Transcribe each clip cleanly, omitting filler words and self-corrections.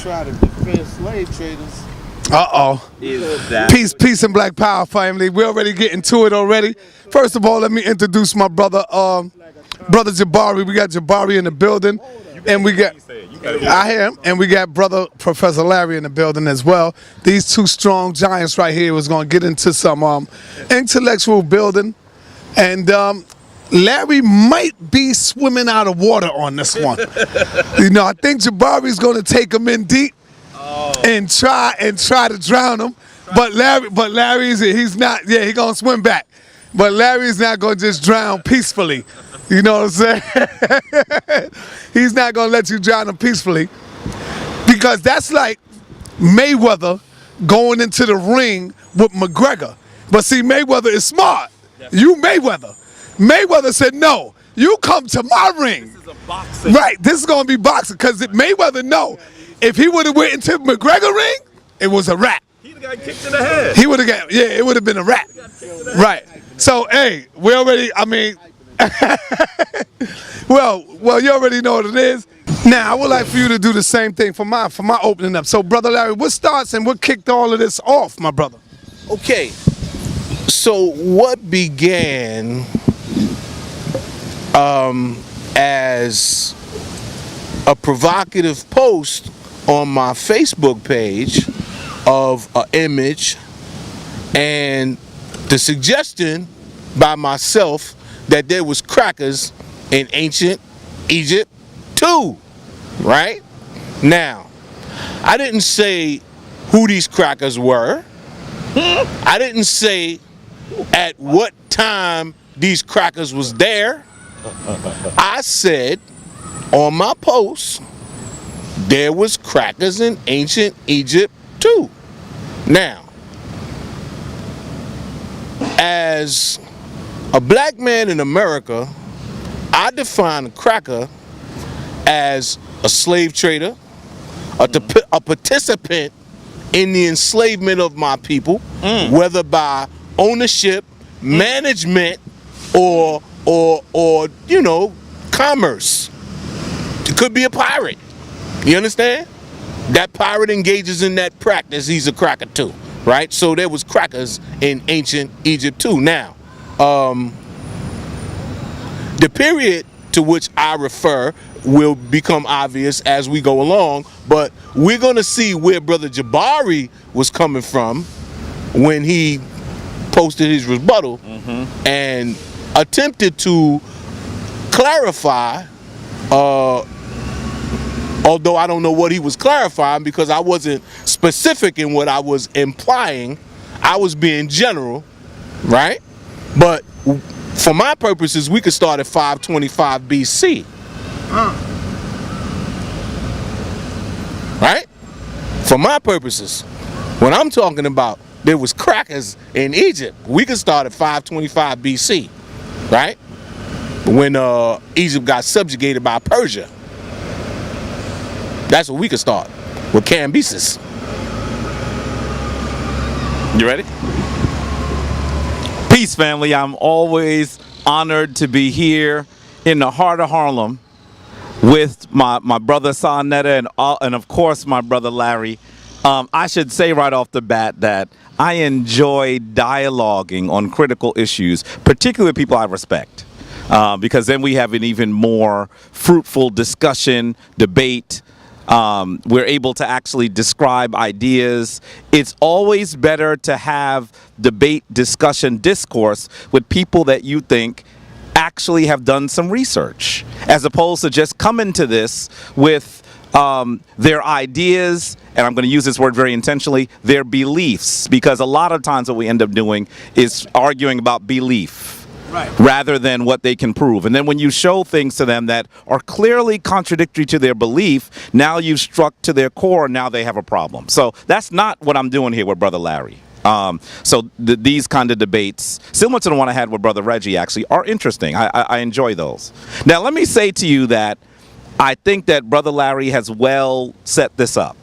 try to defend slave traders. Uh-oh. Peace and black power, family. We're already getting to it already. First of all, let me introduce my brother, brother Jabari. We got Jabari in the building. And we got, I hear him, and we got brother Professor Larry in the building as well. These two strong giants right here was going to get into some intellectual building. And Larry might be swimming out of water on this one. You know, I think Jabari's going to take him in deep and try to drown him. But Larry's he's not. Yeah, he's going to swim back. But Larry's not going to just drown peacefully. You know what I'm saying? He's not going to let you drown him peacefully. Because that's like Mayweather going into the ring with McGregor. But see, Mayweather is smart. You Mayweather. Mayweather said, no, you come to my ring. This is a boxing. Right, this is going to be boxing. Because Mayweather know, if he would have went into McGregor ring, it was a wrap. He'd have got kicked in the head. He would have got, yeah, it would have been a wrap. Right. So, hey, we already, I mean, well, you already know what it is. Now, I would like for you to do the same thing for my opening up. So, Brother Larry, what starts and what kicked all of this off, my brother? Okay, so what began as a provocative post on my Facebook page of an image and the suggestion by myself that there was crackers in ancient Egypt too, right? Now, I didn't say who these crackers were. I didn't say at what time these crackers was there. I said on my post there was crackers in ancient Egypt too. Now, as a black man in America, I define a cracker as a slave trader, a participant in the enslavement of my people, whether by ownership, management, or you know, commerce. It could be a pirate. You understand? That pirate engages in that practice, he's a cracker too, right? So there was crackers in ancient Egypt too. Now, the period to which I refer will become obvious as we go along, but we're gonna see where Brother Jabari was coming from when he posted his rebuttal and attempted to clarify, although I don't know what he was clarifying because I wasn't specific in what I was implying. I was being general, right? But for my purposes, we could start at 525 BC. Right? For my purposes, when I'm talking about there was crackers in Egypt, we could start at 525 BC, right? When Egypt got subjugated by Persia. That's where we could start, with Cambyses. You ready? Peace, family. I'm always honored to be here in the heart of Harlem with my brother Sonetta and of course my brother Larry. I should say right off the bat that I enjoy dialoguing on critical issues, particularly people I respect, because then we have an even more fruitful discussion, debate. We're able to actually describe ideas. It's always better to have debate, discussion, discourse with people that you think actually have done some research, as opposed to just coming to this with their ideas, and I'm going to use this word very intentionally, their beliefs, because a lot of times what we end up doing is arguing about belief. Right. Rather than what they can prove. And then when you show things to them that are clearly contradictory to their belief, now you've struck to their core and now they have a problem. So that's not what I'm doing here with Brother Larry. So these kind of debates, similar to the one I had with Brother Reggie, actually are interesting. I enjoy those. Now let me say to you that I think that Brother Larry has well set this up.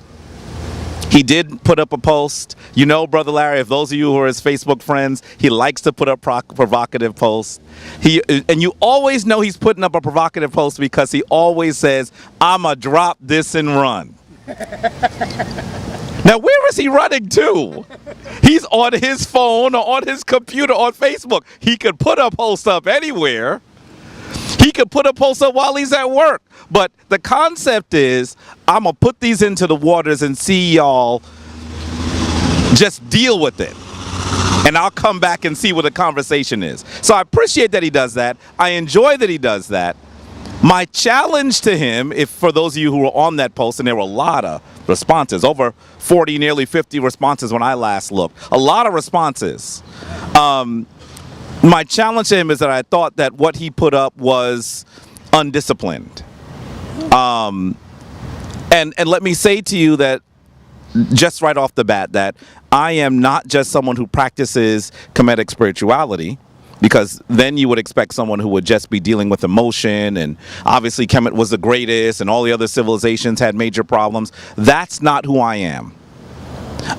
He did put up a post. You know, Brother Larry, if those of you who are his Facebook friends, he likes to put up provocative posts. And you always know he's putting up a provocative post because he always says, "I'ma drop this and run." Now, where is he running to? He's on his phone or on his computer on Facebook. He could put a post up anywhere. He could put a post up while he's at work. But the concept is, I'm going to put these into the waters and see y'all just deal with it. And I'll come back and see what the conversation is. So I appreciate that he does that. I enjoy that he does that. My challenge to him, if for those of you who were on that post, and there were a lot of responses, over 40, nearly 50 responses when I last looked, a lot of responses. My challenge to him is that I thought that what he put up was undisciplined. And let me say to you that just right off the bat that I am not just someone who practices Kemetic spirituality, because then you would expect someone who would just be dealing with emotion, and obviously Kemet was the greatest and all the other civilizations had major problems. That's not who I am.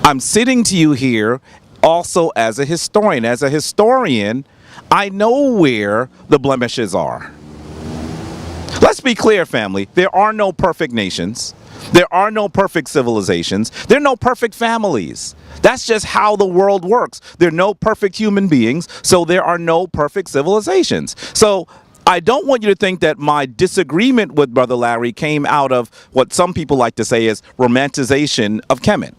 I'm sitting to you here also as a historian. As a historian, I know where the blemishes are. Let's be clear, family. There are no perfect nations. There are no perfect civilizations. There are no perfect families. That's just how the world works. There are no perfect human beings, so there are no perfect civilizations. So I don't want you to think that my disagreement with Brother Larry came out of what some people like to say is romanticization of Kemet.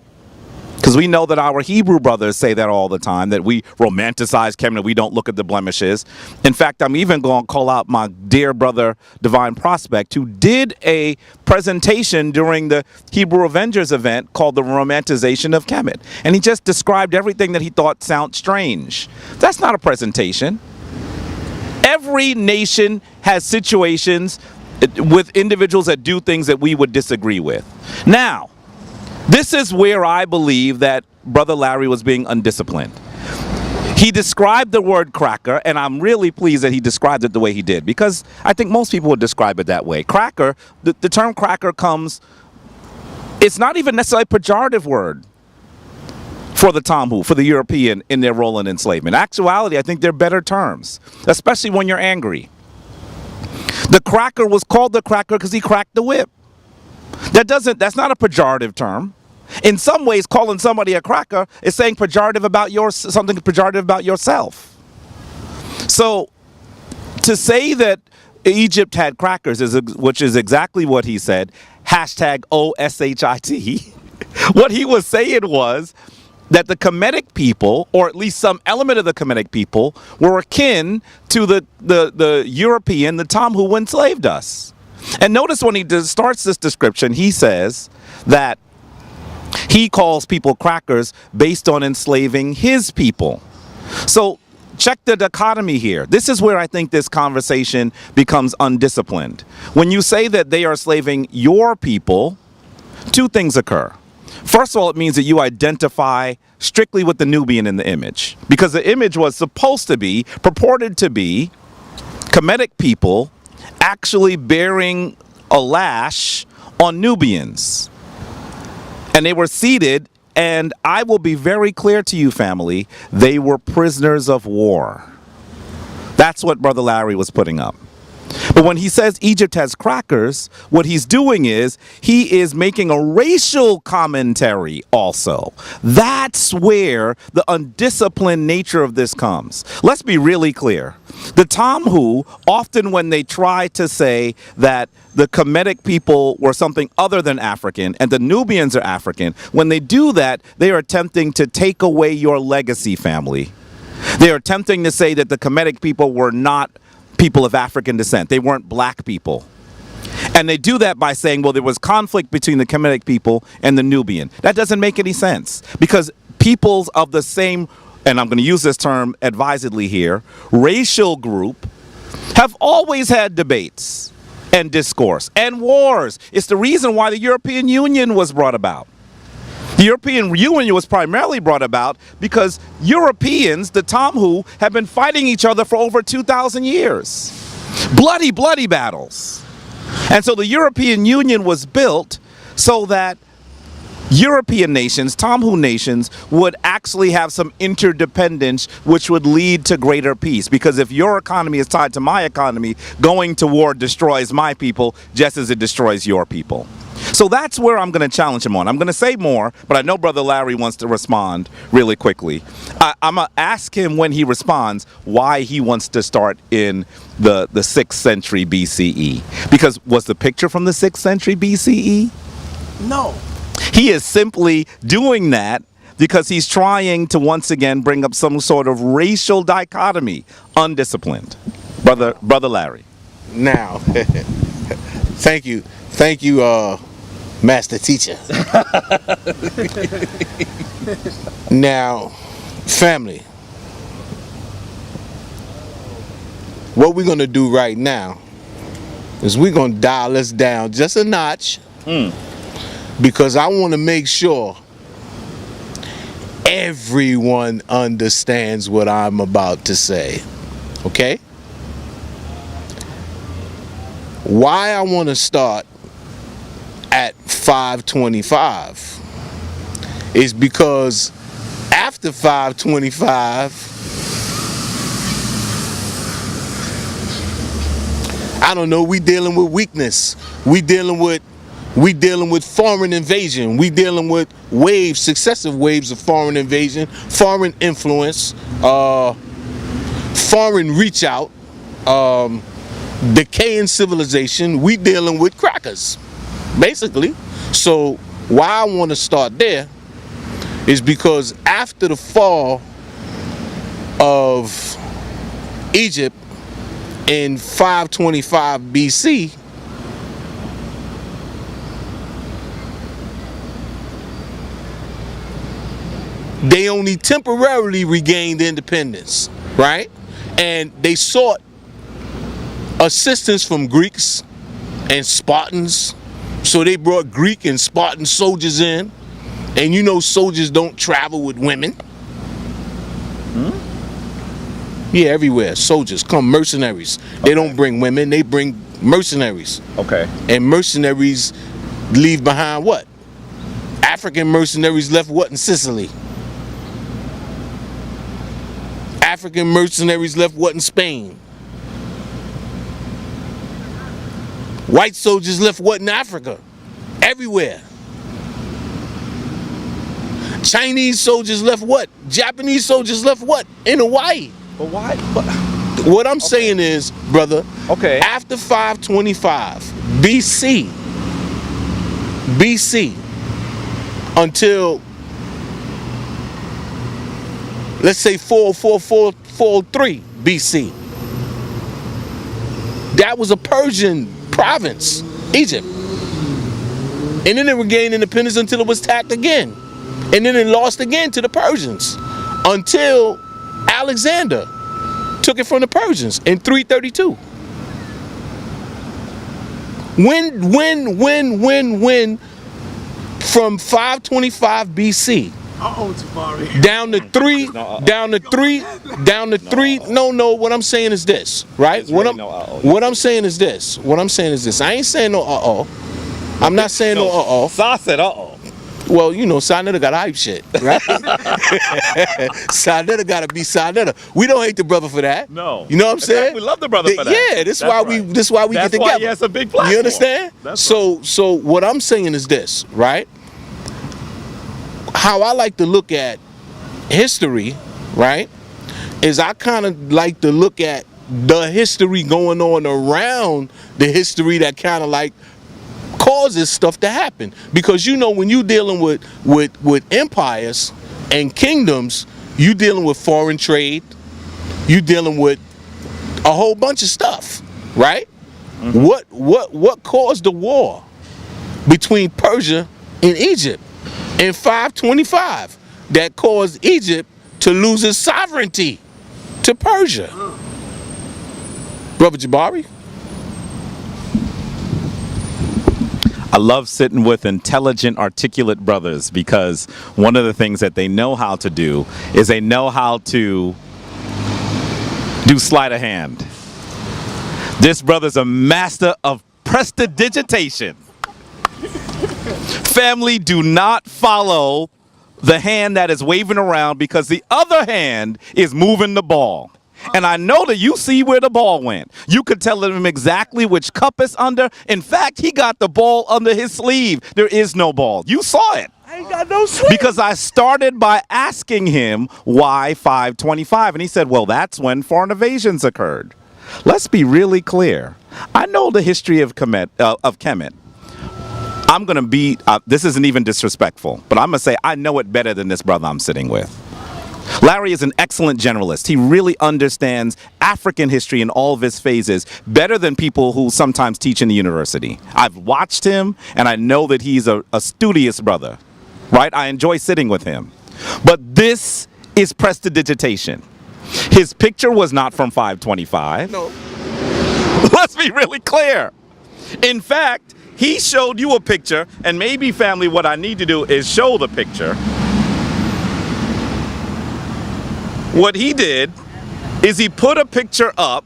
Because we know that our Hebrew brothers say that all the time, that we romanticize Kemet, we don't look at the blemishes. In fact, I'm even going to call out my dear brother, Divine Prospect, who did a presentation during the Hebrew Avengers event called The Romanticization of Kemet. And he just described everything that he thought sounded strange. That's not a presentation. Every nation has situations with individuals that do things that we would disagree with. Now, this is where I believe that Brother Larry was being undisciplined. He described the word cracker, and I'm really pleased that he described it the way he did, because I think most people would describe it that way. Cracker, the term cracker comes, it's not even necessarily a pejorative word for the Tomhu, for the European in their role in enslavement. In actuality, I think they're better terms, especially when you're angry. The cracker was called the cracker because he cracked the whip. That's not a pejorative term. In some ways, calling somebody a cracker is saying something pejorative about yourself. So, to say that Egypt had crackers, which is exactly what he said, #OSHIT, what he was saying was that the Kemetic people, or at least some element of the Kemetic people, were akin to the European, the Tom who enslaved us. And notice when he starts this description, he says that he calls people crackers based on enslaving his people. So check the dichotomy here. This is where I think this conversation becomes undisciplined. When you say that they are enslaving your people, two things occur. First of all, it means that you identify strictly with the Nubian in the image, because the image was supposed to be, purported to be, Kemetic people actually bearing a lash on Nubians. And they were seated, and I will be very clear to you, family, they were prisoners of war. That's what Brother Larry was putting up. But when he says Egypt has crackers, what he's doing is he is making a racial commentary also. That's where the undisciplined nature of this comes. Let's be really clear. The Tomhu, often when they try to say that the Kemetic people were something other than African and the Nubians are African, when they do that, they are attempting to take away your legacy, family. They are attempting to say that the Kemetic people were not people of African descent. They weren't black people. And they do that by saying, well, there was conflict between the Kemetic people and the Nubian. That doesn't make any sense, because peoples of the same, and I'm going to use this term advisedly here, racial group have always had debates and discourse and wars. It's the reason why the European Union was brought about. The European Union was primarily brought about because Europeans, the Tomhu, have been fighting each other for over 2,000 years. Bloody, bloody battles. And so the European Union was built so that European nations, Tomhu nations, would actually have some interdependence, which would lead to greater peace. Because if your economy is tied to my economy, going to war destroys my people just as it destroys your people. So that's where I'm going to challenge him on. I'm going to say more, but I know Brother Larry wants to respond really quickly. I'm going to ask him when he responds why he wants to start in the 6th century BCE. Because was the picture from the 6th century BCE? No. He is simply doing that because he's trying to once again bring up some sort of racial dichotomy. Undisciplined. Brother Larry. Now, thank you, master teacher. Now, family, what we're gonna do right now is we're gonna dial this down just a notch, because I want to make sure everyone understands what I'm about to say. Okay? Why I want to start at 525 is because after 525, I don't know, we dealing with weakness. We dealing with foreign invasion. We dealing with waves, successive waves of foreign invasion, foreign influence, foreign reach out, decaying civilization. We dealing with crackers, basically. So why I want to start there is because after the fall of Egypt in 525 BC, they only temporarily regained independence, right? And they sought assistance from Greeks and Spartans. So they brought Greek and Spartan soldiers in. And you know soldiers don't travel with women. Yeah, everywhere. Soldiers come, mercenaries. They don't bring women, they bring mercenaries. Okay. And mercenaries leave behind what? African mercenaries left what in Sicily? African mercenaries left what in Spain? White soldiers left what in Africa? Everywhere. Chinese soldiers left what? Japanese soldiers left what? In Hawaii. But why? What I'm saying is, brother, Okay. after 525 BC, until let's say 403 BC, that was a Persian province, Egypt. And then it regained independence until it was attacked again. And then it lost again to the Persians until Alexander took it from the Persians in 332. When from 525 BC Jabari. down to three. No, what I'm saying is this, right? What I'm saying is this. I ain't saying no I'm not saying no Sa said uh-oh. Well, you know, Sanetta got hype shit, right? Sanetta gotta be Sanetta. We don't hate the brother for that. No. You know what I'm saying? We love the brother for that. Yeah, this is why we get together. That's why he has a big platform. You understand? So what I'm saying is this, right? How I like to look at history, right, is I kind of like to look at the history going on around the history that kind of like causes stuff to happen. Because you know, when you dealing with empires and kingdoms, you dealing with foreign trade, you dealing with a whole bunch of stuff, right? What caused the war between Persia and Egypt in 525 that caused Egypt to lose its sovereignty to Persia? Brother Jabari? I love sitting with intelligent, articulate brothers because one of the things that they know how to do is they know how to do sleight of hand. This brother's a master of prestidigitation. Family, do not follow the hand that is waving around because the other hand is moving the ball. And I know that you see where the ball went. You could tell him exactly which cup it's under. In fact, he got the ball under his sleeve. There is no ball. You saw it. I ain't got no sleep. Because I started by asking him why 525. And he said, well, that's when foreign invasions occurred. Let's be really clear. I know the history of Kemet. I'm going to be, this isn't even disrespectful, but I'm going to say I know it better than this brother I'm sitting with. Larry is an excellent generalist. He really understands African history in all of its phases better than people who sometimes teach in the university. I've watched him, and I know that he's a studious brother, right? I enjoy sitting with him. But this is prestidigitation. His picture was not from 525. No. Let's be really clear. In fact, he showed you a picture, and maybe, family, what I need to do is show the picture. What he did is he put a picture up.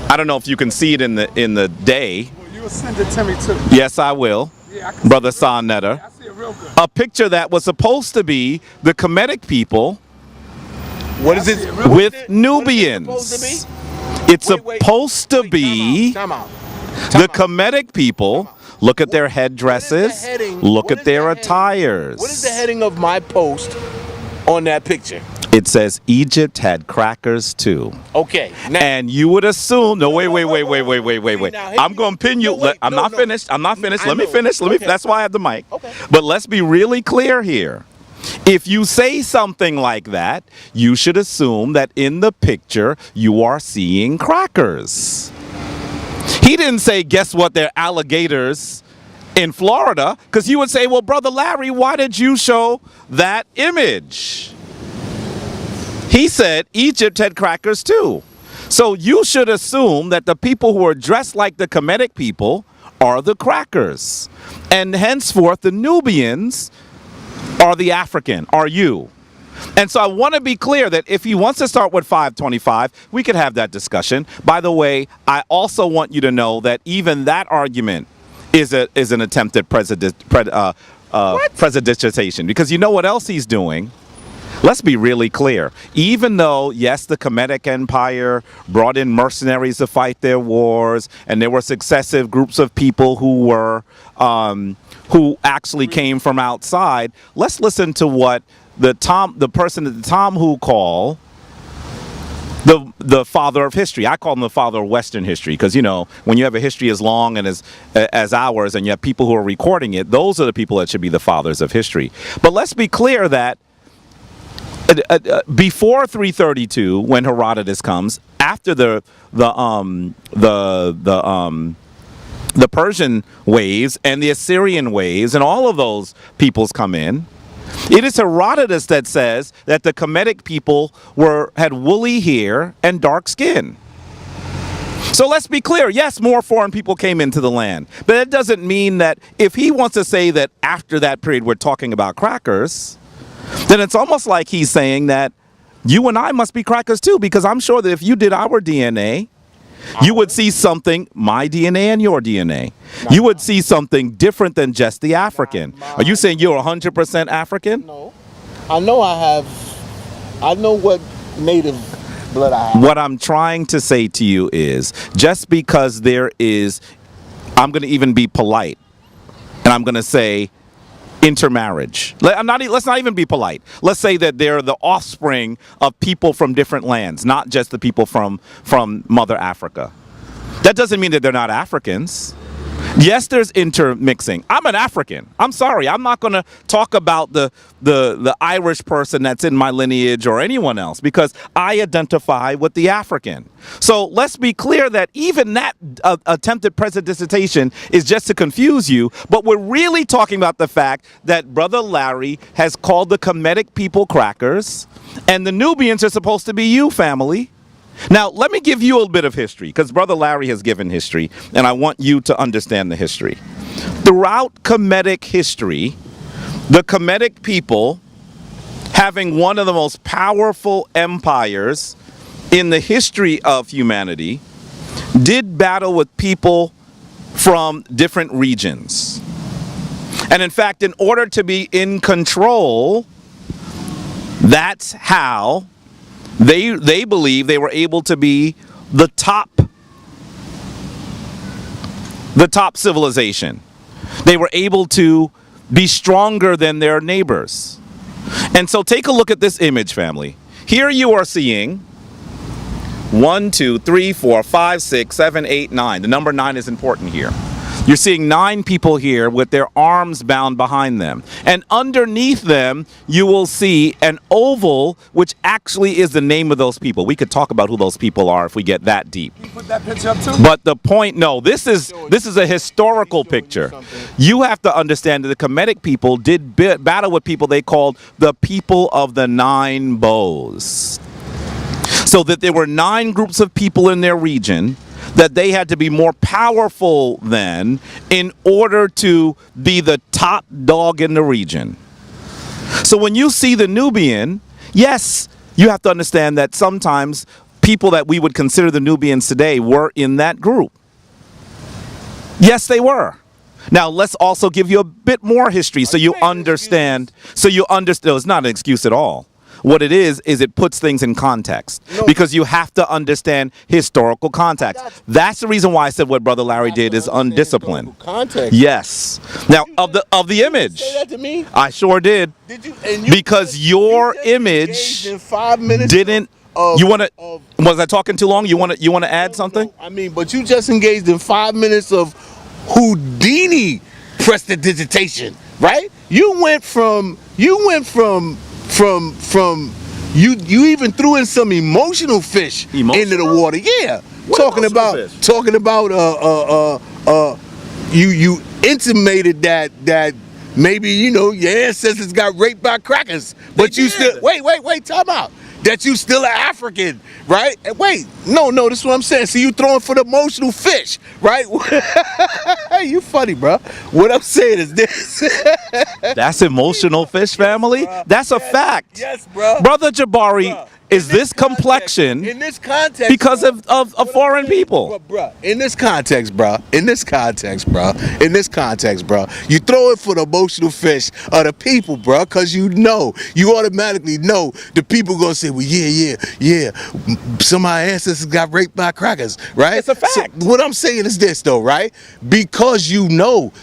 I don't know if you can see it in the day. Well, you will send it to me too. Yes, I will. Yeah, I can Brother see it real Sonetta. good. I see it real good. A picture that was supposed to be the Kemetic people What is it? with Nubians. What is it supposed to be? It's supposed to be Time out. the Kemetic people. Look at their headdresses. heading? Look What at is their the heading? attires. What is the heading of my post on that picture? It says Egypt had crackers too. Okay. Now, And you would assume, no, wait. See, now, I'm going to pin you. no, wait, I'm no, not no. finished. I'm not finished. I Let me know. finish. Okay. That's why I have the mic. Okay. But let's be really clear here. If you say something like that, you should assume that in the picture you are seeing crackers. He didn't say, guess what, they're alligators in Florida, because you would say, well, Brother Larry, why did you show that image? He said Egypt had crackers too. So you should assume that the people who are dressed like the Kemetic people are the crackers. And henceforth, the Nubians are the African, are you. And so I want to be clear that if he wants to start with 525, we could have that discussion. By the way, I also want you to know that even that argument is an attempt at presidentation. Because you know what else he's doing? Let's be really clear. Even though, yes, the Kemetic Empire brought in mercenaries to fight their wars, and there were successive groups of people who actually came from outside, let's listen to what the person that Tom Who call the father of history. I call him the father of Western history because, you know, when you have a history as long and as ours, and you have people who are recording it, those are the people that should be the fathers of history. But let's be clear that before 332, when Herodotus comes, after the Persian waves and the Assyrian waves and all of those peoples come in, it is Herodotus that says that the Kemetic people had woolly hair and dark skin. So let's be clear. Yes, more foreign people came into the land, but that doesn't mean that if he wants to say that after that period we're talking about crackers, then it's almost like he's saying that you and I must be crackers too, because I'm sure that if you did our DNA, you would see something, my DNA and your DNA. You would see something different than just the African. Are you saying you're 100% African? no. I know what native blood I have. What I'm trying to say to you is, just because there is, I'm going to even be polite, and I'm going to say intermarriage. Let's not even be polite. Let's say that they're the offspring of people from different lands, not just the people from Mother Africa. That doesn't mean that they're not Africans. Yes, there's intermixing. I'm an African. I'm sorry. I'm not going to talk about the Irish person that's in my lineage or anyone else, because I identify with the African. So let's be clear that even that attempted presidentation is just to confuse you. But we're really talking about the fact that Brother Larry has called the Kemetic people crackers, and the Nubians are supposed to be you, family. Now, let me give you a little bit of history, because Brother Larry has given history, and I want you to understand the history. Throughout Kemetic history, the Kemetic people, having one of the most powerful empires in the history of humanity, did battle with people from different regions. And in fact, in order to be in control, that's how They believe they were able to be the top civilization. They were able to be stronger than their neighbors. And so take a look at this image, family. Here you are seeing 1, 2, 3, 4, 5, 6, 7, 8, 9. The number 9 is important here. You're seeing 9 people here with their arms bound behind them. And underneath them, you will see an oval, which actually is the name of those people. We could talk about who those people are if we get that deep. Can you put that picture up too? But the point, no, this is a historical picture. You have to understand that the Kemetic people did battle with people they called the people of the 9 bows. So that there were 9 groups of people in their region that they had to be more powerful than in order to be the top dog in the region. So when you see the Nubian, yes, you have to understand that sometimes people that we would consider the Nubians today were in that group. Yes, they were. Now, let's also give you a bit more history so you understand. No, it's not an excuse at all. What it is it puts things in context. Because you have to understand historical context. That's the reason why I said what Brother Larry did is undisciplined. Context. Yes. Now, of the image. Say that to me? I sure did. Did you? Because your image in 5 minutes didn't. You want to? Was I talking too long? You want to add something? No, I mean, but you just engaged in 5 minutes of Houdini prestidigitation, right? You went from you even threw in some emotional fish into the water. Yeah. Talking about you intimated that maybe your ancestors got raped by crackers, but you still wait, time out. That you still an African, right? And wait, no, this is what I'm saying. So you throwing for the emotional fish, right? Hey, you funny, bro. What I'm saying is this. That's emotional fish, family. That's a fact. Yes, bro. Brother Jabari, is this complexion in this context because of foreign people? Bro, in this context, bro, you throw it for the emotional fish of the people, bro, because you automatically know the people gonna say, well, yeah, some of our ancestors got raped by crackers, right? It's a fact. So what I'm saying is this, though, right? Because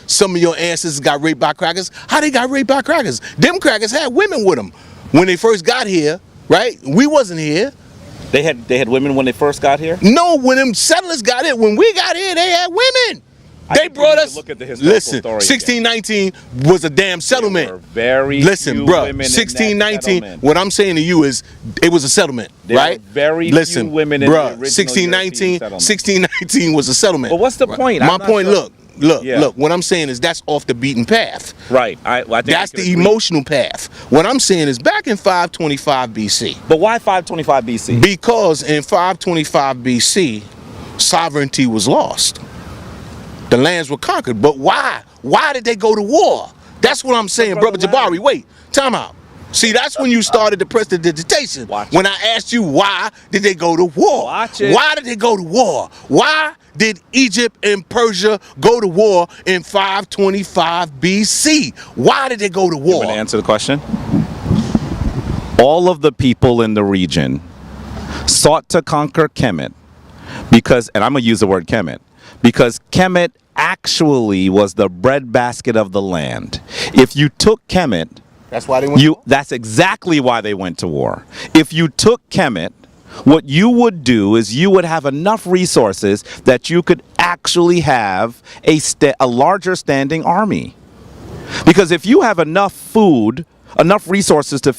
some of your ancestors got raped by crackers. How they got raped by crackers? Them crackers had women with them when they first got here. Right? We wasn't here. They had women when they first got here? No, when them settlers got here, when we got here, they had women. They brought us. Look at the historical story 1619 was a damn settlement. There were very Listen, few bro. women 1619. What I'm saying to you is, it was a settlement, right? Were very few women in the original 1619. 1619 was a settlement. But what's the point? My point. Sure. Look. What I'm saying is that's off the beaten path. Right. I think that's the emotional path. What I'm saying is back in 525 BC. But why 525 BC? Because in 525 BC, sovereignty was lost. The lands were conquered. But why? Why did they go to war? That's what I'm saying, Brother Jabari. Wait, time out. See, that's when you started the prestidigitation. When I asked you why did they go to war? Why did they go to war? Why did Egypt and Persia go to war in 525 BC? Why did they go to war? You want to answer the question? All of the people in the region sought to conquer Kemet because, and I'm going to use the word Kemet, because Kemet actually was the breadbasket of the land. If you took Kemet, that's why they went to war? That's exactly why they went to war. If you took Kemet, what you would do is you would have enough resources that you could actually have a larger standing army. Because if you have enough food, enough resources to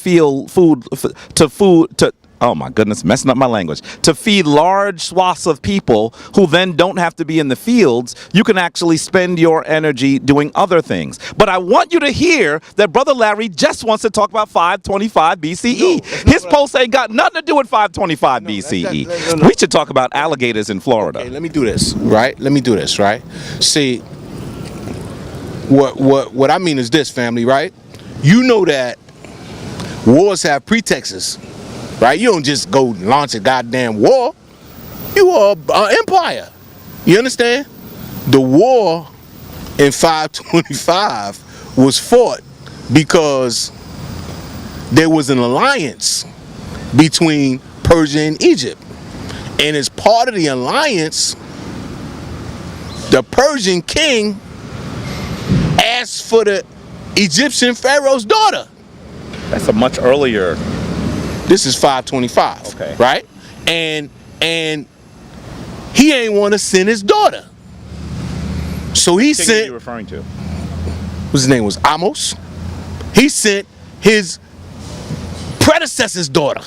oh my goodness, messing up my language, to feed large swaths of people who then don't have to be in the fields, you can actually spend your energy doing other things. But I want you to hear that Brother Larry just wants to talk about 525 BCE. His post ain't got nothing to do with 525 BCE. We should talk about alligators in Florida. Okay, let me do this, right? See, what I mean is this, family, right? You know that wars have pretexts. Right? You don't just go launch a goddamn war. You are an empire. You understand? The war in 525 was fought because there was an alliance between Persia and Egypt. And as part of the alliance, the Persian king asked for the Egyptian pharaoh's daughter. That's a much earlier. This is 525. Okay. Right? And he ain't want to send his daughter. So he King sent, you referring to? his name was Amos. He sent his predecessor's daughter.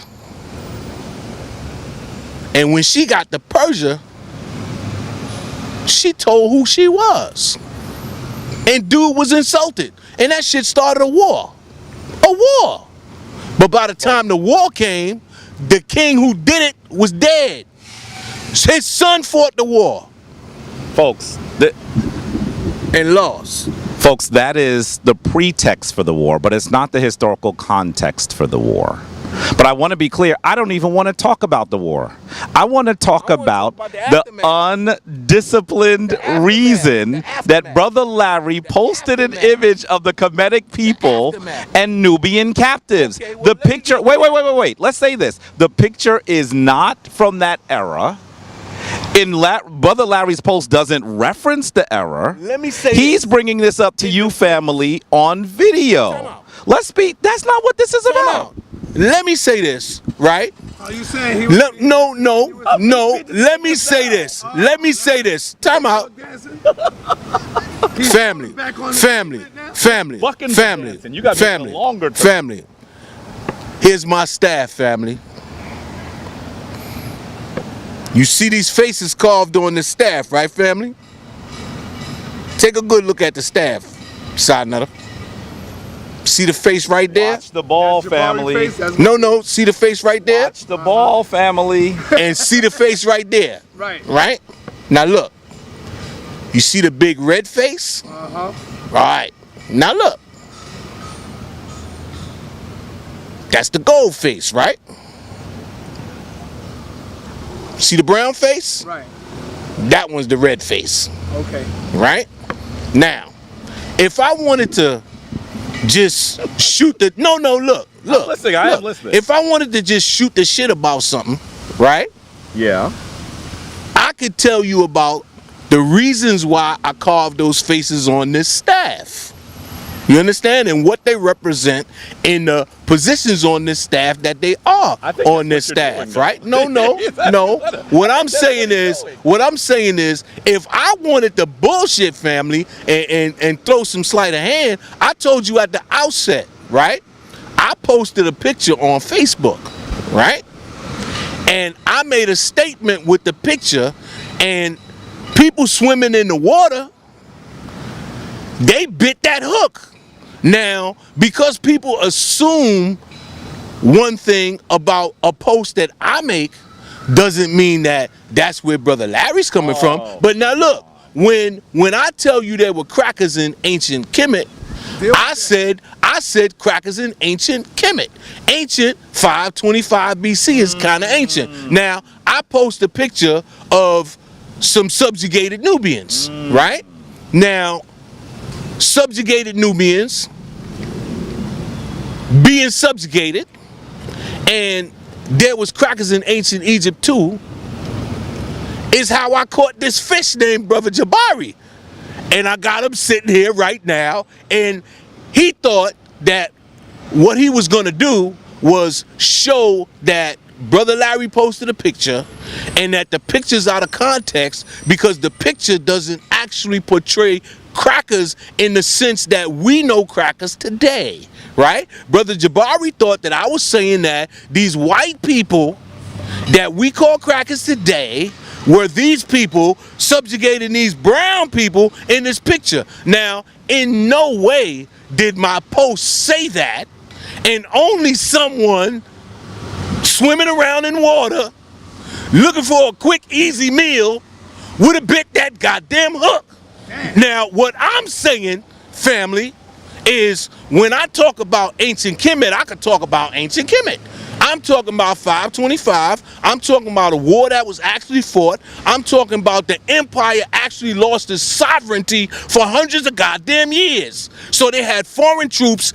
And when she got to Persia, she told who she was. And dude was insulted. And that shit started a war. A war. But by the time the war came, the king who did it was dead. His son fought the war. Folks, And lost. folks, that is the pretext for the war, but it's not the historical context for the war. But I want to be clear, I don't even want to talk about the war. I want to talk about the undisciplined reason that Brother Larry posted an image of the Kemetic people and Nubian captives. The picture, wait. Let's say this. The picture is not from that era. Brother Larry's post doesn't reference the era. Let me say he's this. bringing this up to you, family, on Time video. out. That's not what this is about. Let me say this, right? Are you saying he was No. Let me say this. Time out. Family. Bucking dancing. You gotta make it longer term. Family. Here's my staff, family. You see these faces carved on the staff, right, family? Take a good look at the staff, side nutter. See the face right there? Watch the ball, family. No. See the face right there? Watch the ball, family. And see the face right there. Right. Right? Now look. You see the big red face? Uh-huh. Right. Now look. That's the gold face, right? See the brown face? Right. That one's the red face. Okay. Right? Now, if I wanted to just shoot the look. listening, I am listening. If I wanted to just shoot the shit about something, right? Yeah. I could tell you about the reasons why I carved those faces on this staff. You understand? And what they represent in the positions on this staff that they are on this staff, right? No. What I'm saying is, if I wanted the bullshit, family, and throw some sleight of hand, I told you at the outset, right? I posted a picture on Facebook, right? And I made a statement with the picture, and people swimming in the water, they bit that hook. Now, because people assume one thing about a post that I make doesn't mean that that's where Brother Larry's coming from. But now look, when I tell you there were crackers in ancient Kemet, I said crackers in ancient Kemet. Ancient 525 BC is kind of ancient. Now, I post a picture of some subjugated Nubians, right? Now, subjugated Nubians being subjugated, and there was crackers in ancient Egypt too, is how I caught this fish named Brother Jabari. And I got him sitting here right now, and he thought that what he was gonna do was show that Brother Larry posted a picture and that the picture's out of context because the picture doesn't actually portray crackers in the sense that we know crackers today, right? Brother Jabari thought that I was saying that these white people that we call crackers today were these people subjugating these brown people in this picture. Now, in no way did my post say that, and only someone swimming around in water looking for a quick, easy meal would have bit that goddamn hook. Now, what I'm saying, family, is when I talk about ancient Kemet, I could talk about ancient Kemet. I'm talking about 525. I'm talking about a war that was actually fought. I'm talking about the empire actually lost its sovereignty for hundreds of goddamn years. So they had foreign troops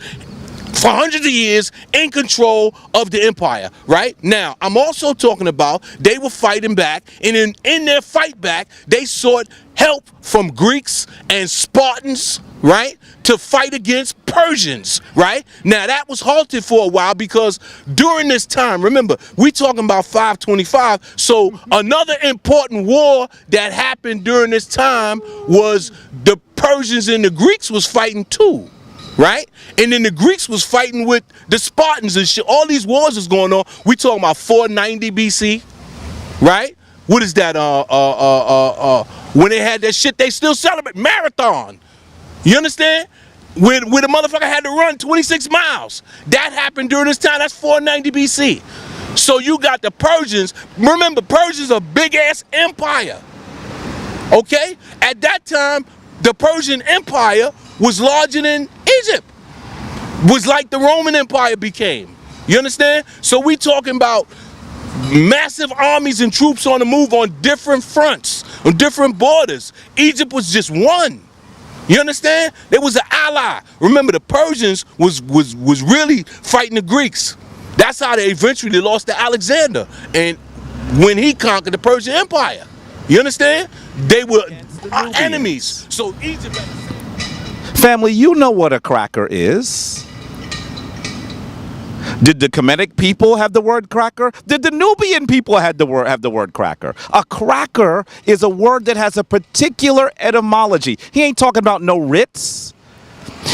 for hundreds of years in control of the empire, right? Now, I'm also talking about they were fighting back, and in their fight back, they sought help from Greeks and Spartans, right, to fight against Persians, right? Now, that was halted for a while because during this time, remember, we talking about 525, so another important war that happened during this time was the Persians and the Greeks was fighting too. Right? And then the Greeks was fighting with the Spartans and shit. All these wars is going on. We talking about 490 BC, right? What is that? When they had that shit, they still celebrate marathon. You understand? Where the motherfucker had to run 26 miles. That happened during this time. That's 490 BC. So you got the Persians. Remember, Persians a big ass empire. Okay? At that time, the Persian Empire was larger than Egypt. Was like the Roman Empire became. You understand? So we talking about massive armies and troops on the move on different fronts, on different borders. Egypt was just one. You understand? There was an ally. Remember, the Persians was really fighting the Greeks. That's how they eventually lost to Alexander. And when he conquered the Persian Empire. You understand? They were enemies. So Egypt... Family, you know what a cracker is. Did the Kemetic people have the word cracker? Did the Nubian people have the word cracker? A cracker is a word that has a particular etymology. He ain't talking about no Ritz.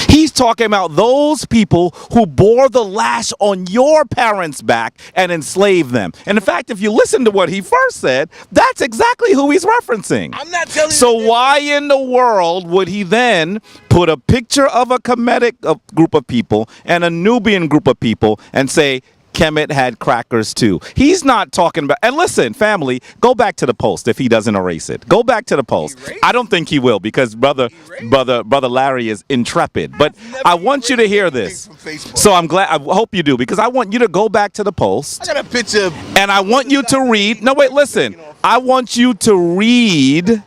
He's talking about those people who bore the lash on your parents' back and enslaved them. And in fact, if you listen to what he first said, that's exactly who he's referencing. I'm not telling you. So why in the world would he then put a picture of a Kemetic group of people and a Nubian group of people and say, Kemet had crackers too? He's not talking about, and listen, family, go back to the post if he doesn't erase it. Go back to the post. I don't think he will because brother Larry is intrepid. But I want you to hear this. So I hope you do, because I want you to go back to the post. I got a picture. And I want you to read, no wait, listen. I want you to read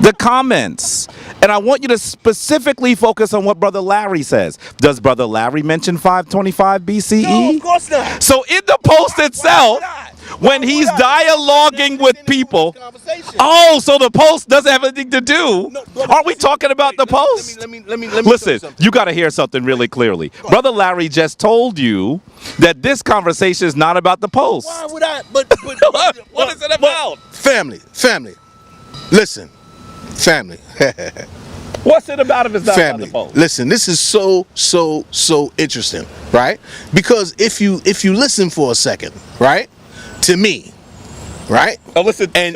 the comments. And I want you to specifically focus on what Brother Larry says. Does Brother Larry mention 525 BCE? No, of course not. So in the post itself, when he's dialoguing with people, oh, so the post doesn't have anything to do. Aren't we talking about the post? Let me Listen, you got to hear something really clearly. Brother Larry just told you that this conversation is not about the post. Why would I? But what is it about? Family. Listen, family. What's it about if it's not Family, about the post? listen, this is so interesting, right? Because if you listen for a second, right, to me, right, Oh, listen, and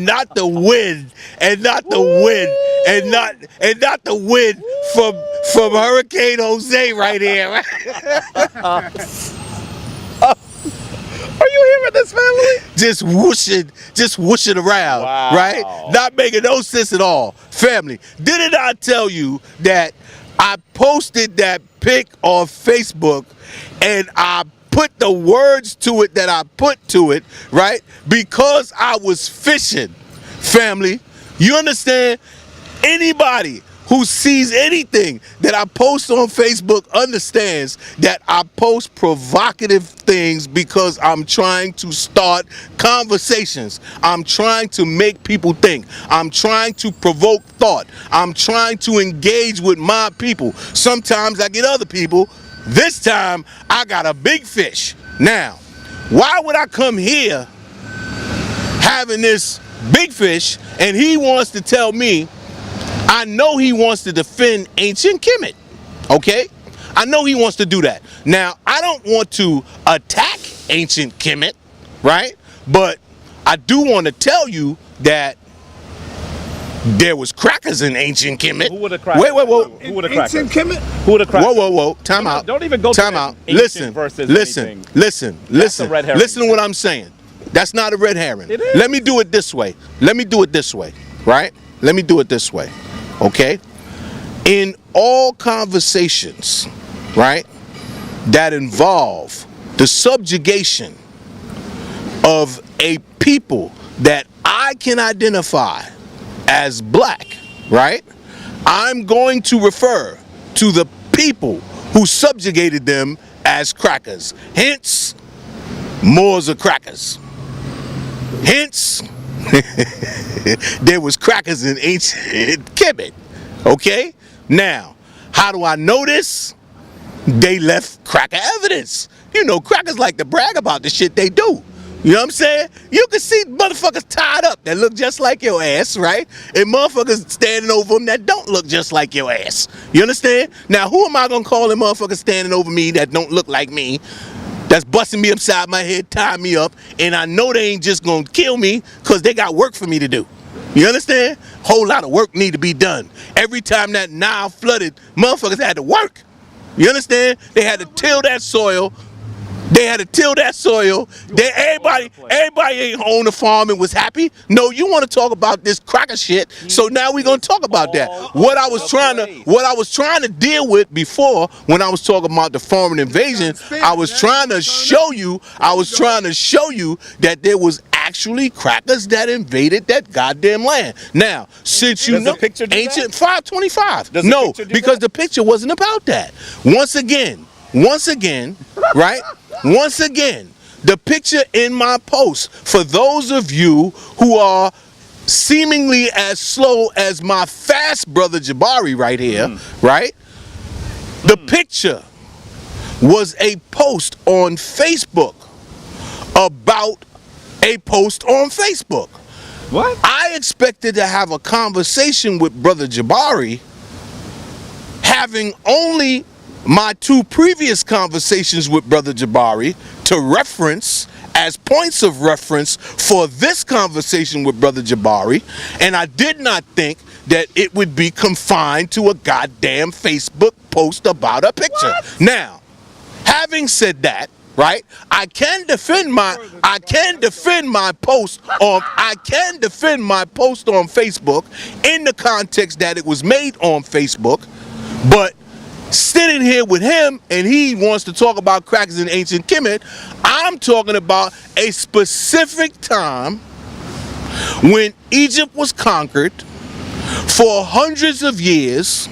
not the wind, and not the wind, and not the wind from Hurricane Jose right here, right? Are you hearing this, family? Just whooshing around, Wow. right? Not making no sense at all. Family, didn't I tell you that I posted that pic on Facebook and I put the words to it that I put to it, right? Because I was fishing, family. You understand? Anybody who sees anything that I post on Facebook understands that I post provocative things because I'm trying to start conversations. I'm trying to make people think. I'm trying to provoke thought. I'm trying to engage with my people. Sometimes I get other people. This time I got a big fish. Now, why would I come here having this big fish and he wants to tell me, I know he wants to defend ancient Kemet, okay? I know he wants to do that. Now, I don't want to attack ancient Kemet, right? But I do want to tell you that there was crackers in ancient Kemet. Who were the crackers? Wait. Who were the crackers? Ancient Kemet? Who were the crackers? Whoa. Time out. Don't even go to Time that out. ancient versus anything. Listen. a red herring. Listen to what I'm saying. That's not a red herring. It is. Let me do it this way. Right? Let me do it this way. Okay? In all conversations, right, that involve the subjugation of a people that I can identify as black, right, I'm going to refer to the people who subjugated them as crackers. Hence, Moors are crackers. Hence, there was crackers in ancient Kemet. Okay? Now, how do I know this? They left cracker evidence. You know, crackers like to brag about the shit they do. You know what I'm saying? You can see motherfuckers tied up that look just like your ass, right? And motherfuckers standing over them that don't look just like your ass. You understand? Now, who am I gonna call them motherfuckers standing over me that don't look like me? That's busting me upside my head, tying me up, and I know they ain't just gonna kill me because they got work for me to do. You understand? Whole lot of work need to be done. Every time that Nile flooded, motherfuckers had to work. You understand? They had to till that soil. Everybody ain't owned a farm and was happy. No, you want to talk about this cracker shit. So now we're gonna talk about that. What I was trying to deal with before, when I was talking about the foreign invasion, I was trying to show you that there was actually crackers that invaded that goddamn land. Now, since you know ancient 525. No, because the picture wasn't about that. Once again, right? Once again, the picture in my post, for those of you who are seemingly as slow as my fast brother Jabari right here, right? The picture was a post on Facebook about a post on Facebook. What? I expected to have a conversation with brother Jabari, having only my two previous conversations with brother Jabari to reference as points of reference for this conversation with brother Jabari, and I did not think that it would be confined to a goddamn Facebook post about a picture. What? Now, having said that, right, I can defend my post on Facebook in the context that it was made on Facebook, but sitting here with him and he wants to talk about crackers in ancient Kemet, I'm talking about a specific time when Egypt was conquered for hundreds of years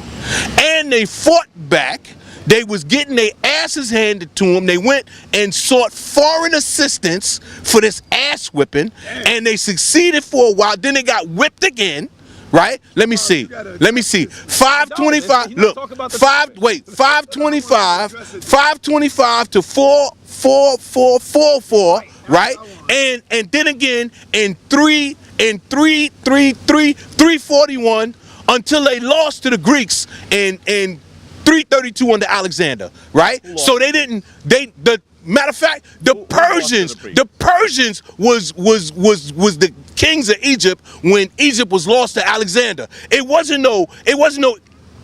and they fought back. They was getting their asses handed to them. They went and sought foreign assistance for this ass whipping, and they succeeded for a while. Then they got whipped again. Right? Let me see. 525. Look. 525 to 44444. Right? And then again in 341 until they lost to the Greeks in 332 under Alexander. Right? So the matter of fact, the Persians was the kings of Egypt when Egypt was lost to Alexander. It wasn't no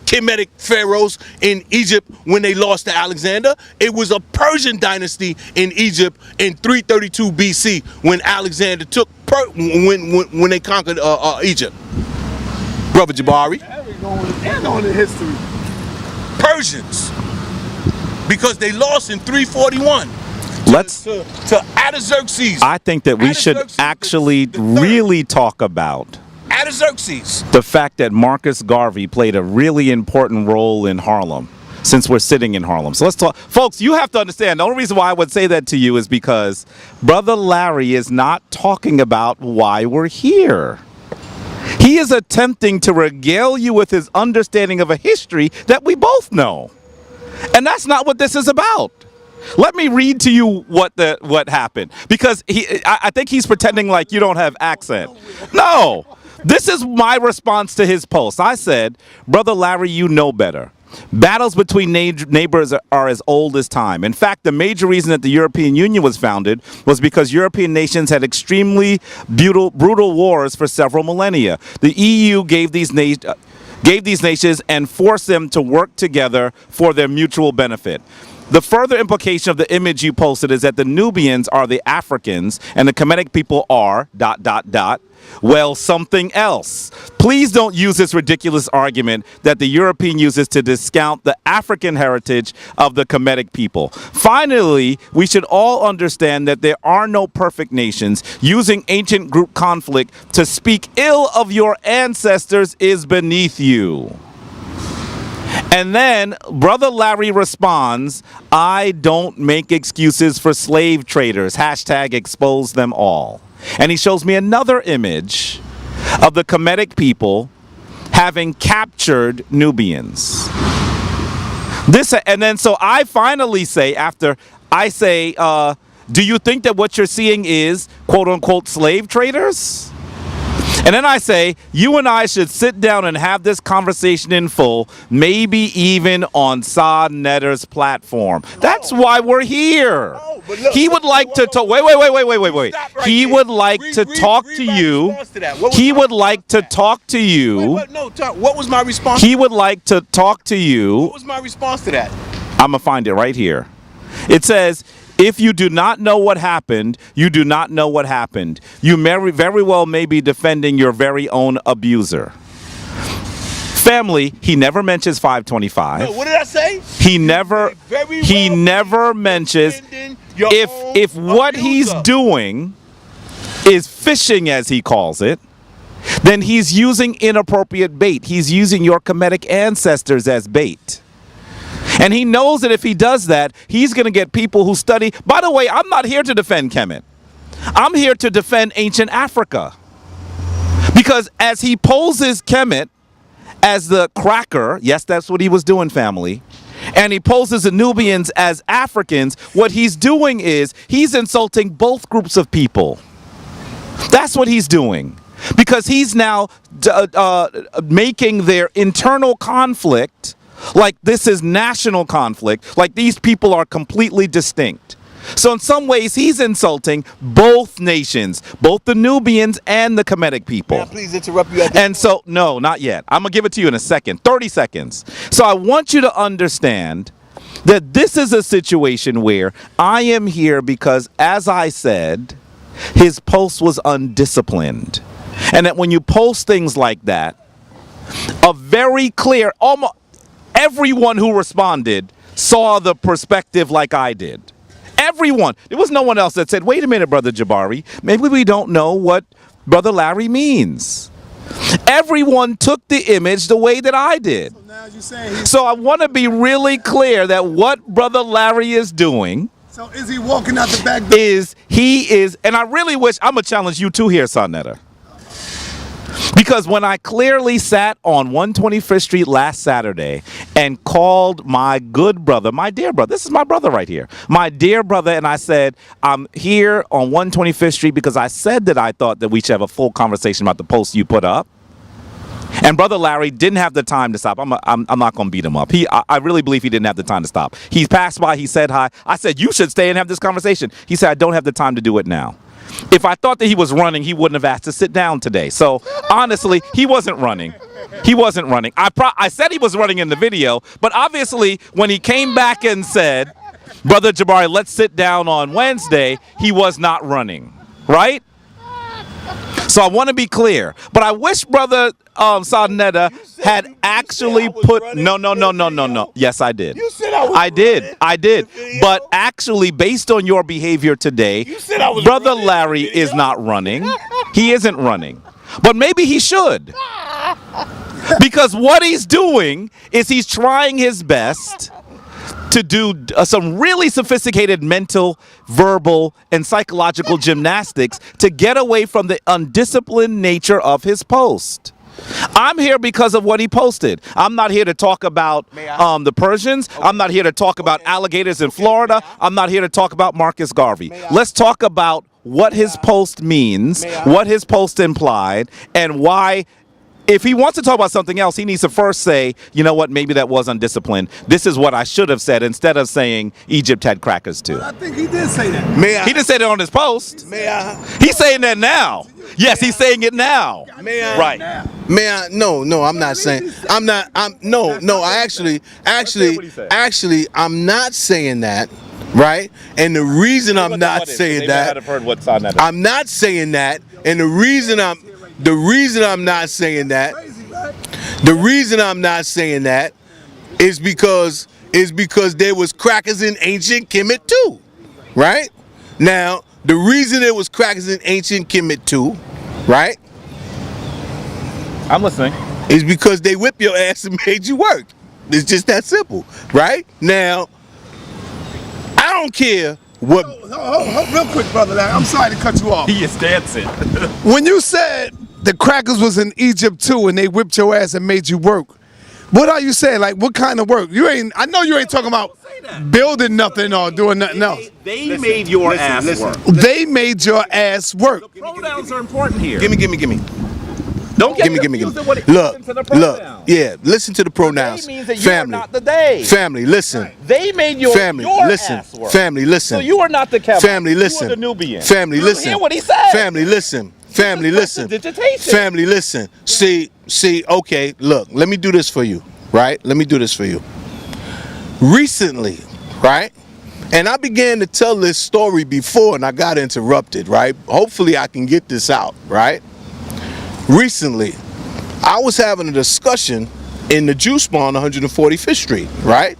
Kemetic pharaohs in Egypt when they lost to Alexander. It was a Persian dynasty in Egypt in 332 BC when Alexander took when they conquered Egypt. Brother Jabari. And on the history. Persians. Because they lost in 341 to Artaxerxes. I think that we should actually really talk about Artaxerxes. The fact that Marcus Garvey played a really important role in Harlem, since we're sitting in Harlem. So let's talk. Folks, you have to understand, the only reason why I would say that to you is because Brother Larry is not talking about why we're here. He is attempting to regale you with his understanding of a history that we both know. And that's not what this is about. Let me read to you what happened, because I think he's pretending like you don't have accent. No, this is my response to his post. I said, Brother Larry, you know better. Battles between neighbors are as old as time. In fact, the major reason that the European Union was founded was because European nations had extremely brutal wars for several millennia. The EU gave these nations and forced them to work together for their mutual benefit. The further implication of the image you posted is that the Nubians are the Africans and the Kemetic people are ... well, something else. Please don't use this ridiculous argument that the European uses to discount the African heritage of the Kemetic people. Finally, we should all understand that there are no perfect nations. Using ancient group conflict to speak ill of your ancestors is beneath you. And then Brother Larry responds, I don't make excuses for slave traders. Hashtag expose them all. And he shows me another image of the Kemetic people having captured Nubians. And then so I finally say, after I say, do you think that what you're seeing is quote unquote slave traders? And then I say, you and I should sit down and have this conversation in full, maybe even on Sa Netter's platform. That's why we're here. He would like to talk. Wait. He would like to talk to you. He would like to talk to you. What was my response? He would like to talk to you. What was my response to that? I'm going to find it right here. It says, if you do not know what happened, you do not know what happened. You very well may be defending your very own abuser. Family, he never mentions 525. No, what did I say? He never mentions if what he's doing is fishing, as he calls it, then he's using inappropriate bait. He's using your Kemetic ancestors as bait. And he knows that if he does that, he's going to get people who study. By the way, I'm not here to defend Kemet. I'm here to defend ancient Africa. Because as he poses Kemet as the cracker, yes, that's what he was doing, family, and he poses the Nubians as Africans, what he's doing is he's insulting both groups of people. That's what he's doing. Because he's now making their internal conflict like this is national conflict, like these people are completely distinct. So in some ways, he's insulting both nations, both the Nubians and the Kemetic people. May I please interrupt you? And so, no, not yet. I'm going to give it to you in a second, 30 seconds. So I want you to understand that this is a situation where I am here because, as I said, his post was undisciplined. And that when you post things like that, a very clear, almost everyone who responded saw the perspective like I did. Everyone. There was no one else that said, wait a minute, Brother Jabari, maybe we don't know what Brother Larry means. Everyone took the image the way that I did. So I want to be really clear that what Brother Larry is doing. So is he walking out the back door? He is, and I really wish, I'm going to challenge you too here, Sa Neter. Because when I clearly sat on 125th Street last Saturday and called my good brother, my dear brother, this is my brother right here, my dear brother, and I said, I'm here on 125th Street because I said that I thought that we should have a full conversation about the post you put up. And Brother Larry didn't have the time to stop. I'm not going to beat him up. I really believe he didn't have the time to stop. He passed by, he said hi. I said, you should stay and have this conversation. He said, I don't have the time to do it now. If I thought that he was running, he wouldn't have asked to sit down today. So honestly, he wasn't running. He wasn't running. I said he was running in the video, but obviously when he came back and said, Brother Jabari, let's sit down on Wednesday, he was not running, right? So I want to be clear, but I wish Brother Sa Neter had actually put. No. Yes, I did. You said I was I did. But actually, based on your behavior today, Brother Larry is not running. He isn't running. But maybe he should. Because what he's doing is he's trying his best to do some really sophisticated mental, verbal, and psychological gymnastics to get away from the undisciplined nature of his post. I'm here because of what he posted. I'm not here to talk about the Persians. Okay. I'm not here to talk about alligators in Florida. I'm not here to talk about Marcus Garvey. Let's talk about what his post means, what his post implied, and why. If he wants to talk about something else, he needs to first say, you know what, maybe that was undisciplined. This is what I should have said instead of saying Egypt had crackers too. Well, I think he did say that. He didn't say that on his post. He's saying that now. Yes, he's saying it now. Right. No, I'm not saying. I'm I'm not saying that. Right? And the reason I'm not saying that, I'm not saying that, and the reason I'm not saying that is because there was crackers in ancient Kemet too. Right? Now, the reason there was crackers in ancient Kemet too, right? I'm listening. Is because they whipped your ass and made you work. It's just that simple, right? Now, I don't care what. Real quick, brother. I'm sorry to cut you off. He is dancing. When you said the crackers was in Egypt too, and they whipped your ass and made you work, what are you saying? Like, what kind of work? You ain't. I know you ain't talking about building nothing or doing nothing else. They made your ass work. They made your ass work. Pronouns are important here. Gimme. Don't get Gimme. confused with what- listen to the pronouns. Yeah, listen to the pronouns. They means that you are Family, not the they. family, listen. They made your Listen. ass work. Family, listen. So you are not the Kevin. Family, You listen. are the Nubian. Family, You listen. hear what he said? Family, listen. Family, listen. Digitation. Family, listen. See, okay, look, let me do this for you, right? Let me do this for you. Recently, right? And I began to tell this story before and I got interrupted, right? Hopefully I can get this out, right? Recently, I was having a discussion in the juice bar on 145th Street, right?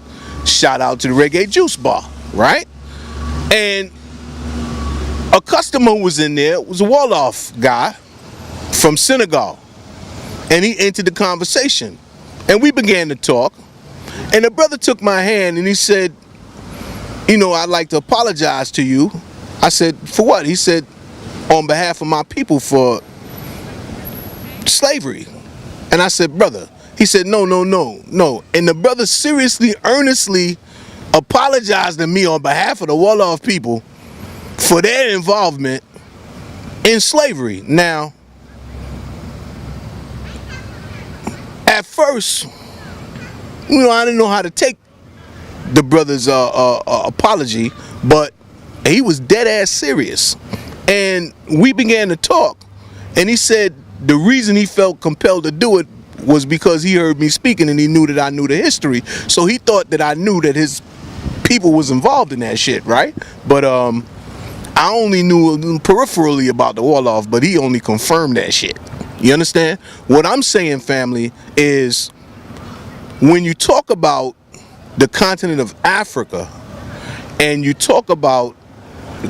Shout out to the Reggae Juice Bar, right? And a customer who was in there was a Wolof guy from Senegal. And he entered the conversation. And we began to talk. And the brother took my hand and he said, you know, I'd like to apologize to you. I said, for what? He said, on behalf of my people for slavery. And I said, brother. He said, no. And the brother seriously, earnestly apologized to me on behalf of the Wolof people for their involvement in slavery. Now, at first, you know, I didn't know how to take the brother's apology, but he was dead ass serious. And we began to talk, and he said the reason he felt compelled to do it was because he heard me speaking and he knew that I knew the history. So he thought that I knew that his people was involved in that shit, right? But I only knew peripherally about the Wolof, but he only confirmed that shit. You understand? What I'm saying, family, is when you talk about the continent of Africa and you talk about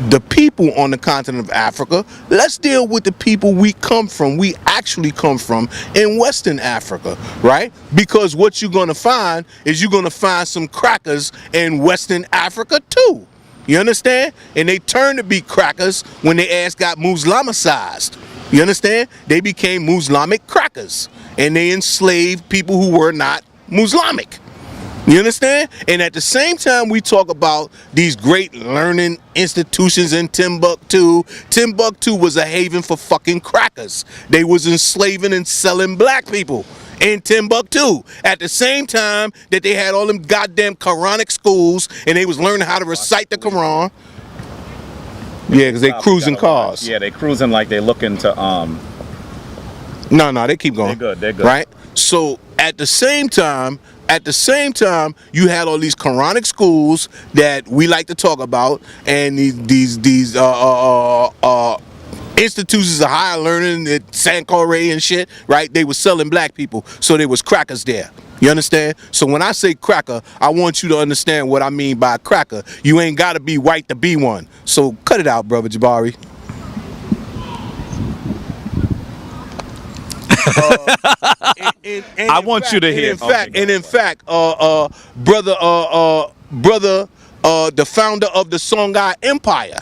the people on the continent of Africa, let's deal with the people we actually come from in Western Africa, right? Because what you're going to find is you're going to find some crackers in Western Africa too. You understand? And they turned to be crackers when their ass got Muslimicized. You understand? They became Muslimic crackers and they enslaved people who were not Muslimic. You understand? And at the same time we talk about these great learning institutions in Timbuktu. Timbuktu was a haven for fucking crackers. They was enslaving and selling black people in Timbuktu. At the same time that they had all them goddamn Quranic schools and they was learning how to recite the Quran. Yeah, because they cruising cars. Yeah, they cruising like they looking to No, they keep going. They're good. Right? So at the same time, you had all these Quranic schools that we like to talk about, and these institutions of higher learning at Sankore and shit, right? They were selling black people, so there was crackers there. You understand? So when I say cracker, I want you to understand what I mean by cracker. You ain't got to be white to be one. So cut it out, brother Jabari. I want you to hear. In fact, brother, the founder of the Songhai Empire,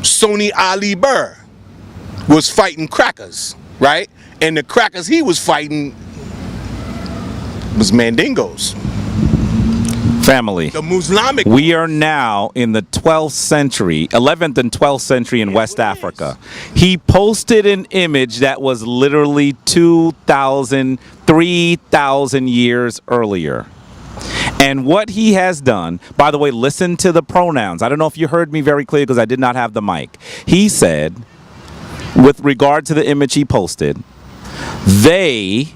Soni Ali Burr, was fighting crackers, right? And the crackers he was fighting was Mandingos. Family. The Muslimic. We are now in the 12th century, 11th and 12th century in West Africa. He posted an image that was literally 2,000, 3,000 years earlier. And what he has done, by the way, listen to the pronouns. I don't know if you heard me very clear because I did not have the mic. He said, with regard to the image he posted, they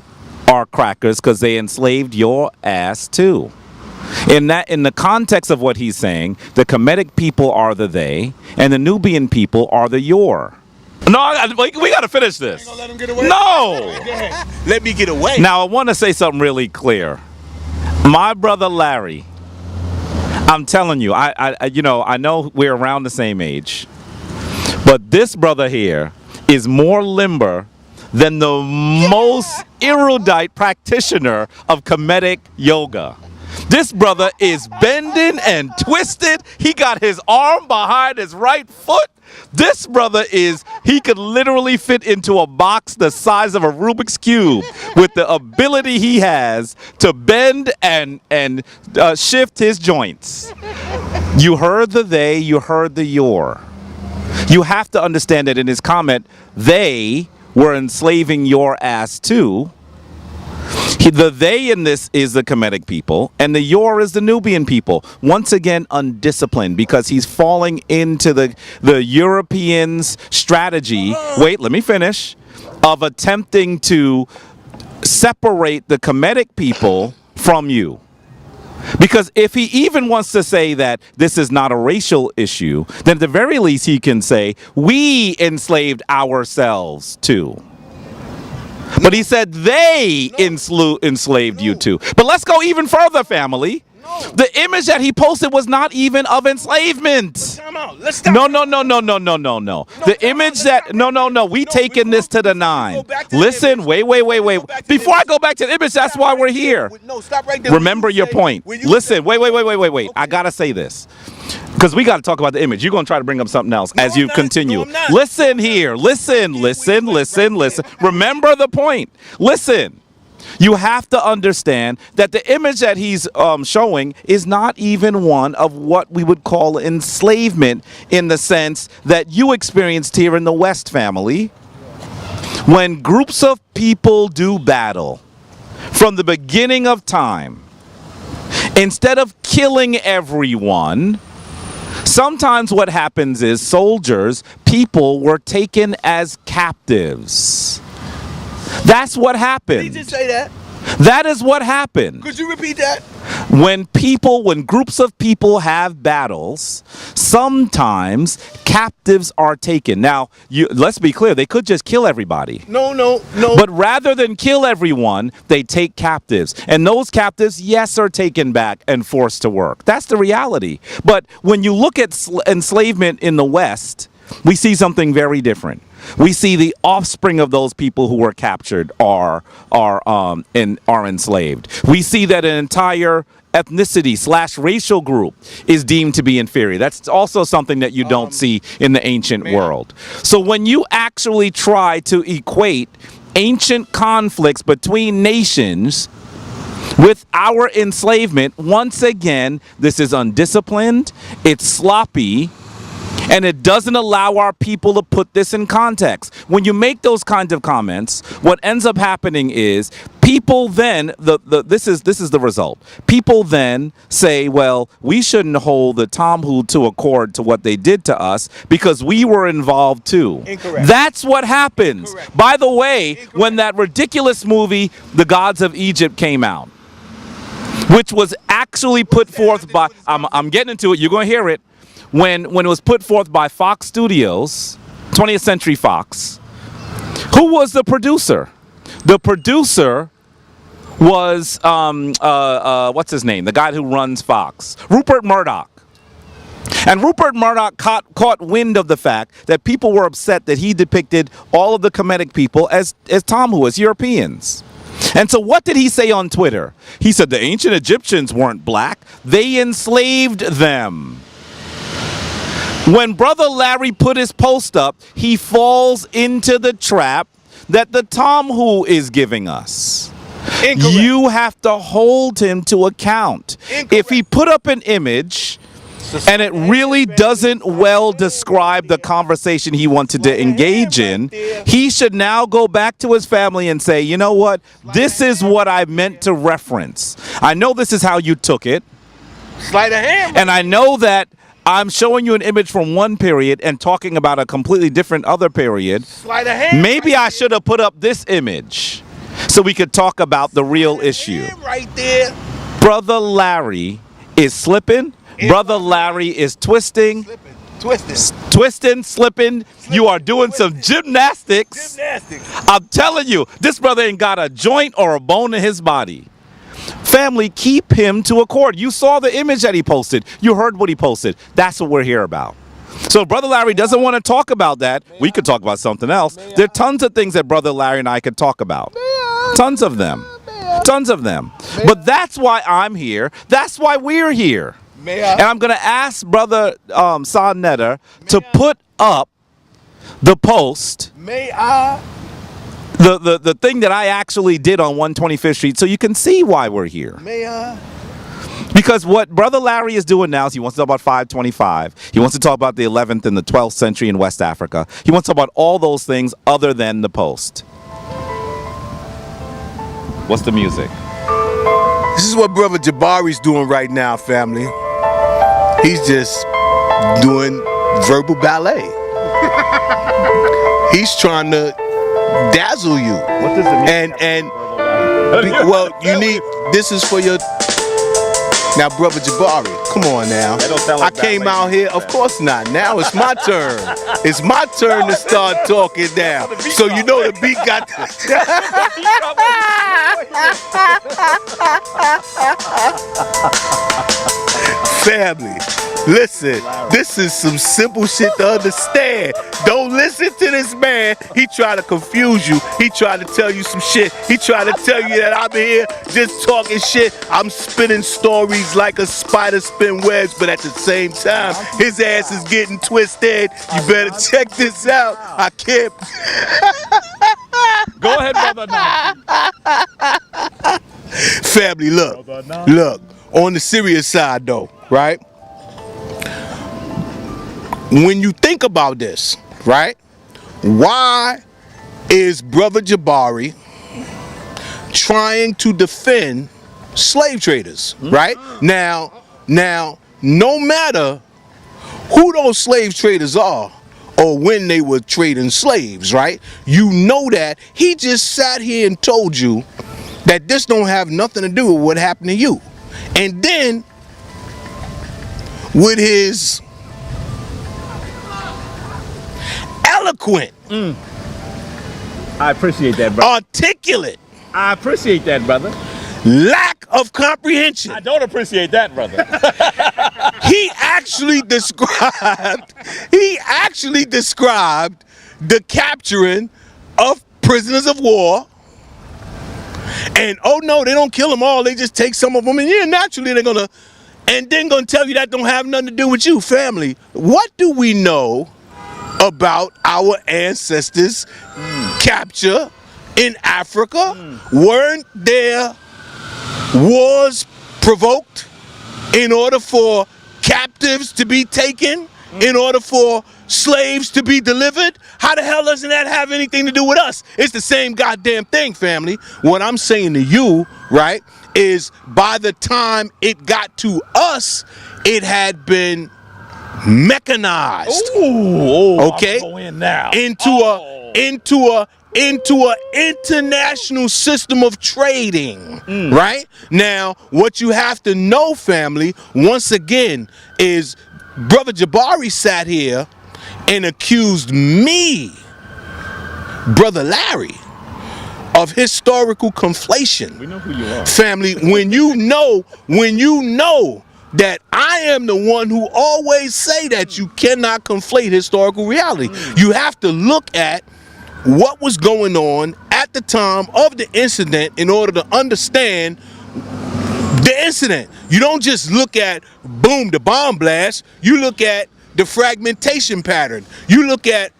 are crackers because they enslaved your ass too. In the context of what he's saying, the Kemetic people are the they, and the Nubian people are the your. No, we got to finish this. Ain't gonna let him get away? No. Let me get away. Now I want to say something really clear. My brother Larry, I'm telling you, I know we're around the same age, but this brother here is more limber than the most erudite practitioner of Kemetic yoga. This brother is bending and twisted. He got his arm behind his right foot. This brother he could literally fit into a box the size of a Rubik's Cube with the ability he has to bend and shift his joints. You heard the they, you heard the your. You have to understand that in his comment, they were enslaving your ass too. The they in this is the Kemetic people, and the your is the Nubian people. Once again, undisciplined, because he's falling into the Europeans' strategy. Wait, let me finish. Of attempting to separate the Kemetic people from you. Because if he even wants to say that this is not a racial issue, then at the very least he can say, we enslaved ourselves too. But he said they enslaved you too. But let's go even further, family. The image that he posted was not even of enslavement. No. The image that, no. We taking this to the nine. Listen, wait. Before I go back to the image, that's why we're here. No, stop right there. Remember your point. Listen, wait. I gotta say this. Because we got to talk about the image. You're going to try to bring up something else as you continue. Listen here. Listen. Remember the point. Listen. You have to understand that the image that he's showing is not even one of what we would call enslavement, in the sense that you experienced here in the West, family. When groups of people do battle from the beginning of time, instead of killing everyone, sometimes what happens is people were taken as captives. That's what happened. Did you just say that? That is what happened. Could you repeat that? When groups of people have battles, sometimes captives are taken. Now, let's be clear, they could just kill everybody. No. But rather than kill everyone, they take captives. And those captives, yes, are taken back and forced to work. That's the reality. But when you look at enslavement in the West, we see something very different. We see the offspring of those people who were captured are enslaved. We see that an entire ethnicity/racial group is deemed to be inferior. That's also something that you don't see in the ancient world. So when you actually try to equate ancient conflicts between nations with our enslavement, once again, this is undisciplined, it's sloppy, and it doesn't allow our people to put this in context. When you make those kinds of comments, what ends up happening is people then, this is the result. People then say, well, we shouldn't hold the Tomhu to accord to what they did to us because we were involved too. Incorrect. That's what happens. Incorrect. By the way, Incorrect. when that ridiculous movie, The Gods of Egypt, came out, which was actually put forth by, I'm getting into it, you're going to hear it, when it was put forth by Fox Studios, 20th Century Fox, who was the producer? The producer was, what's his name? The guy who runs Fox. Rupert Murdoch. And Rupert Murdoch caught wind of the fact that people were upset that he depicted all of the Kemetic people as Tomhu, as Europeans. And so what did he say on Twitter? He said the ancient Egyptians weren't black. They enslaved them. When Brother Larry put his post up, he falls into the trap that the Tomhu is giving us. Incorrect. You have to hold him to account. Incorrect. If he put up an image and it really doesn't well describe the conversation he wanted to engage in, he should now go back to his family and say, you know what, this is what I meant to reference. I know this is how you took it. Sleight of hand. And I know that I'm showing you an image from one period and talking about a completely different other period. Sleight of hand. Maybe I should have put up this image so we could talk about the real issue. Right there. Brother Larry is slipping. Brother Larry is twisting. Twisting, slipping. You are doing some gymnastics. I'm telling you, this brother ain't got a joint or a bone in his body. Family, keep him to accord. You saw the image that he posted. You heard what he posted. That's what we're here about. So Brother Larry doesn't want to talk about that. We could talk about something else. There are tons of things that Brother Larry and I could talk about. Tons of them. Tons of them. But that's why I'm here. That's why we're here. And I'm going to ask Brother Sonetta to put up the post. May I? The thing that I actually did on 125th Street so you can see why we're here. May I? Because what Brother Larry is doing now is he wants to talk about 525. He wants to talk about the 11th and the 12th century in West Africa. He wants to talk about all those things other than the post. What's the music? This is what Brother Jabari's doing right now, family. He's just doing verbal ballet. He's trying to dazzle you. What does it mean? Well, you need, this is for your, now Brother Jabari, come on now. I came out here, of course not. Now it's my turn. It's my turn to start talking now. So you know the beat got family. Listen, this is some simple shit to understand. Don't listen to this man. He try to confuse you. He try to tell you some shit. He try to tell you that I'm here just talking shit. I'm spinning stories like a spider spin webs, but at the same time, his ass is getting twisted. You better check this out. I can't. Go ahead, Brother Nazi. Family, look. On the serious side though, right? When you think about this, right? Why is Brother Jabari trying to defend slave traders, right? Now, no matter who those slave traders are or when they were trading slaves, right? You know that he just sat here and told you that this don't have nothing to do with what happened to you. And then with his eloquent, I appreciate that, brother. articulate, I appreciate that, brother. lack of comprehension, I don't appreciate that, brother. he actually described the capturing of prisoners of war. And oh no, they don't kill them all, they just take some of them, and yeah, naturally they're gonna, and then gonna tell you that don't have nothing to do with you. Family, what do we know about our ancestors' capture in Africa? Weren't there wars provoked in order for captives to be taken, in order for slaves to be delivered? How the hell doesn't that have anything to do with us? It's the same goddamn thing, family. What I'm saying to you, right, is by the time it got to us, it had been mechanized. Okay, into a international system of trading. Right now, what you have to know, family, once again, is Brother Jabari sat here and accused me, Brother Larry, of historical conflation. We know who you are. Family, when you know that I am the one who always say that you cannot conflate historical reality. You have to look at what was going on at the time of the incident in order to understand the incident. You don't just look at, boom, the bomb blast. You look at the fragmentation pattern. You look at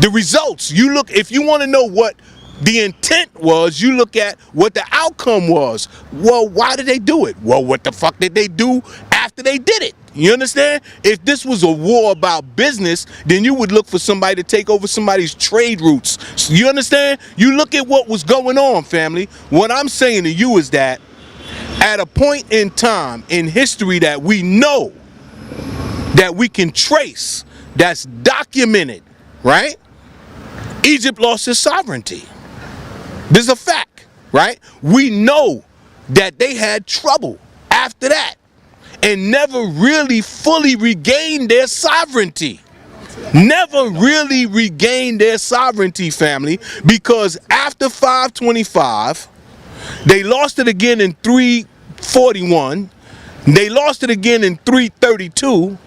the results. You look, if you want to know what the intent was, you look at what the outcome was. Well, why did they do it? Well, what the fuck did they do after they did it? You understand? If this was a war about business, then you would look for somebody to take over somebody's trade routes. So you understand? You look at what was going on, family. What I'm saying to you is that at a point in time in history that we know, that we can trace, that's documented, right? Egypt lost its sovereignty. This is a fact, right? We know that they had trouble after that and never really fully regained their sovereignty. Never really regained their sovereignty, family, because after 525, they lost it again in 341. They lost it again in 332.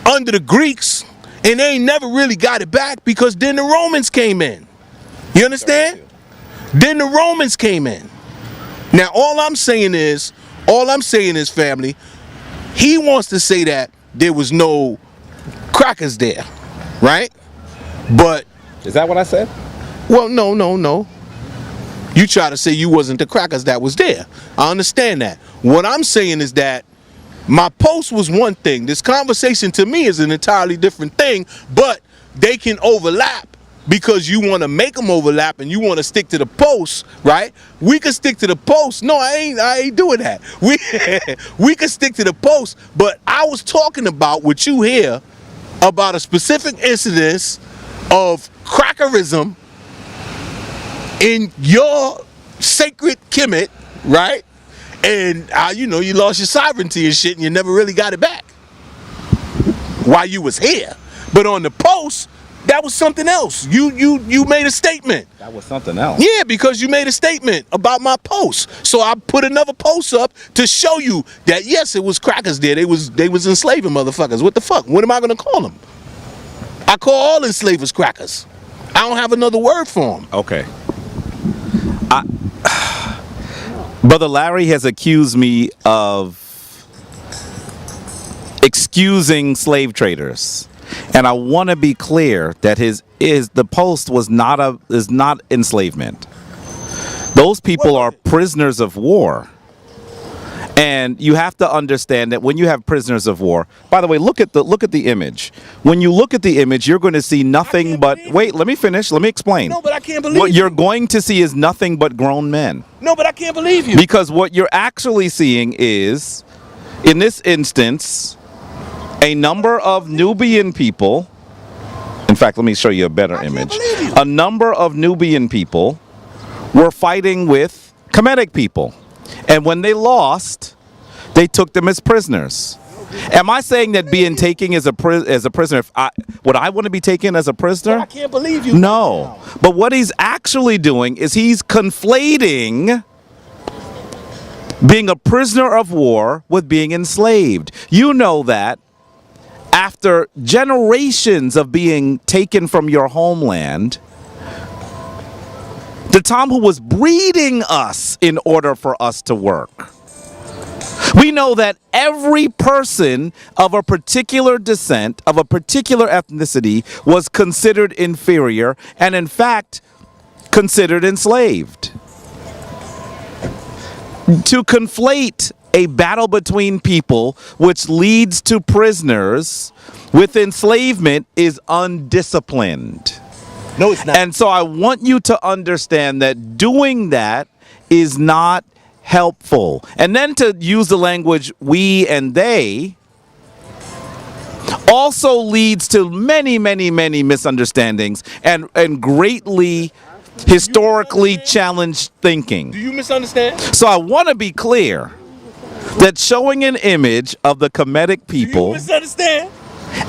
under the Greeks, and they ain't never really got it back because then the Romans came in. You understand? Then the Romans came in. Now, all I'm saying is, family, he wants to say that there was no crackers there, right? But Is that what I said? well, no. You try to say you wasn't the crackers that was there. I understand that. What I'm saying is that my post was one thing. This conversation to me is an entirely different thing, but they can overlap because you want to make them overlap and you want to stick to the post, right? We can stick to the post. No, I ain't doing that. We can stick to the post, but I was talking about what you hear about a specific incidence of crackerism in your sacred Kemet, right? And you know, you lost your sovereignty and shit and you never really got it back while you was here. But on the post, that was something else. You made a statement. That was something else. Yeah, because you made a statement about my post. So I put another post up to show you that yes, it was crackers there. They was enslaving motherfuckers. What the fuck? What am I gonna call them? I call all enslavers crackers. I don't have another word for them. Okay. Brother Larry has accused me of excusing slave traders, and I want to be clear that the post is not enslavement. Those people are prisoners of war, and you have to understand that when you have prisoners of war. By the way, look at the image. When you look at the image, you're going to see nothing but. Wait, let me finish. Let me explain. No, but I can't believe what you're going to see is nothing but grown men. No, but I can't believe you. Because what you're actually seeing is, in this instance, a number of Nubian people. In fact, let me show you a better image. A number of Nubian people were fighting with Kemetic people. And when they lost, they took them as prisoners. Am I saying that being taken as a prisoner, would I want to be taken as a prisoner? But I can't believe you. No. But what he's actually doing is he's conflating being a prisoner of war with being enslaved. You know that after generations of being taken from your homeland, the Tom who was breeding us in order for us to work. We know that every person of a particular descent, of a particular ethnicity, was considered inferior and, in fact, considered enslaved. To conflate a battle between people which leads to prisoners with enslavement is undisciplined. No, it's not. And so I want you to understand that doing that is not helpful. And then to use the language we and they also leads to many, many, many misunderstandings and greatly historically challenged thinking. Do you misunderstand? So I want to be clear that showing an image of the Kemetic Do you people misunderstand?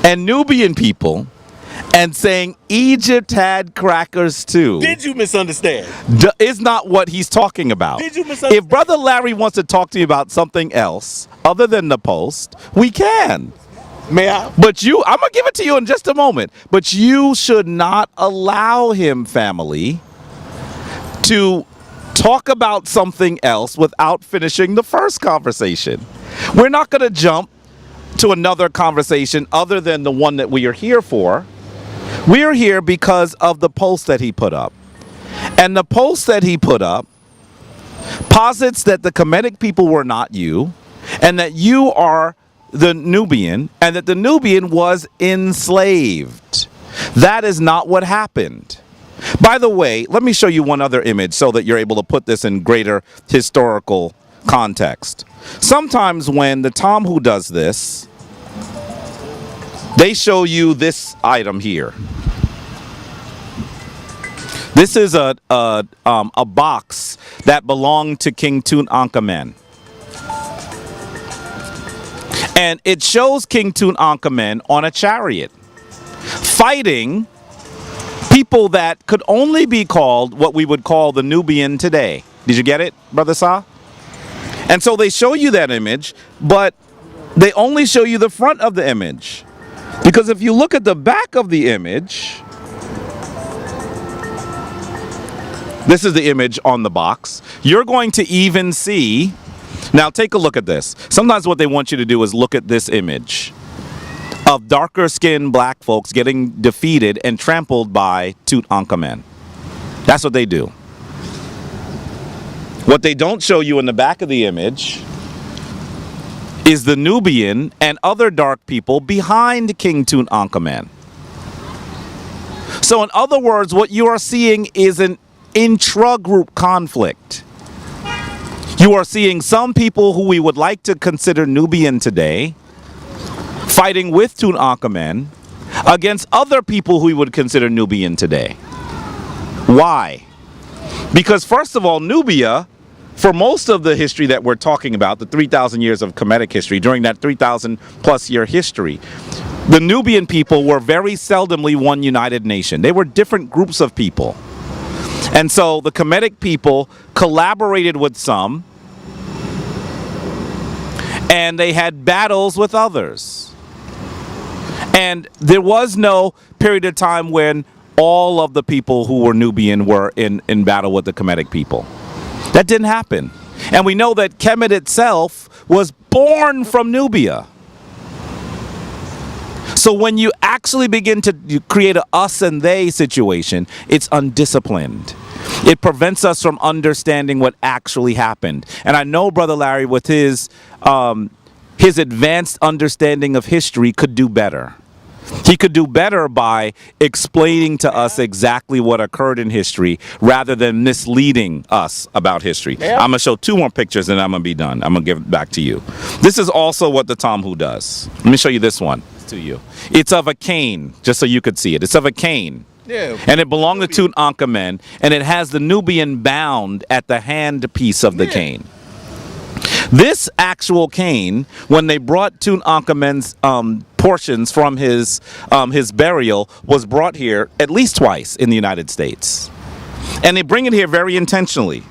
and Nubian people and saying Egypt had crackers too Did you misunderstand? is not what he's talking about. Did you misunderstand? If Brother Larry wants to talk to you about something else other than the post, we can. May I? But I'm going to give it to you in just a moment. But you should not allow him, family, to talk about something else without finishing the first conversation. We're not going to jump to another conversation other than the one that we are here for. We are here because of the post that he put up. And the post that he put up posits that the Kemetic people were not you, and that you are the Nubian, and that the Nubian was enslaved. That is not what happened. By the way, let me show you one other image so that you're able to put this in greater historical context. Sometimes when the Tom who does this, they show you this item here. This is a box that belonged to King Tutankhamen. And it shows King Tutankhamen on a chariot, fighting people that could only be called what we would call the Nubian today. Did you get it, Brother Sa? And so they show you that image, but they only show you the front of the image. Because if you look at the back of the image, this is the image on the box, you're going to even see, now take a look at this. Sometimes what they want you to do is look at this image of darker skinned black folks getting defeated and trampled by Tutankhamen. That's what they do. What they don't show you in the back of the image is the Nubian and other dark people behind King Tutankhamen. So in other words, what you are seeing is an intra-group conflict. You are seeing some people who we would like to consider Nubian today fighting with Tutankhamen against other people who we would consider Nubian today. Why? Because first of all, Nubia, for most of the history that we're talking about, the 3,000 years of Kemetic history, during that 3,000 plus year history, the Nubian people were very seldomly one united nation. They were different groups of people. And so the Kemetic people collaborated with some, and they had battles with others. And there was no period of time when all of the people who were Nubian were in battle with the Kemetic people. That didn't happen. And we know that Kemet itself was born from Nubia. So when you actually begin to create a us and they situation, it's undisciplined. It prevents us from understanding what actually happened. And I know Brother Larry, with his advanced understanding of history, could do better. He could do better by explaining to us exactly what occurred in history rather than misleading us about history. I'm going to show two more pictures and I'm going to be done. I'm going to give it back to you. This is also what the Tomhu does. Let me show you this one to you. It's of a cane, just so you could see it. It's of a cane. Yeah. And it belonged to Tutankhamen, and it has the Nubian bound at the hand piece of the cane. This actual cane, when they brought Tutankhamun's portions from his burial, was brought here at least twice in the United States. And they bring it here very intentionally.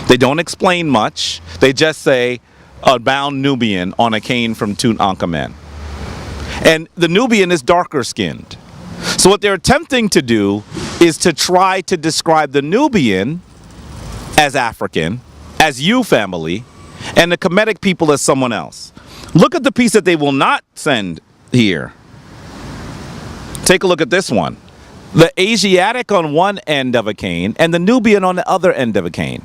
They don't explain much. They just say a bound Nubian on a cane from Tutankhamun. And the Nubian is darker skinned. So what they're attempting to do is to try to describe the Nubian as African, as you family, and the Kemetic people as someone else. Look at the piece that they will not send here. Take a look at this one. The Asiatic on one end of a cane and the Nubian on the other end of a cane.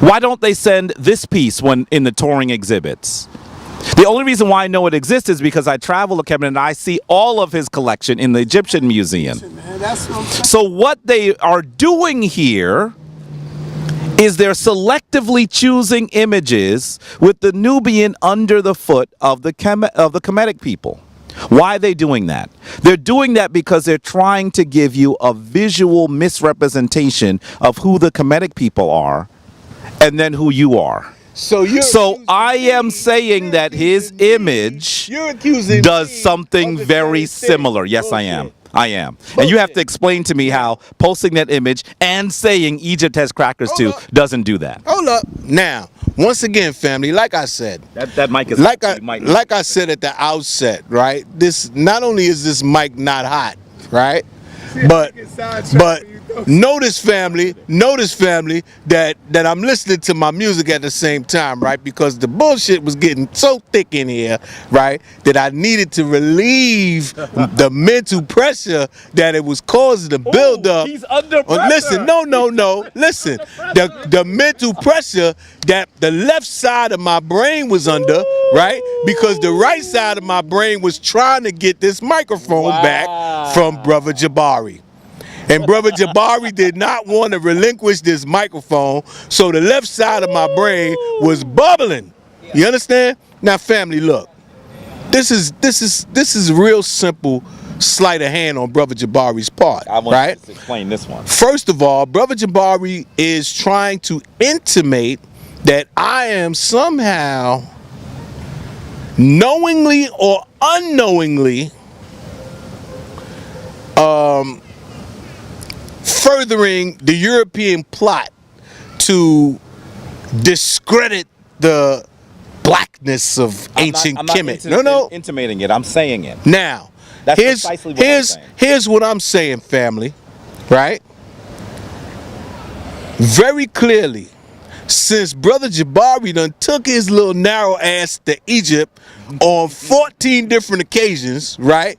Why don't they send this piece when in the touring exhibits? The only reason why I know it exists is because I travel to Kemet and I see all of his collection in the Egyptian Museum. So what they are doing here is they're selectively choosing images with the Nubian under the foot of the Kemetic people. Why are they doing that? They're doing that because they're trying to give you a visual misrepresentation of who the Kemetic people are and then who you are. So I am saying that his image does something very similar. Yes, I am. I am. And you have to explain to me how posting that image and saying Egypt has crackers too doesn't do that. Hold up. Now, once again, family, like I said, that mic is like I said at the outset, right? This not only is this mic not hot, right? But notice family that I'm listening to my music at the same time, right? Because the bullshit was getting so thick in here, right, that I needed to relieve the mental pressure that it was causing the build up. He's under pressure. Listen, no. Listen, the mental pressure that the left side of my brain was under, right? Because the right side of my brain was trying to get this microphone back from Brother Jabari. And Brother Jabari did not want to relinquish this microphone, so the left side of my brain was bubbling. You understand? Now, family, look. This is real simple sleight of hand on Brother Jabari's part, I want right? to explain this one. First of all, Brother Jabari is trying to intimate that I am somehow knowingly or unknowingly furthering the European plot to discredit the blackness of ancient I'm not Kemet. No. intimating it. I'm saying it. Now, That's precisely what I'm saying. here's what I'm saying, family. Right? Very clearly, since Brother Jabari done took his little narrow ass to Egypt on 14 different occasions, right?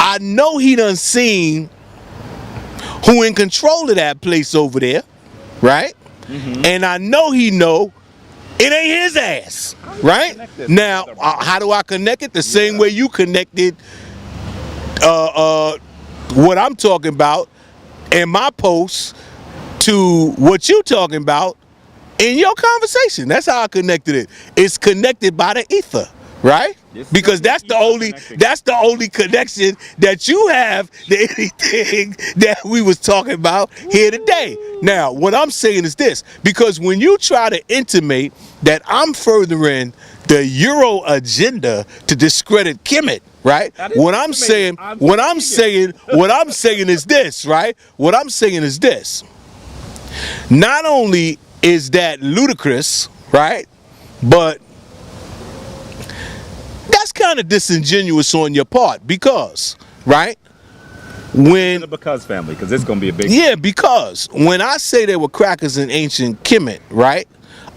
I know he done seen who in control of that place over there, right? And I know he know it ain't his ass, right? Now, how do I connect it? The same way you connected what I'm talking about in my post to what you talking about in your conversation. That's how I connected it. It's connected by the ether, right? Because that's the only connection that you have to anything that we was talking about here today. Now, what I'm saying is this, because when you try to intimate that I'm furthering the Euro agenda to discredit Kemet, right? What I'm saying is this, right? What I'm saying is this. Not only is that ludicrous, right? But that's kind of disingenuous on your part because, right? When Because family, because it's gonna be a big. Yeah, because when I say there were crackers in ancient Kemet, right?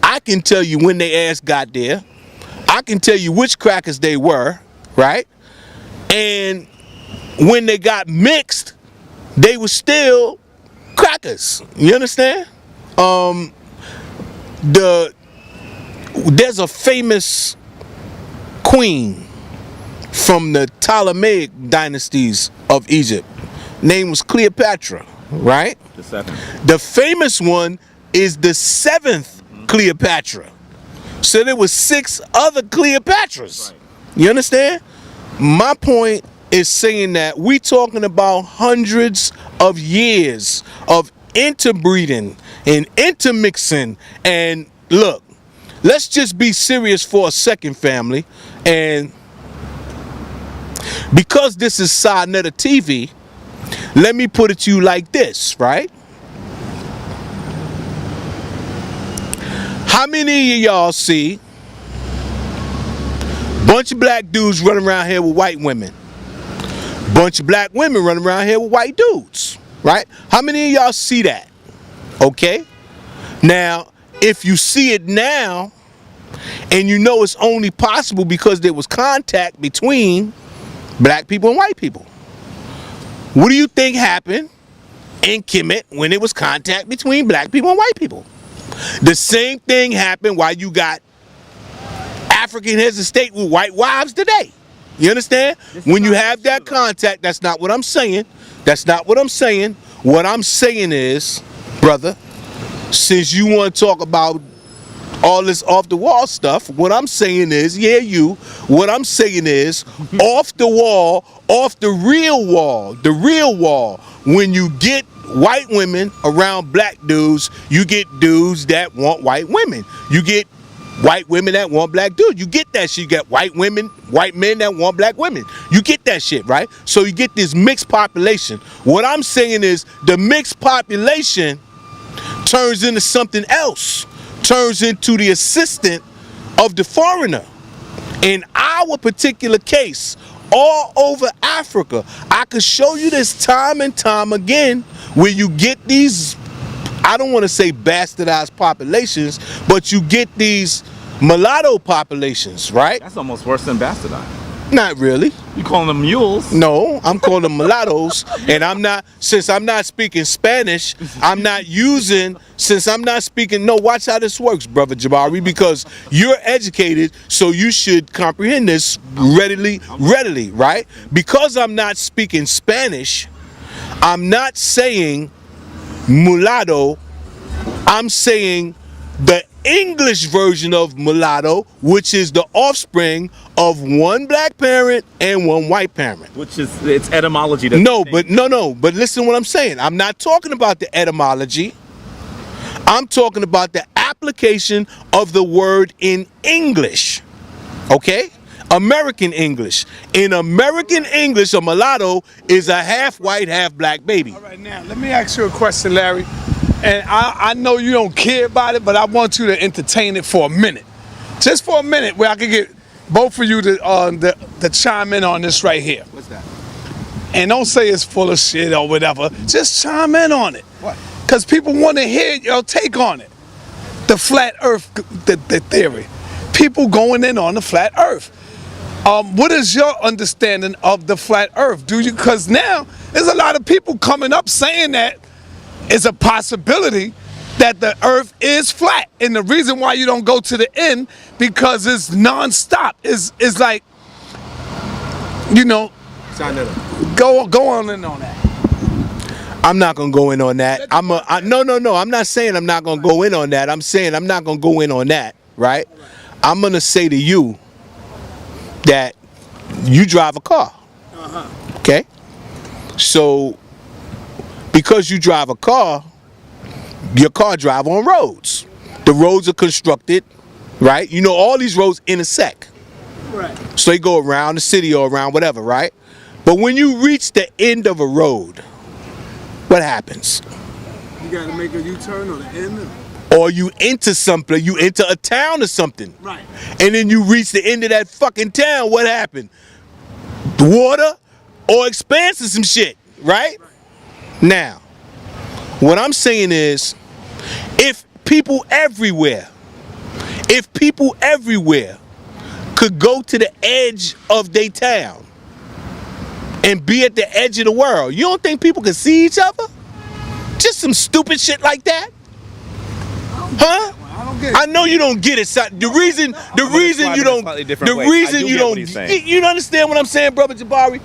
I can tell you when they ass got there. I can tell you which crackers they were, right? And when they got mixed, they were still crackers. You understand? There's a famous queen from the Ptolemaic dynasties of Egypt. Name was Cleopatra, right? The seventh. The famous one is the 7th Cleopatra. So there was 6 other Cleopatras. Right. You understand? My point is saying that we talking about hundreds of years of interbreeding and intermixing. And look, let's just be serious for a second, family. And because this is Sarnetta TV, let me put it to you like this, right? How many of y'all see bunch of black dudes running around here with white women? Bunch of black women running around here with white dudes, right? How many of y'all see that? Okay? Now, if you see it now, and you know it's only possible because there was contact between black people and white people. What do you think happened in Kemet when it was contact between black people and white people? The same thing happened while you got African heads of state with white wives today. You understand? When you have that contact, that's not what I'm saying. That's not what I'm saying. What I'm saying is, brother, since you want to talk about all this off the wall stuff, what I'm saying is, what I'm saying is, off the wall, off the real wall, when you get white women around black dudes, you get dudes that want white women. You get white women that want black dudes. You get that shit. You get white women, white men that want black women. You get that shit, right? So you get this mixed population. What I'm saying is the mixed population turns into something else, turns into the assistant of the foreigner. In our particular case, all over Africa, I could show you this time and time again where you get these, I don't want to say bastardized populations, but you get these mulatto populations, right? That's almost worse than bastardized. Not really. You calling them mules? No, I'm calling them mulattoes, and since I'm not speaking Spanish, no, watch how this works, brother Jabari, because you're educated, so you should comprehend this readily, right? Because I'm not speaking Spanish, I'm not saying mulatto, I'm saying the English version of mulatto, which is the offspring of one black parent and one white parent. Which is its etymology. But listen to what I'm saying. I'm not talking about the etymology. I'm talking about the application of the word in English. Okay? American English. In American English, a mulatto is a half white, half black baby. All right, now, let me ask you a question, Larry. And I know you don't care about it, but I want you to entertain it for a minute. just for a minute, where I can get both of you to chime in on this right here. What's that? And don't say it's full of shit or whatever. Just chime in on it. What? Because people want to hear your take on it. The flat earth, the theory. People going in on the flat earth. What is your understanding of the flat earth? Because now there's a lot of people coming up saying that it's a possibility that the earth is flat. And the reason why you don't go to the end, because it's non-stop. It's like, you know, go on in on that. I'm not gonna go in on that. No. I'm not saying I'm not gonna go in on that. I'm saying I'm not gonna go in on that, right? I'm gonna say to you that you drive a car. Okay? So because you drive a car, your car drive on roads. The roads are constructed, right? You know, all these roads intersect. Right. So they go around the city or around whatever, right? But when you reach the end of a road, what happens? You gotta make a U-turn on the end. Or you enter something, you enter a town or something. Right. And then you reach the end of that fucking town, what happened? The water or expanse of some shit, right? Now, what I'm saying is, if people everywhere could go to the edge of their town and be at the edge of the world, you don't think people can see each other? Just some stupid shit like that? Huh? I know you don't get it. The reason you don't, you understand what I'm saying, brother Jabari?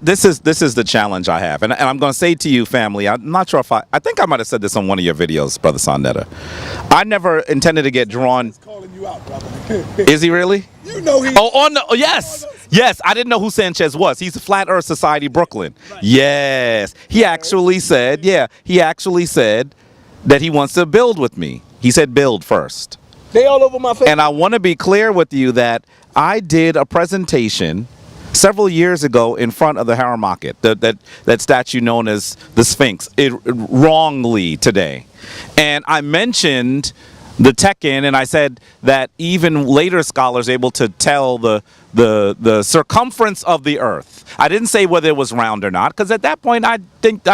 This is the challenge I have, and I'm going to say to you, family. I'm not sure if I think I might have said this on one of your videos, brother Sonetta. I never intended to get drawn. He's calling you out, brother. Is he really? You know he. Yes. I didn't know who Sanchez was. He's Flat Earth Society, Brooklyn. Right. Yes, he actually said. Yeah, he actually said that he wants to build with me. He said build first. They all over my face. And I want to be clear with you that I did a presentation several years ago in front of the Haramaket, that statue known as the Sphinx, wrongly today. And I mentioned the Tekken, and I said that even later scholars able to tell the circumference of the Earth. I didn't say whether it was round or not, because at that point I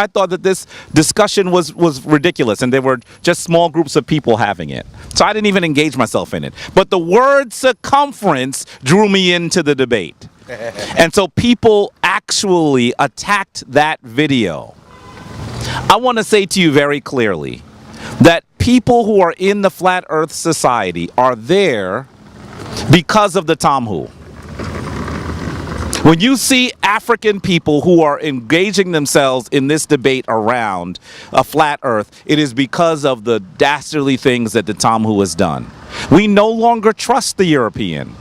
thought that this discussion was ridiculous, and there were just small groups of people having it. So I didn't even engage myself in it. But the word circumference drew me into the debate. And so people actually attacked that video. I want to say to you very clearly that people who are in the Flat Earth Society are there because of the Tamhu. When you see African people who are engaging themselves in this debate around a flat earth, it is because of the dastardly things that the Tamhu has done. We no longer trust the European.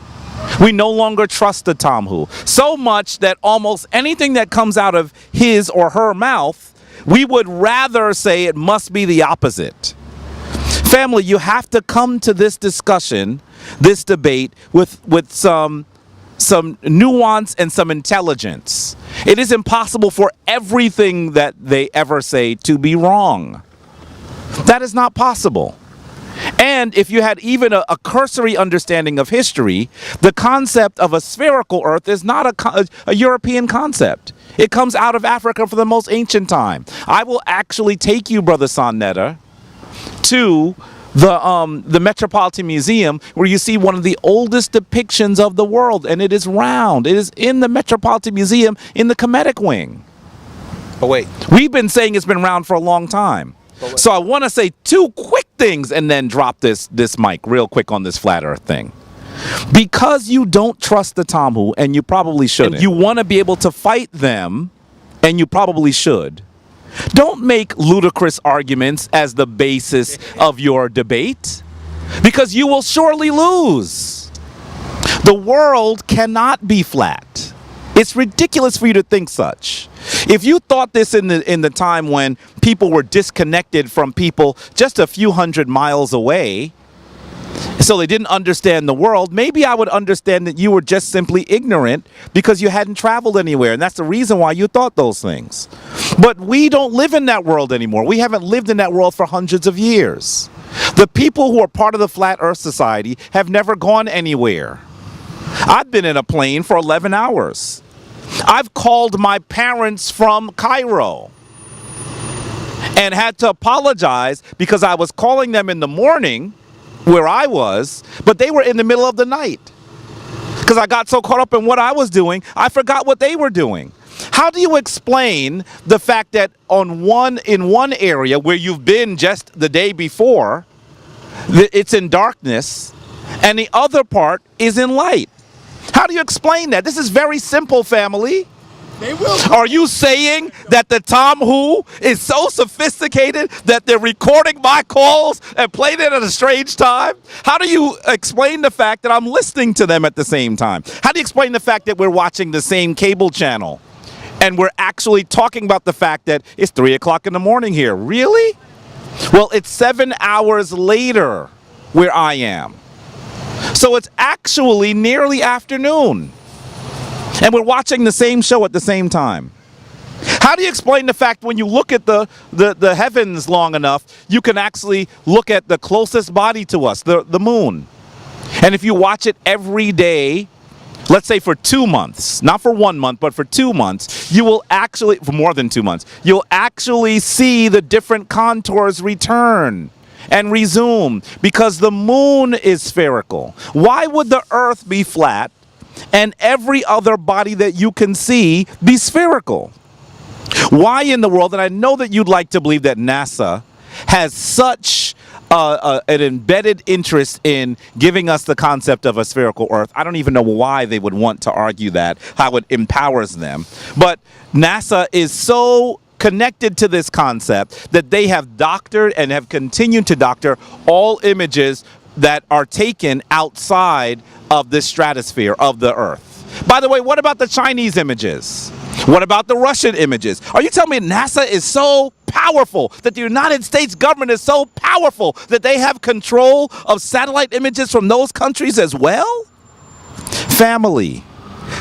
We no longer trust the Tamhu. So much that almost anything that comes out of his or her mouth, we would rather say it must be the opposite. Family, you have to come to this discussion, this debate, with some nuance and some intelligence. It is impossible for everything that they ever say to be wrong. That is not possible. And if you had even a cursory understanding of history, the concept of a spherical earth is not a European concept. It comes out of Africa for the most ancient time. I will actually take you, Brother Sonetta, to the Metropolitan Museum, where you see one of the oldest depictions of the world, and it is round. It is in the Metropolitan Museum in the Kemetic wing. But wait. We've been saying it's been around for a long time. So I want to say two quick things and then drop this mic real quick on this flat earth thing. Because you don't trust the Tamhu, and you probably shouldn't. And you want to be able to fight them, and you probably should. Don't make ludicrous arguments as the basis of your debate, because you will surely lose. The world cannot be flat. It's ridiculous for you to think such. If you thought this in the time when people were disconnected from people just a few hundred miles away, so they didn't understand the world, maybe I would understand that you were just simply ignorant because you hadn't traveled anywhere, and that's the reason why you thought those things. But we don't live in that world anymore. We haven't lived in that world for hundreds of years. The people who are part of the Flat Earth Society have never gone anywhere. I've been in a plane for 11 hours. I've called my parents from Cairo and had to apologize because I was calling them in the morning where I was, but they were in the middle of the night. Because I got so caught up in what I was doing, I forgot what they were doing. How do you explain the fact that in one area where you've been just the day before, it's in darkness, and the other part is in light? How do you explain that? This is very simple, family. They will. Are you saying that the Tom Who is so sophisticated that they're recording my calls and playing it at a strange time? How do you explain the fact that I'm listening to them at the same time? How do you explain the fact that we're watching the same cable channel and we're actually talking about the fact that it's 3 o'clock in the morning here? Really? Well, it's 7 hours later where I am. So it's actually nearly afternoon. And we're watching the same show at the same time. How do you explain the fact when you look at the heavens long enough, you can actually look at the closest body to us, the moon? And if you watch it every day, let's say for 2 months, not for 1 month, but for 2 months, you will actually, for more than 2 months, you'll actually see the different contours return and resume because the moon is spherical. Why would the earth be flat and every other body that you can see be spherical? Why in the world, and I know that you'd like to believe that NASA has such an embedded interest in giving us the concept of a spherical Earth. I don't even know why they would want to argue that, how it empowers them. But NASA is so connected to this concept that they have doctored and have continued to doctor all images that are taken outside of this stratosphere of the Earth. By the way, what about the Chinese images? What about the Russian images? Are you telling me NASA is so powerful, that the United States government is so powerful that they have control of satellite images from those countries as well? Family,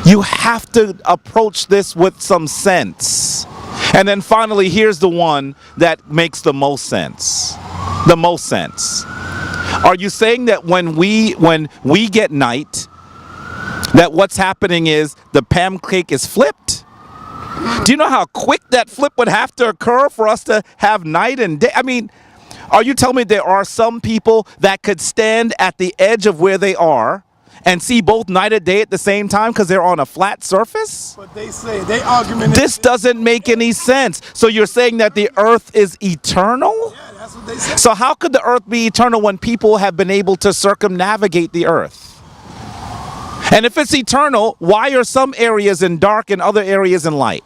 you have to approach this with some sense. And then finally, here's the one that makes the most sense. The most sense. Are you saying that when we get night, that what's happening is the pancake is flipped? Do you know how quick that flip would have to occur for us to have night and day? I mean, are you telling me there are some people that could stand at the edge of where they are and see both night and day at the same time because they're on a flat surface? But they say, they argument. This doesn't make any sense. So you're saying that the earth is eternal? Yeah, that's what they say. So how could the earth be eternal when people have been able to circumnavigate the earth? And if it's eternal, why are some areas in dark and other areas in light?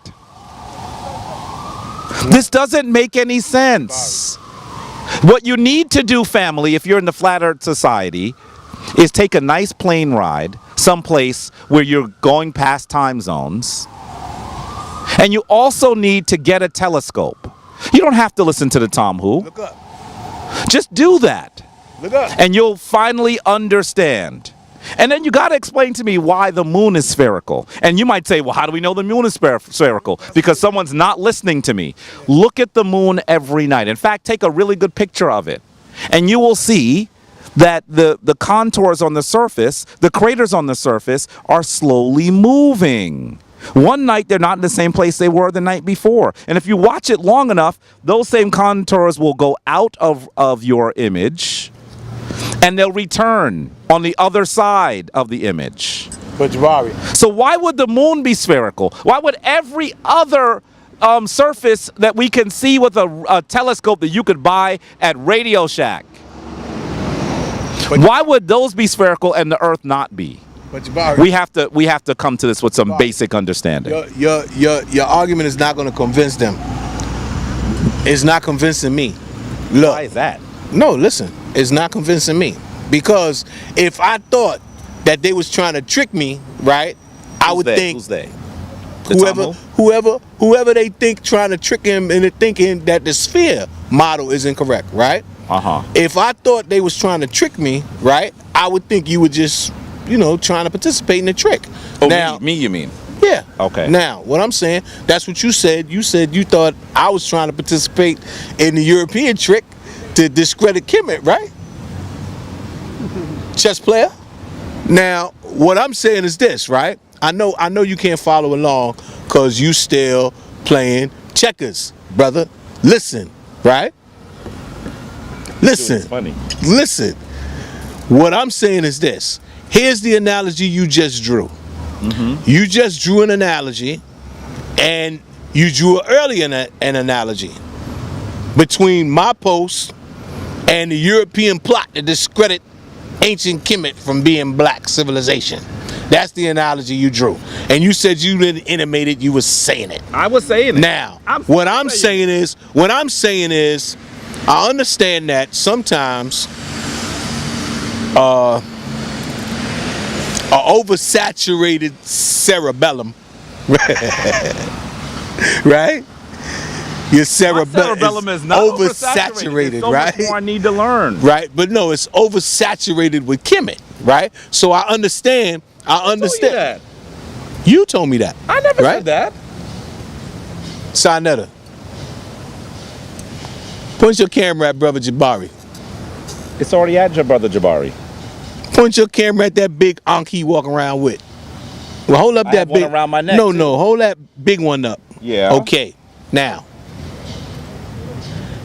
This doesn't make any sense. What you need to do, family, if you're in the Flat Earth Society, is take a nice plane ride someplace where you're going past time zones. And you also need to get a telescope. You don't have to listen to the Tom Who. Look up. Just do that. Look up. And you'll finally understand. And then you got to explain to me why the moon is spherical. And you might say, well, how do we know the moon is spherical? Because someone's not listening to me. Look at the moon every night. In fact, take a really good picture of it. And you will see that the contours on the surface, the craters on the surface, are slowly moving. One night, they're not in the same place they were the night before. And if you watch it long enough, those same contours will go out of your image, and they'll return on the other side of the image. But Jabari, So why would the moon be spherical? Why would every other surface that we can see with a telescope that you could buy at Radio Shack, why would those be spherical and the Earth not be? but Jabari, We have to come to this with some basic understanding. your argument is not going to convince them. It's not convincing me. Look. Why is that? No, listen. It's not convincing me. Because if I thought that they was trying to trick me, right, I would think Who's they? The whoever they think trying to trick him into thinking that the sphere model is incorrect, right? Uh-huh. If I thought they was trying to trick me, right, I would think you were just, trying to participate in the trick. Oh, now, me you mean? yeah. Okay. Now, what I'm saying, that's what you said. You said you thought I was trying to participate in the European trick to discredit Kemet, right? Chess player. Now, what I'm saying is this, right? I know you can't follow along because you still playing checkers, brother. Listen, right? Listen. It's funny. Listen. What I'm saying is this. Here's the analogy you just drew. You just drew an analogy, and you drew earlier an analogy between my post and the European plot to discredit ancient Kemet from being black civilization. That's the analogy you drew. And you said you didn't animate it, you was saying it. I was saying it. Now, what I'm saying is, I understand that sometimes a oversaturated cerebellum, right? Your cerebellum is not oversaturated, so right? Much more I need to learn. Right, but no, it's oversaturated with Kemet, right? So I understand. That. You told me that. I never right? said that. Sarnetta, point your camera at Brother Jabari. It's already at your brother Jabari. Point your camera at that big ankh he walking around with. Well, hold up I that have big. one around my neck, no, too. no, hold that big one up. Yeah. Okay. Now,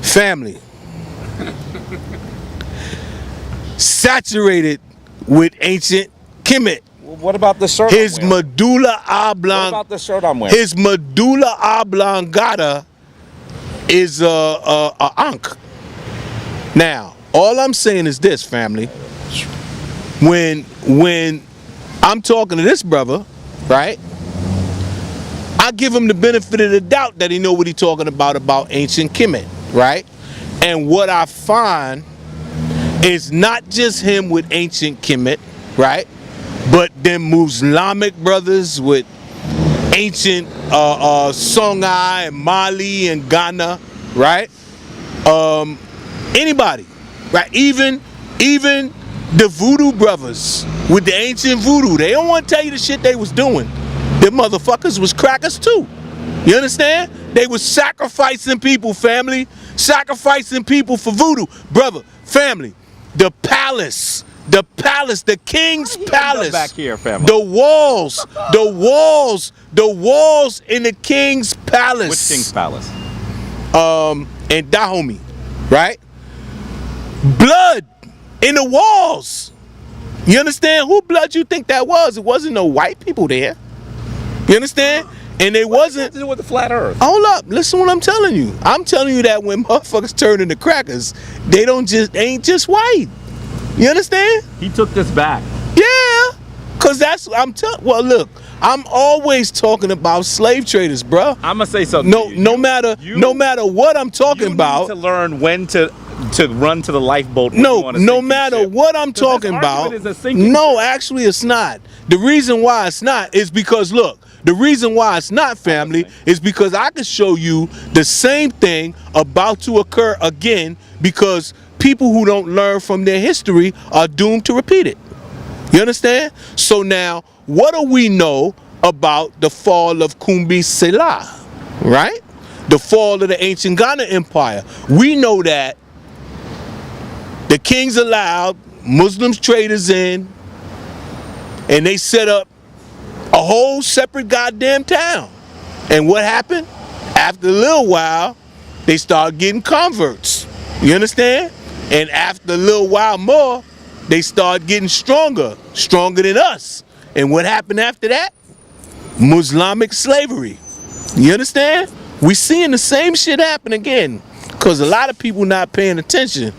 family, saturated with ancient Kemet. Well, what about the shirt? His I'm wearing? medulla What oblongata. about the shirt I'm wearing? His medulla oblongata is a ankh. Now, all I'm saying is this, family. When I'm talking to this brother, right? I give him the benefit of the doubt that he know what he's talking about ancient Kemet, right? And what I find is not just him with ancient Kemet, right? But them Muslimic brothers with ancient Songhai and Mali and Ghana, right? Anybody, right? Even the voodoo brothers with the ancient voodoo, they don't want to tell you the shit they was doing. Them motherfuckers was crackers too. You understand? They was sacrificing people, family. Sacrificing people for voodoo. Brother, family, the palace, the king's palace. Back here, family. The walls in the king's palace. Which king's palace? In Dahomey, right? Blood in the walls. You understand? Who blood you think that was? It wasn't no white people there. You understand? And they wasn't. To do with the flat earth. Hold up, listen what I'm telling you. I'm telling you that when motherfuckers turn into crackers, they ain't just white. You understand? He took this back. Yeah. Cause well look, I'm always talking about slave traders, bruh. I'm gonna say something. No matter what I'm talking about. You need to learn when to run to the lifeboat. No matter what I'm talking about. No, actually it's not. The reason why it's not is because look, the reason why it's not, family, is because I can show you the same thing about to occur again, because people who don't learn from their history are doomed to repeat it. You understand? So now, what do we know about the fall of Kumbi Selah, right? The fall of the ancient Ghana Empire. We know that the kings allowed Muslims traders in, and they set up a whole separate goddamn town. And what happened? After a little while, they started getting converts. You understand? And after a little while more, they started getting stronger than us. And what happened after that? Muslimic slavery. You understand? We seeing the same shit happen again, because a lot of people not paying attention.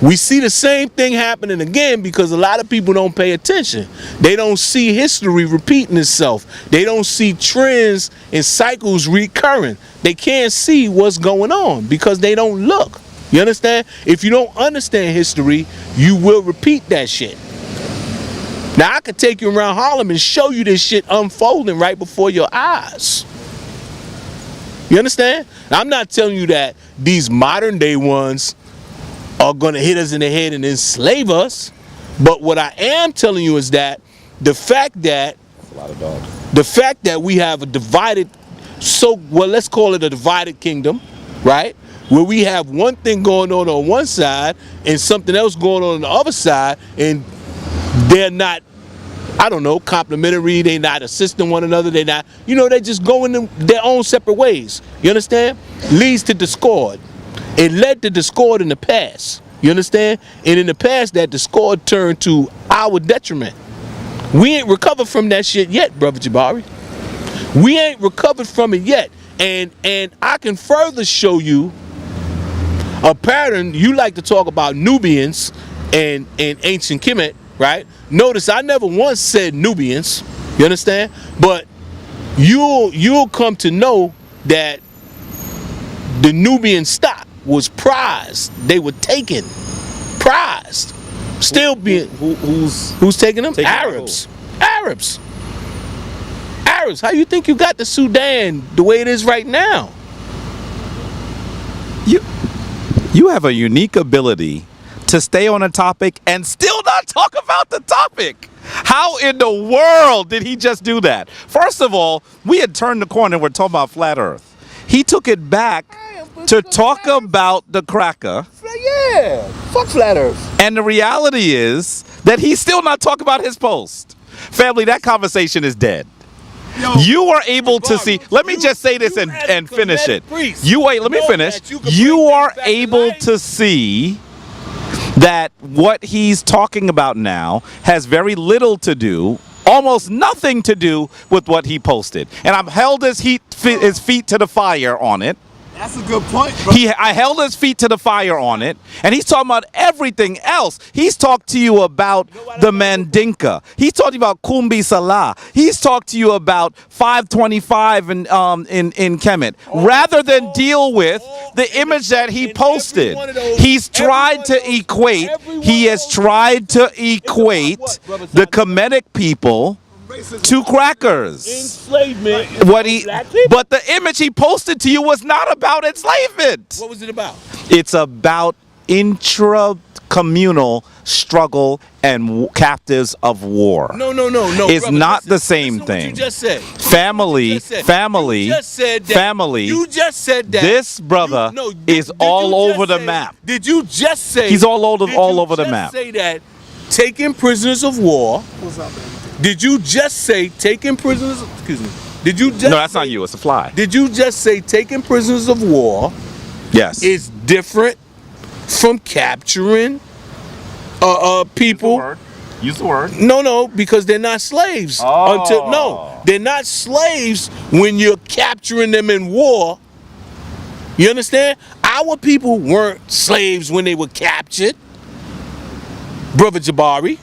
We see the same thing happening again because a lot of people don't pay attention. They don't see history repeating itself. They don't see trends and cycles recurring. They can't see what's going on because they don't look. You understand? If you don't understand history, you will repeat that shit. Now, I could take you around Harlem and show you this shit unfolding right before your eyes. You understand? I'm not telling you that these modern day ones are going to hit us in the head and enslave us. But what I am telling you is that the fact that we have a divided, let's call it a divided kingdom, right? where we have one thing going on one side and something else going on the other side, and they're not, I don't know, complementary, they not assisting one another, they not, they just going their own separate ways. You understand? Leads to discord. It led to discord in the past. You understand? And in the past, that discord turned to our detriment. We ain't recovered from that shit yet, Brother Jabari. We ain't recovered from it yet. And I can further show you a pattern. You like to talk about Nubians and ancient Kemet, right? Notice I never once said Nubians. You understand? But you'll come to know that the Nubian stock was prized. They were taken, prized. Still being who's taking them? Arabs. Arabs. Arabs. How you think you got the Sudan the way it is right now? You have a unique ability to stay on a topic and still not talk about the topic. How in the world did he just do that? First of all, we had turned the corner and we're talking about flat Earth. He took it back to talk about the cracker. Yeah, fuck flat Earth. And the reality is that he's still not talking about his post. Family, that conversation is dead. Yo, you are able to see. Let me just say this and finish it. Let me finish. You are able to see that what he's talking about now has very little to do, almost nothing to do with what he posted. And I've held his feet to the fire on it. That's a good point, bro. I held his feet to the fire on it, and he's talking about everything else. He's talked to you about the Mandinka. He's talking about Kumbi Salah. He's talked to you about 525 in Kemet. Rather than deal with the image that he posted, he's tried to equate. He has tried to equate the Kemetic people to crackers. Enslavement. But the image he posted to you was not about enslavement. What was it about? It's about intra-communal struggle and captives of war. No. It's brother, not listen, the same listen thing. What you just said. Family. You just said that. This brother is all over the map. Did you just say? He's all over the map. Say that taking prisoners of war. What's up, man? Did you just say taking prisoners? Excuse me. Did you just? No, that's not you. It's a fly. Did you just say taking prisoners of war? Yes. Is different from capturing people. Use the word. No, because they're not slaves. They're not slaves when you're capturing them in war. You understand? Our people weren't slaves when they were captured. Brother Jabari.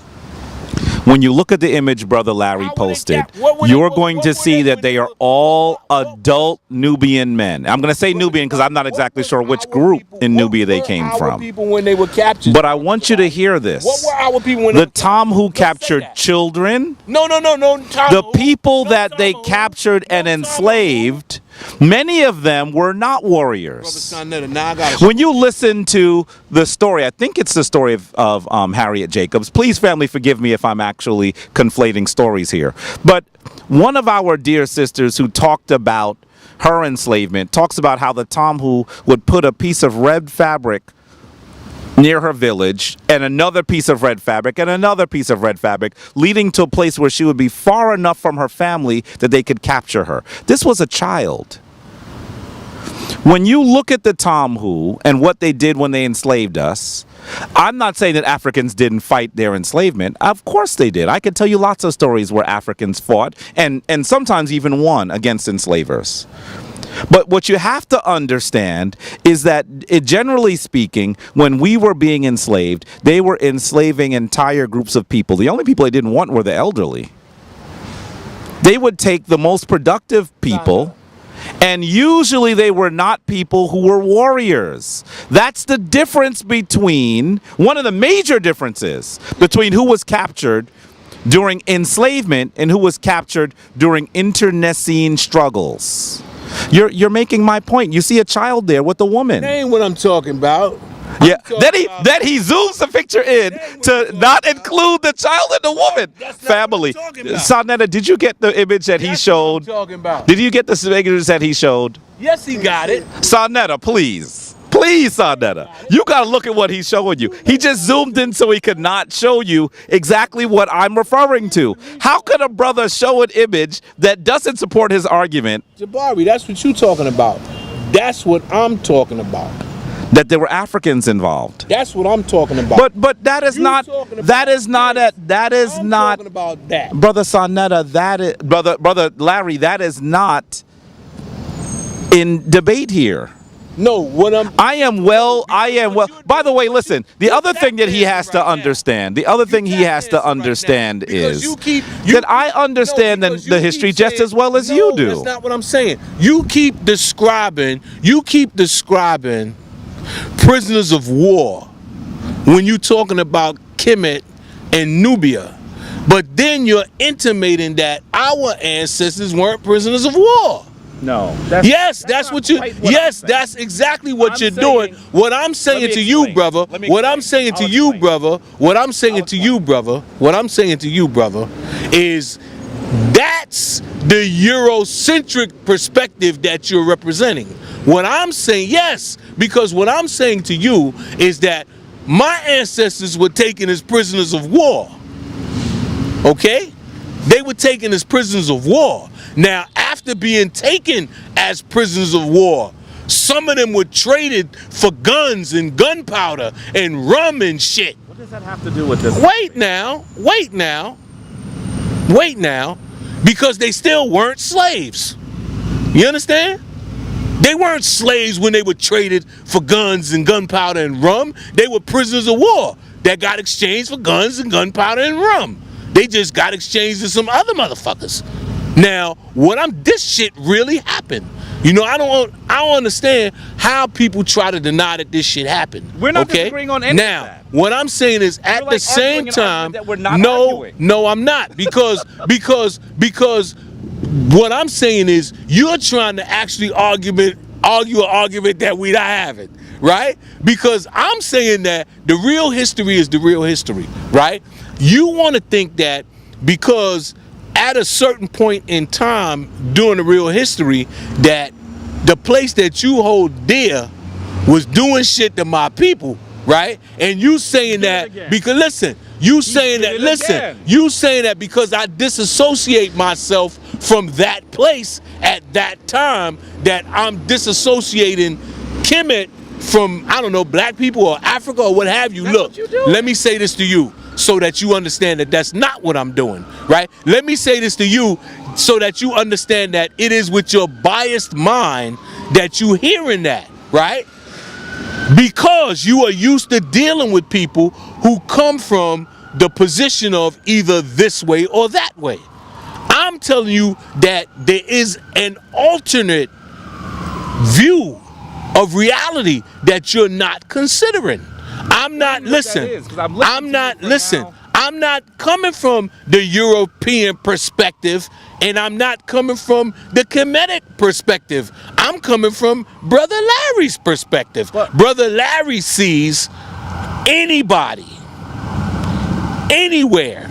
When you look at the image Brother Larry posted, you're going to see that they are all adult Nubian men. I'm going to say Nubian because I'm not exactly sure which group in Nubia they came from. When they were captured? But I want you to hear this. What were our people when the Tom who captured children, the people that they captured and enslaved, many of them were not warriors. When you listen to the story, I think it's the story of Harriet Jacobs. Please, family, forgive me if I'm actually conflating stories here. But one of our dear sisters who talked about her enslavement talks about how the Tomhu would put a piece of red fabric near her village, and another piece of red fabric, and another piece of red fabric, leading to a place where she would be far enough from her family that they could capture her. This was a child. When you look at the Tomhu and what they did when they enslaved us, I'm not saying that Africans didn't fight their enslavement. Of course they did. I could tell you lots of stories where Africans fought and sometimes even won against enslavers. But what you have to understand is that, generally speaking, when we were being enslaved, they were enslaving entire groups of people. The only people they didn't want were the elderly. They would take the most productive people, and usually they were not people who were warriors. That's the difference between, one of the major differences between who was captured during enslavement and who was captured during internecine struggles. You're making my point. You see a child there with a woman. That ain't what I'm talking about. Yeah. Then he zooms the picture in to not include the child and the woman. Family. Sonetta, did you get the image that he showed? Talking about. Did you get the image that he showed? Yes, he got it. Sonetta, please. Please, Sonetta. You got to look at what he's showing you. He just zoomed in so he could not show you exactly what I'm referring to. How could a brother show an image that doesn't support his argument? Jabari, that's what you talking about. That's what I'm talking about. That there were Africans involved. That's what I'm talking about. But that is not talking that is not this. that is I'm not talking about that. Brother Sonetta, that is brother Larry, that is not in debate here. No, what I am well. By the way, listen, the other thing that he has to understand, the other thing he has to understand is that I understand the history just as well as you do. That's not what I'm saying. You keep describing prisoners of war when you're talking about Kemet and Nubia. But then you're intimating that our ancestors weren't prisoners of war. No. That's what you. Yes, that's exactly what you're doing. What I'm saying to you, brother. What I'm saying to you, brother. What I'm saying to you, brother. What I'm saying to you, brother, is that's the Eurocentric perspective that you're representing. What I'm saying, yes, because what I'm saying to you is that my ancestors were taken as prisoners of war. Okay? They were taken as prisoners of war. Now, after being taken as prisoners of war, some of them were traded for guns and gunpowder and rum and shit. What does that have to do with this? Wait now, because they still weren't slaves. You understand? They weren't slaves when they were traded for guns and gunpowder and rum. They were prisoners of war that got exchanged for guns and gunpowder and rum. They just got exchanged to some other motherfuckers. Now, this shit really happened. You know, I don't understand how people try to deny that this shit happened. We're not disagreeing on any of that. Now, what I'm saying is at the same time, no, I'm not, because what I'm saying is you're trying to actually argue an argument that we're not having, right? Because I'm saying that the real history is the real history, right? You want to think that because at a certain point in time during the real history that the place that you hold dear was doing shit to my people, right? And you saying that because you saying that because I disassociate myself from that place at that time, that I'm disassociating Kemet from, I don't know, black people or Africa or what have you. Look, let me say this to you so that you understand that that's not what I'm doing, right? Let me say this to you so that you understand that it is with your biased mind that you hearing that, right? Because you are used to dealing with people who come from the position of either this way or that way. I'm telling you that there is an alternate view of reality that you're not considering. I'm not coming from the European perspective, and I'm not coming from the Kemetic perspective. I'm coming from Brother Larry's perspective. Brother Larry sees anybody, anywhere,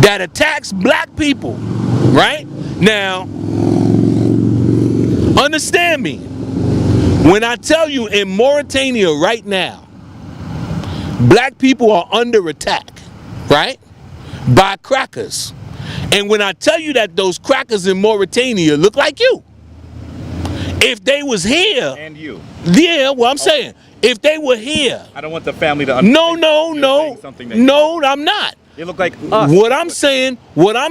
that attacks black people, right? Now, understand me. When I tell you in Mauritania right now, black people are under attack, right? By crackers. And when I tell you that those crackers in Mauritania look like you, if they was here. And you. Yeah, well, I'm saying, if they were here. I don't want the family to understand. No, I'm not. They look like us. What I'm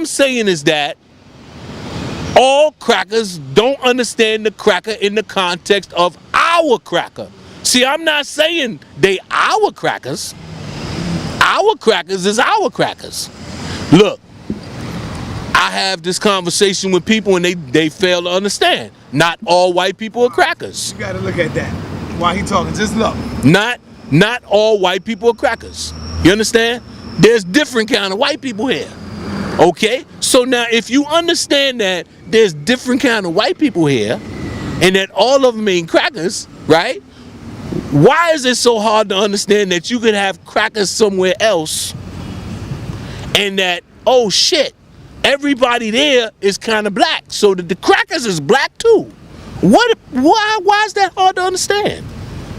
saying is that all crackers don't understand the cracker in the context of our cracker. See, I'm not saying they our crackers. Our crackers is our crackers. Look, I have this conversation with people and they fail to understand. Not all white people are crackers. You gotta look at that. While he talking, just look. Not all white people are crackers. You understand? There's different kind of white people here. Okay? So now if you understand that there's different kind of white people here and that all of them ain't crackers, right? Why is it so hard to understand that you could have crackers somewhere else and that, oh shit, everybody there is kind of black, so that the crackers is black too? Why is that hard to understand?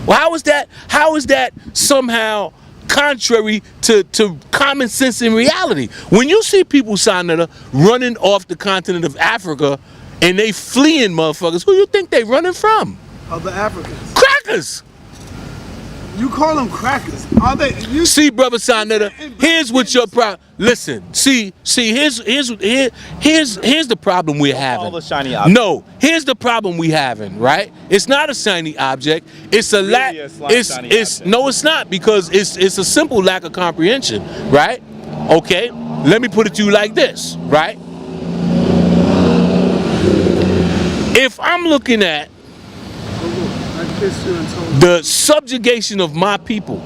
Well, how is that somehow contrary to common sense and reality? When you see people, Sanetta, running off the continent of Africa and they fleeing motherfuckers, who you think they running from? Other Africans. Crackers! You call them crackers. Are they? See, brother Sanetta, here's what your problem. Listen, see, here's the problem we're having. Call the shiny object. No, here's the problem we having. Right? It's not a shiny object. It's a lack. It's no, it's not, because it's a simple lack of comprehension. Right? Okay. Let me put it to you like this. Right? If I'm looking at the subjugation of my people,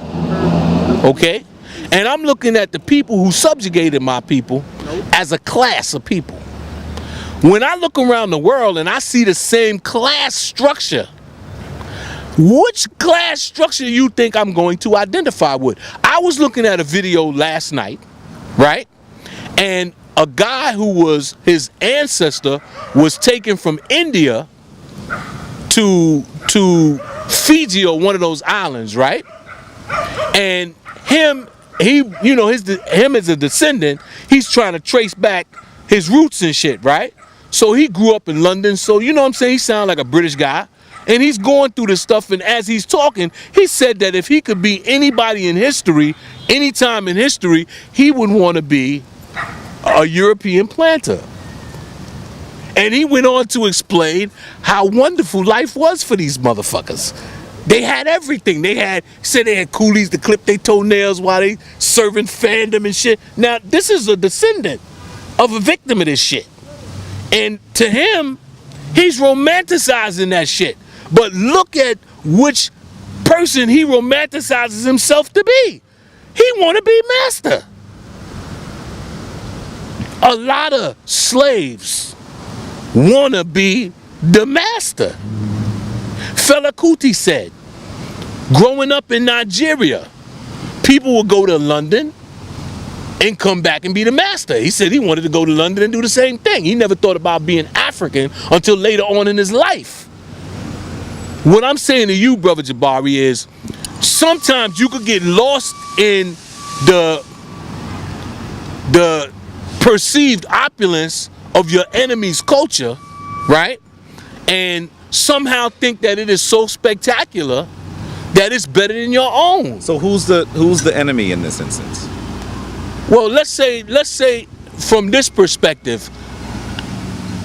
okay, and I'm looking at the people who subjugated my people as a class of people. When I look around the world and I see the same class structure, which class structure you think I'm going to identify with? I was looking at a video last night, right, and a guy his ancestor was taken from India to Fiji, or one of those islands, right? And him as a descendant, he's trying to trace back his roots and shit, right? So he grew up in London, so you know what I'm saying, he sounds like a British guy. And he's going through this stuff, and as he's talking, he said that if he could be anybody in history, anytime in history, he would want to be a European planter. And he went on to explain how wonderful life was for these motherfuckers. They had everything. They had coolies to clip their toenails while they serving fandom and shit. Now, this is a descendant of a victim of this shit. And to him, he's romanticizing that shit. But look at which person he romanticizes himself to be. He want to be master. A lot of slaves wanna be the master. Fela Kuti said, growing up in Nigeria, people would go to London and come back and be the master. He said he wanted to go to London and do the same thing. He never thought about being African until later on in his life. What I'm saying to you, brother Jabari, is sometimes you could get lost in the perceived opulence of your enemy's culture, right? And somehow think that it is so spectacular that it's better than your own. So who's the enemy in this instance? Well, let's say from this perspective,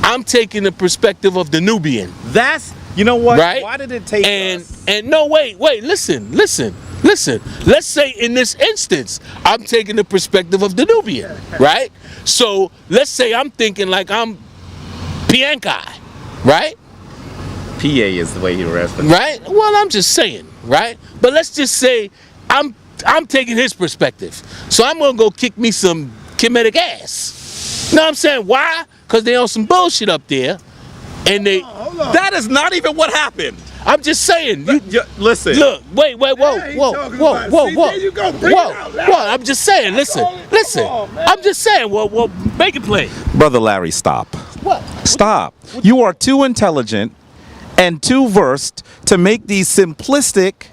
I'm taking the perspective of the Nubian. That's, you know what? Right? Why did it take us? And no, wait, listen. Let's say in this instance, I'm taking the perspective of the Nubian, right? So let's say I'm thinking like I'm Piankai, right? PA is the way he rested. Right? Well, I'm just saying, right? But let's just say I'm taking his perspective. So I'm gonna go kick me some Kemetic ass. You know what I'm saying? Why? Because they on some bullshit up there. And they That is not even what happened. I'm just saying. Listen. Look, wait, whoa. I'm just saying, listen. I'm just saying, well, make it plain. Brother Larry, stop. What? Stop. You are too intelligent and too versed to make these simplistic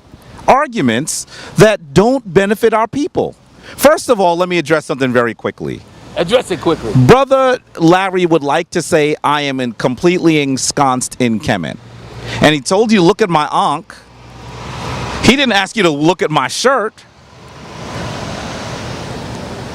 arguments that don't benefit our people. First of all, let me address something very quickly. Address it quickly. Brother Larry would like to say I am completely ensconced in Kemet. And he told you, look at my ankh. He didn't ask you to look at my shirt.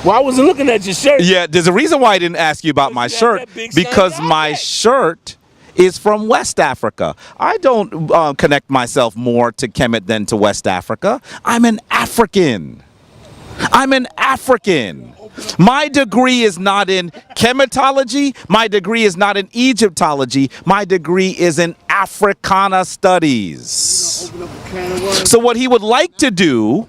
Well, I wasn't looking at your shirt. Yeah, there's a reason why I didn't ask you about my shirt. Because my shirt is from West Africa. I don't connect myself more to Kemet than to West Africa. I'm an African. My degree is not in chematology. My degree is not in Egyptology. My degree is in Africana studies. So what he would like to do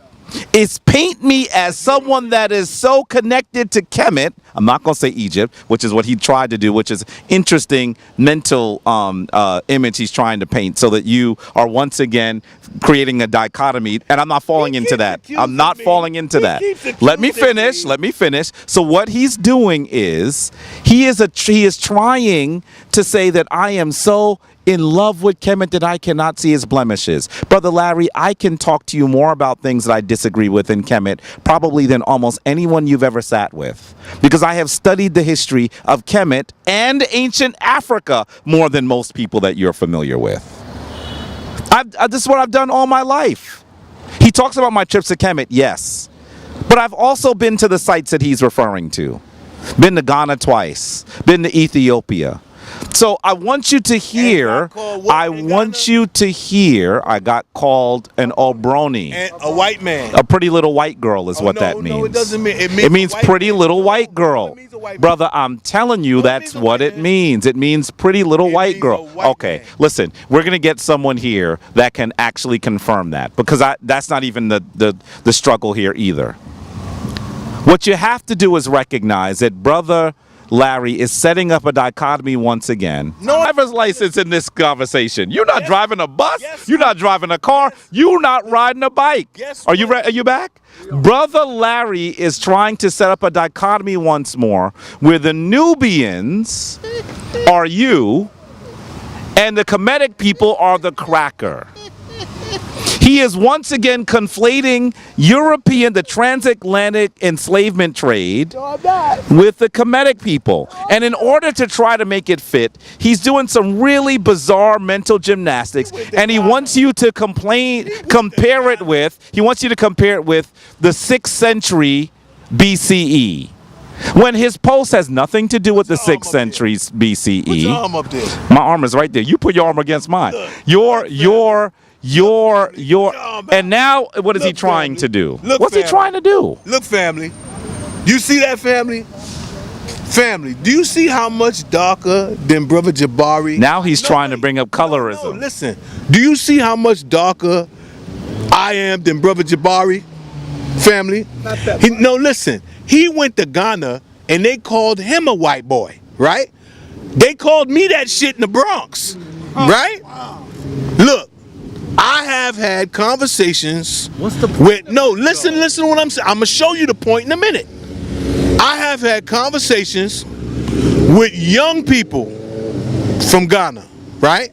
is paint me as someone that is so connected to Kemet. I'm not going to say Egypt, which is what he tried to do, which is interesting mental image he's trying to paint, so that you are once again creating a dichotomy. And I'm not falling into that. I'm not falling into that. Let me finish. So what he's doing is he is trying to say that I am so in love with Kemet and I cannot see his blemishes. Brother Larry, I can talk to you more about things that I disagree with in Kemet probably than almost anyone you've ever sat with, because I have studied the history of Kemet and ancient Africa more than most people that you're familiar with. This is what I've done all my life. He talks about my trips to Kemet, yes. But I've also been to the sites that he's referring to. Been to Ghana twice. Been to Ethiopia. So I want you to hear, I got called an Obroni. And a white man. A pretty little white girl is what that means. No, it doesn't mean. It means pretty little white girl. Brother, I'm telling you, that's what it means. It means pretty little white girl. Okay, listen, we're going to get someone here that can actually confirm that, because that's not even the struggle here either. What you have to do is recognize that Brother Larry is setting up a dichotomy once again. No driver's license in this conversation. You're not driving a bus. You're not driving a car. You're not riding a bike. Are you back? Brother Larry is trying to set up a dichotomy once more where the Nubians are you and the Kemetic people are the cracker. He is once again conflating the transatlantic enslavement trade with the Kemetic people. And in order to try to make it fit, he's doing some really bizarre mental gymnastics, and he wants you to compare it with the 6th century BCE. When his post has nothing to do with the 6th century BCE. Put your arm up there. My arm is right there. You put your arm against mine. And now what is he trying to do? What's he trying to do? Look, family. You see that, family? Family, do you see how much darker than Brother Jabari? Now he's trying to bring up colorism. No, listen. Do you see how much darker I am than Brother Jabari? Family? Listen. He went to Ghana and they called him a white boy, right? They called me that shit in the Bronx, right? Look, I have had conversations with, listen to what I'm saying. I'm going to show you the point in a minute. I have had conversations with young people from Ghana, right?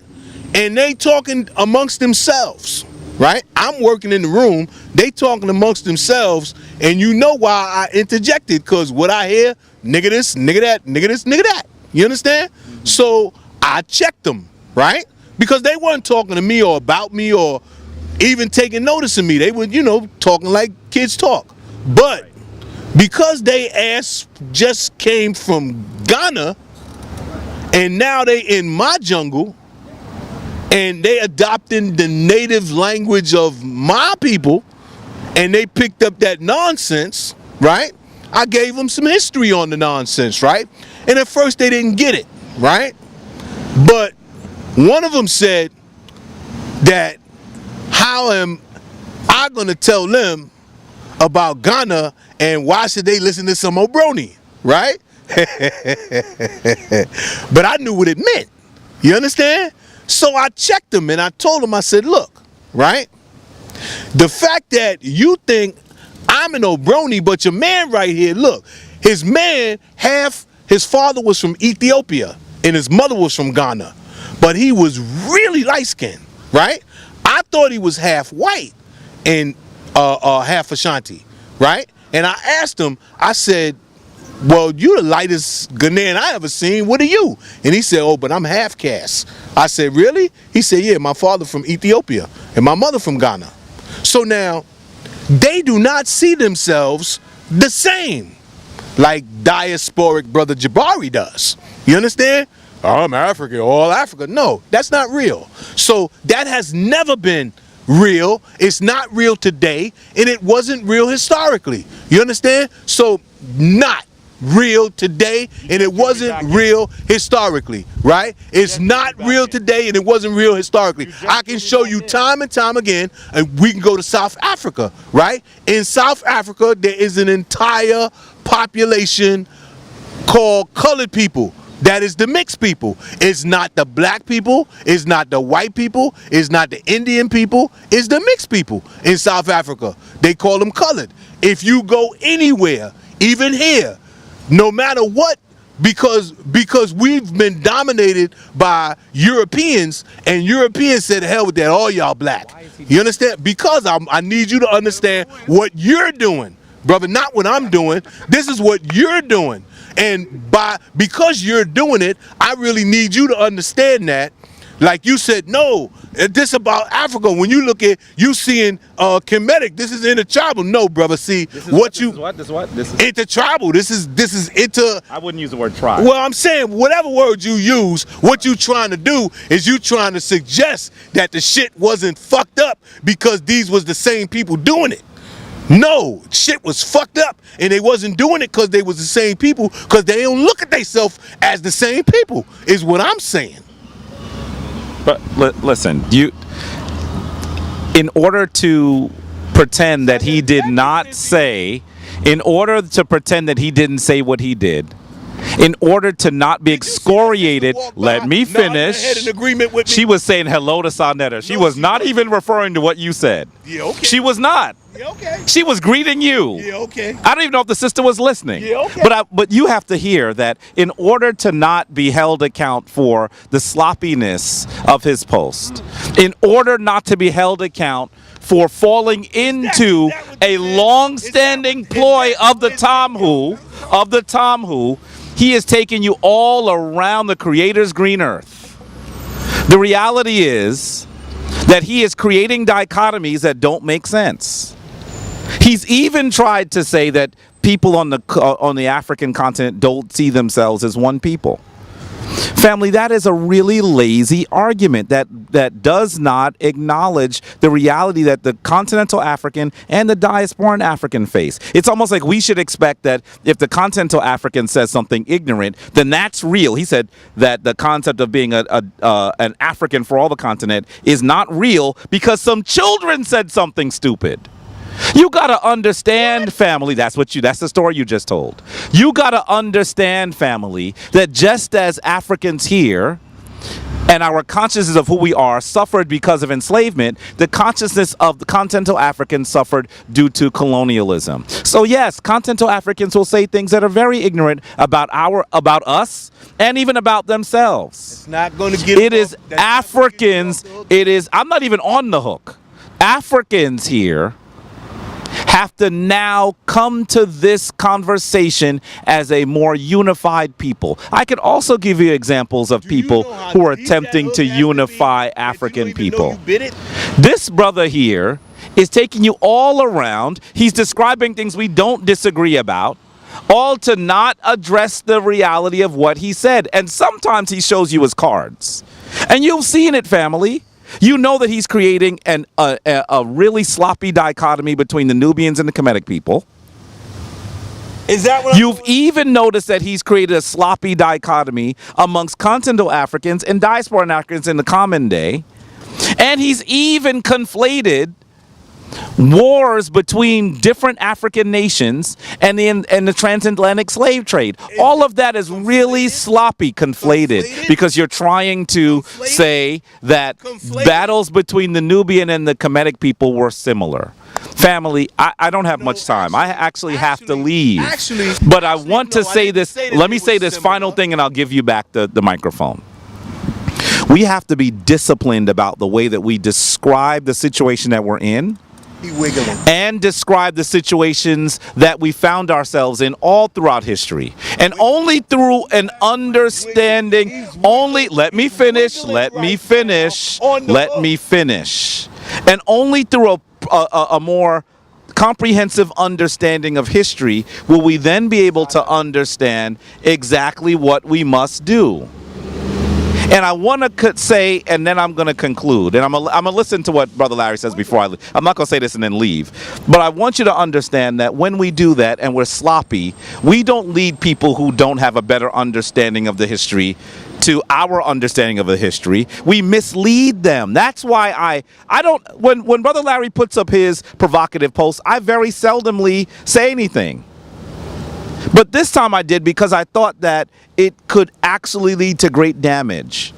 And they talking amongst themselves, right? I'm working in the room, they talking amongst themselves, and you know why I interjected, because what I hear, nigga this, nigga that, nigga this, nigga that. You understand? So I checked them, right? Because they weren't talking to me or about me or even taking notice of me. They were, talking like kids talk. But because they ass just came from Ghana and now they in my jungle and they adopting the native language of my people and they picked up that nonsense, right? I gave them some history on the nonsense, right? And at first they didn't get it, right? But one of them said that how am I gonna tell them about Ghana and why should they listen to some Obroni, right? But I knew what it meant, you understand? So I checked them and I told them, I said, look, right? The fact that you think I'm an Obroni, but your man right here, look, his man, his father was from Ethiopia and his mother was from Ghana, but he was really light-skinned, right? I thought he was half white and half Ashanti, right? And I asked him, I said, well, you the lightest Ghanaian I ever seen. What are you? And he said, oh, but I'm half caste. I said, really? He said, yeah, my father from Ethiopia and my mother from Ghana. So now, they do not see themselves the same like diasporic Brother Jabari does. You understand? Oh, I'm African, all Africa. No, that's not real. So that has never been real. It's not real today, and it wasn't real historically. You understand? So not real today, and it wasn't real historically, right? It's not real today, and it wasn't real historically. I can show you time and time again, and we can go to South Africa, right? In South Africa, there is an entire population called colored people. That is the mixed people. It's not the black people, it's not the white people, it's not the Indian people, it's the mixed people in South Africa. They call them colored. If you go anywhere, even here, no matter what because we've been dominated by Europeans, and Europeans said, hell with that, all y'all black. You understand? Because I need you to understand what you're doing, brother, not what I'm doing. This is what you're doing. And because you're doing it, I really need you to understand that. Like you said, no, this about Africa. When you look at, you seeing Kemetic, this is intertribal. No, brother, see, This is what? This is intertribal. This is inter. I wouldn't use the word tribe. Well, I'm saying whatever word you use, what you trying to do is you trying to suggest that the shit wasn't fucked up because these was the same people doing it. No, shit was fucked up, and they wasn't doing it because they was the same people, because they don't look at themselves as the same people, is what I'm saying. But listen, in order to pretend that he did not say, in order to pretend that he didn't say what he did, in order to not be excoriated, let me finish. She was saying hello to Sonetta. She was not even referring to what you said. Yeah, okay. She was not. Yeah, okay. She was greeting you. Yeah, okay. I don't even know if the sister was listening. Yeah, okay. But you have to hear that in order to not be held account for the sloppiness of his post, in order not to be held account for falling into a long-standing ploy of the Tom Who, he is taking you all around the Creator's green earth. The reality is that he is creating dichotomies that don't make sense. He's even tried to say that people on the African continent don't see themselves as one people. Family, that is a really lazy argument that does not acknowledge the reality that the continental African and the diasporan African face. It's almost like we should expect that if the continental African says something ignorant, then that's real. He said that the concept of being an African for all the continent is not real because some children said something stupid. You gotta understand, family, that's the story you just told. You gotta understand, family, that just as Africans here and our consciousness of who we are suffered because of enslavement, the consciousness of the continental Africans suffered due to colonialism. So yes, continental Africans will say things that are very ignorant about us and even about themselves. It's not gonna get it is Africans, I'm not even on the hook. Africans here have to now come to this conversation as a more unified people. I could also give you examples of people who are attempting to unify African people. This brother here is taking you all around. He's describing things we don't disagree about, all to not address the reality of what he said. And sometimes he shows you his cards. And you've seen it, family. You know that he's creating a really sloppy dichotomy between the Nubians and the Kemetic people. Is that what You've even noticed that he's created a sloppy dichotomy amongst continental Africans and diasporan Africans in the common day. And he's even conflated wars between different African nations and the transatlantic slave trade. All of that is really sloppy, conflated, because you're trying to say that battles between the Nubian and the Kemetic people were similar. Family, I don't have much time. I actually have to leave. But I want to say this. Let me say this final thing and I'll give you back the microphone. We have to be disciplined about the way that we describe the situation that we're in. And describe the situations that we found ourselves in all throughout history. And only through an understanding, let me finish. And only through a more comprehensive understanding of history will we then be able to understand exactly what we must do. And I want to say, and then I'm going to conclude, and I'm going to listen to what Brother Larry says before I leave. I'm not going to say this and then leave. But I want you to understand that when we do that and we're sloppy, we don't lead people who don't have a better understanding of the history to our understanding of the history. We mislead them. That's why I don't, when Brother Larry puts up his provocative posts, I very seldomly say anything. But this time I did because I thought that it could actually lead to great damage.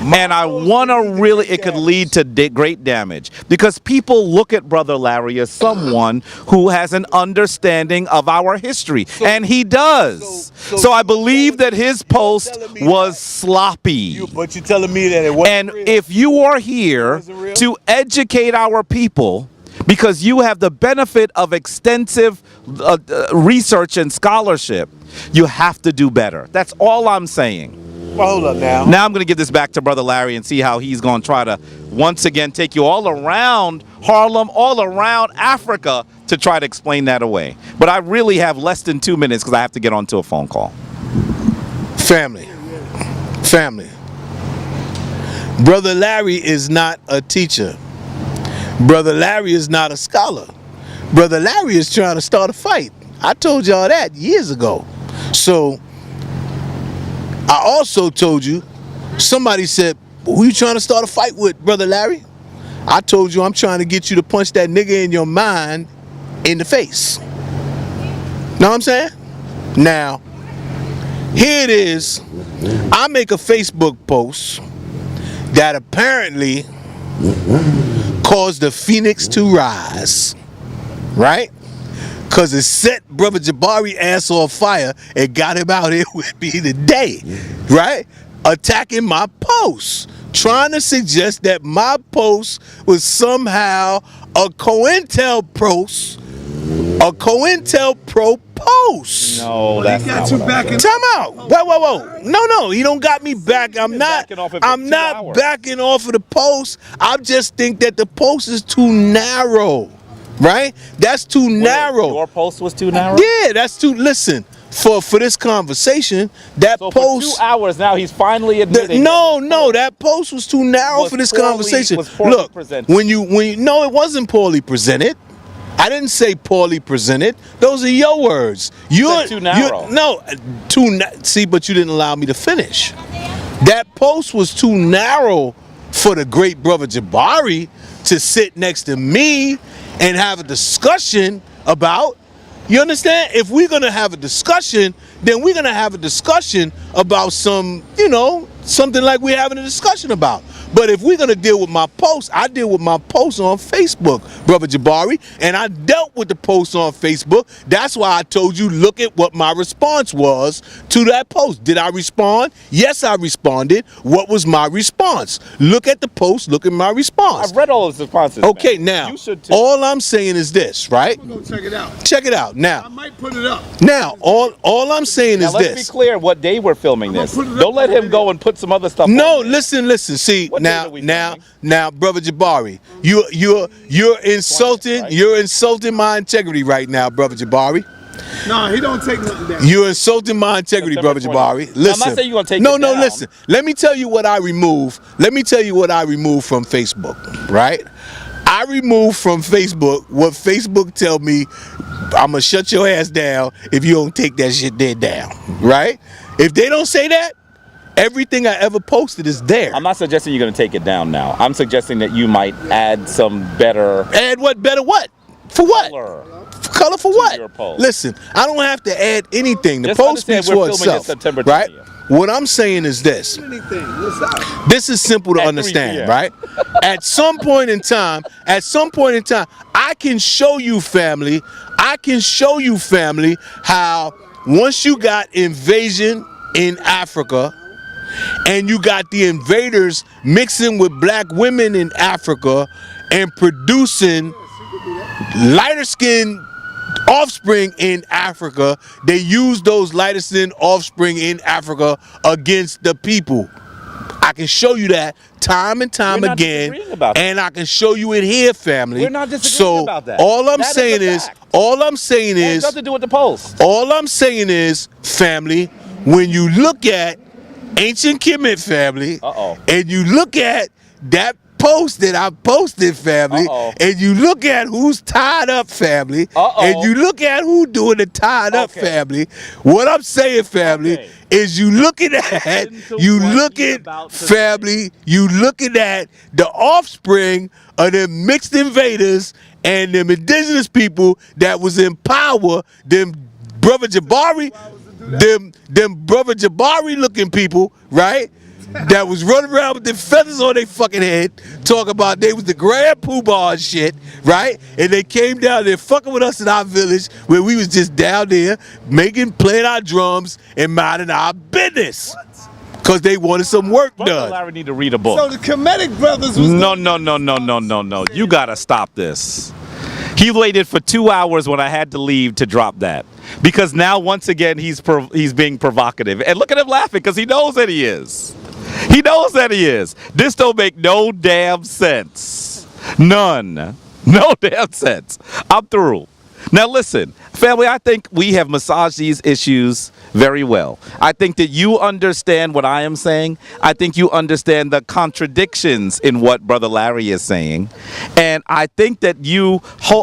And I want to really, it could lead to great damage because people look at Brother Larry as someone who has an understanding of our history, and he does. So I believe that his post was sloppy. But you're telling me that it wasn't And if you are here to educate our people, because you have the benefit of extensive research and scholarship, you have to do better. That's all I'm saying. Well, hold up now. Now I'm going to give this back to Brother Larry and see how he's going to try to once again take you all around Harlem, all around Africa to try to explain that away. But I really have less than 2 minutes because I have to get onto a phone call. Family. Brother Larry is not a teacher. Brother Larry is not a scholar. Brother Larry is trying to start a fight. I told y'all that years ago. So I also told you, somebody said, who you trying to start a fight with, Brother Larry? I told you I'm trying to get you to punch that nigga in your mind in the face. Know what I'm saying? Now, here it is. I make a Facebook post that apparently caused the phoenix to rise. Right? Because it set Brother Jabari ass on fire and got him out here with me today. Right? Attacking my post. Trying to suggest that my post was somehow a COINTELPRO post. No, that's not what I said. Time out. Whoa. No, he don't got me back. I'm not backing off of the post. I just think that the post is too narrow. Right? That's too narrow. Your post was too narrow? Yeah, that's too, listen, for this conversation, that So post. for 2 hours now, he's finally admitting. No, that post was too narrow for this conversation. Look, when you no, it wasn't poorly presented. I didn't say poorly presented. Those are your words. You're too narrow. See, but you didn't allow me to finish. That post was too narrow for the great Brother Jabari to sit next to me and have a discussion about. You understand? If we're gonna have a discussion, then we're gonna have a discussion about something like we're having a discussion about. But if we're gonna deal with my post, I deal with my post on Facebook, Brother Jabari, and I dealt with the post on Facebook. That's why I told you, look at what my response was to that post. Did I respond? Yes, I responded. What was my response? Look at the post, look at my response. I've read all his responses. Okay, man. now, You should too. all I'm saying is this, right? I'm gonna go check it out. Check it out. Now, I might put it up. now, all I'm saying Now is let's this. be clear what day we're filming this. put it up Don't let on him video. go and put some other stuff No, on there. listen. See, What day are we filming? now, Brother Jabari, you're insulting. right? You're insulting my integrity right now, Brother Jabari. No, he don't take nothing down. You're insulting my integrity, September Brother Jabari. 20th. Listen. I'm not saying you're gonna take no, it down. listen. Let me tell you what I remove. Let me tell you what I removed from Facebook. Right? I removed from Facebook what Facebook tell me. I'm gonna shut your ass down if you don't take that shit there down. Right? If they don't say that, everything I ever posted is there. I'm not suggesting you're going to take it down now. I'm suggesting that you might add some better Add what? Better what? For what? color. Color for what? your post. Listen, I don't have to add anything. The Just post understand speaks we're for filming itself. this September right? 20th. What I'm saying is this. Anything. What's up? This is simple to At 3 understand, p.m. right? At some point in time, I can show you family, how once you got invasion in Africa and you got the invaders mixing with black women in Africa and producing lighter skinned offspring in Africa, they use those lighter skinned offspring in Africa against the people. I can show you that time and time We're not again, disagreeing about that. and I can show you it here, family. We're not disagreeing about that. All I'm That is saying a is, fact. all I'm saying It has is, nothing to do with the post. all I'm saying is, family, when you look at Ancient Kemet, family, and you look at that post that I posted, family, and you look at who's tied up, family, and you look at who doing the tied up, family, what I'm saying, family, is you looking at family, you looking at the offspring of them mixed invaders and them indigenous people that was in power, them Brother Jabari, them Brother Jabari looking people, right? that was running around with their feathers on their fucking head, talking about they was the grand poobah and shit, right? And they came down there fucking with us in our village where we was just down there playing our drums and minding our business. Because they wanted some work done. Larry need to read a book. So the Kemetic brothers was No. You gotta stop this. He waited for 2 hours when I had to leave to drop that. Because now, once again, he's being provocative. And look at him laughing because he knows that he is. He knows that he is. This don't make no damn sense. None. No damn sense. I'm through. Now listen, family, I think we have massaged these issues very well. I think that you understand what I am saying. I think you understand the contradictions in what Brother Larry is saying. And I think that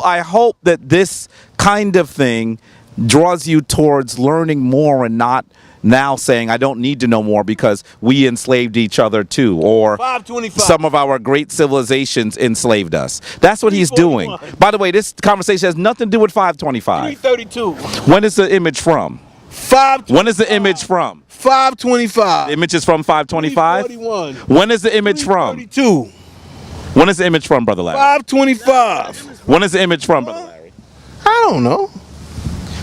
I hope that this kind of thing draws you towards learning more and not now saying I don't need to know more because we enslaved each other too, or 525. some of our great civilizations enslaved us. That's what he's doing. By the way, this conversation has nothing to do with 525. 332. When is the image from? 525. When is the image from? 525. The image is from 525? 341. When is the image from? 32. When is the image from, Brother Larry? 525. When is the image from, Brother Larry? I don't know.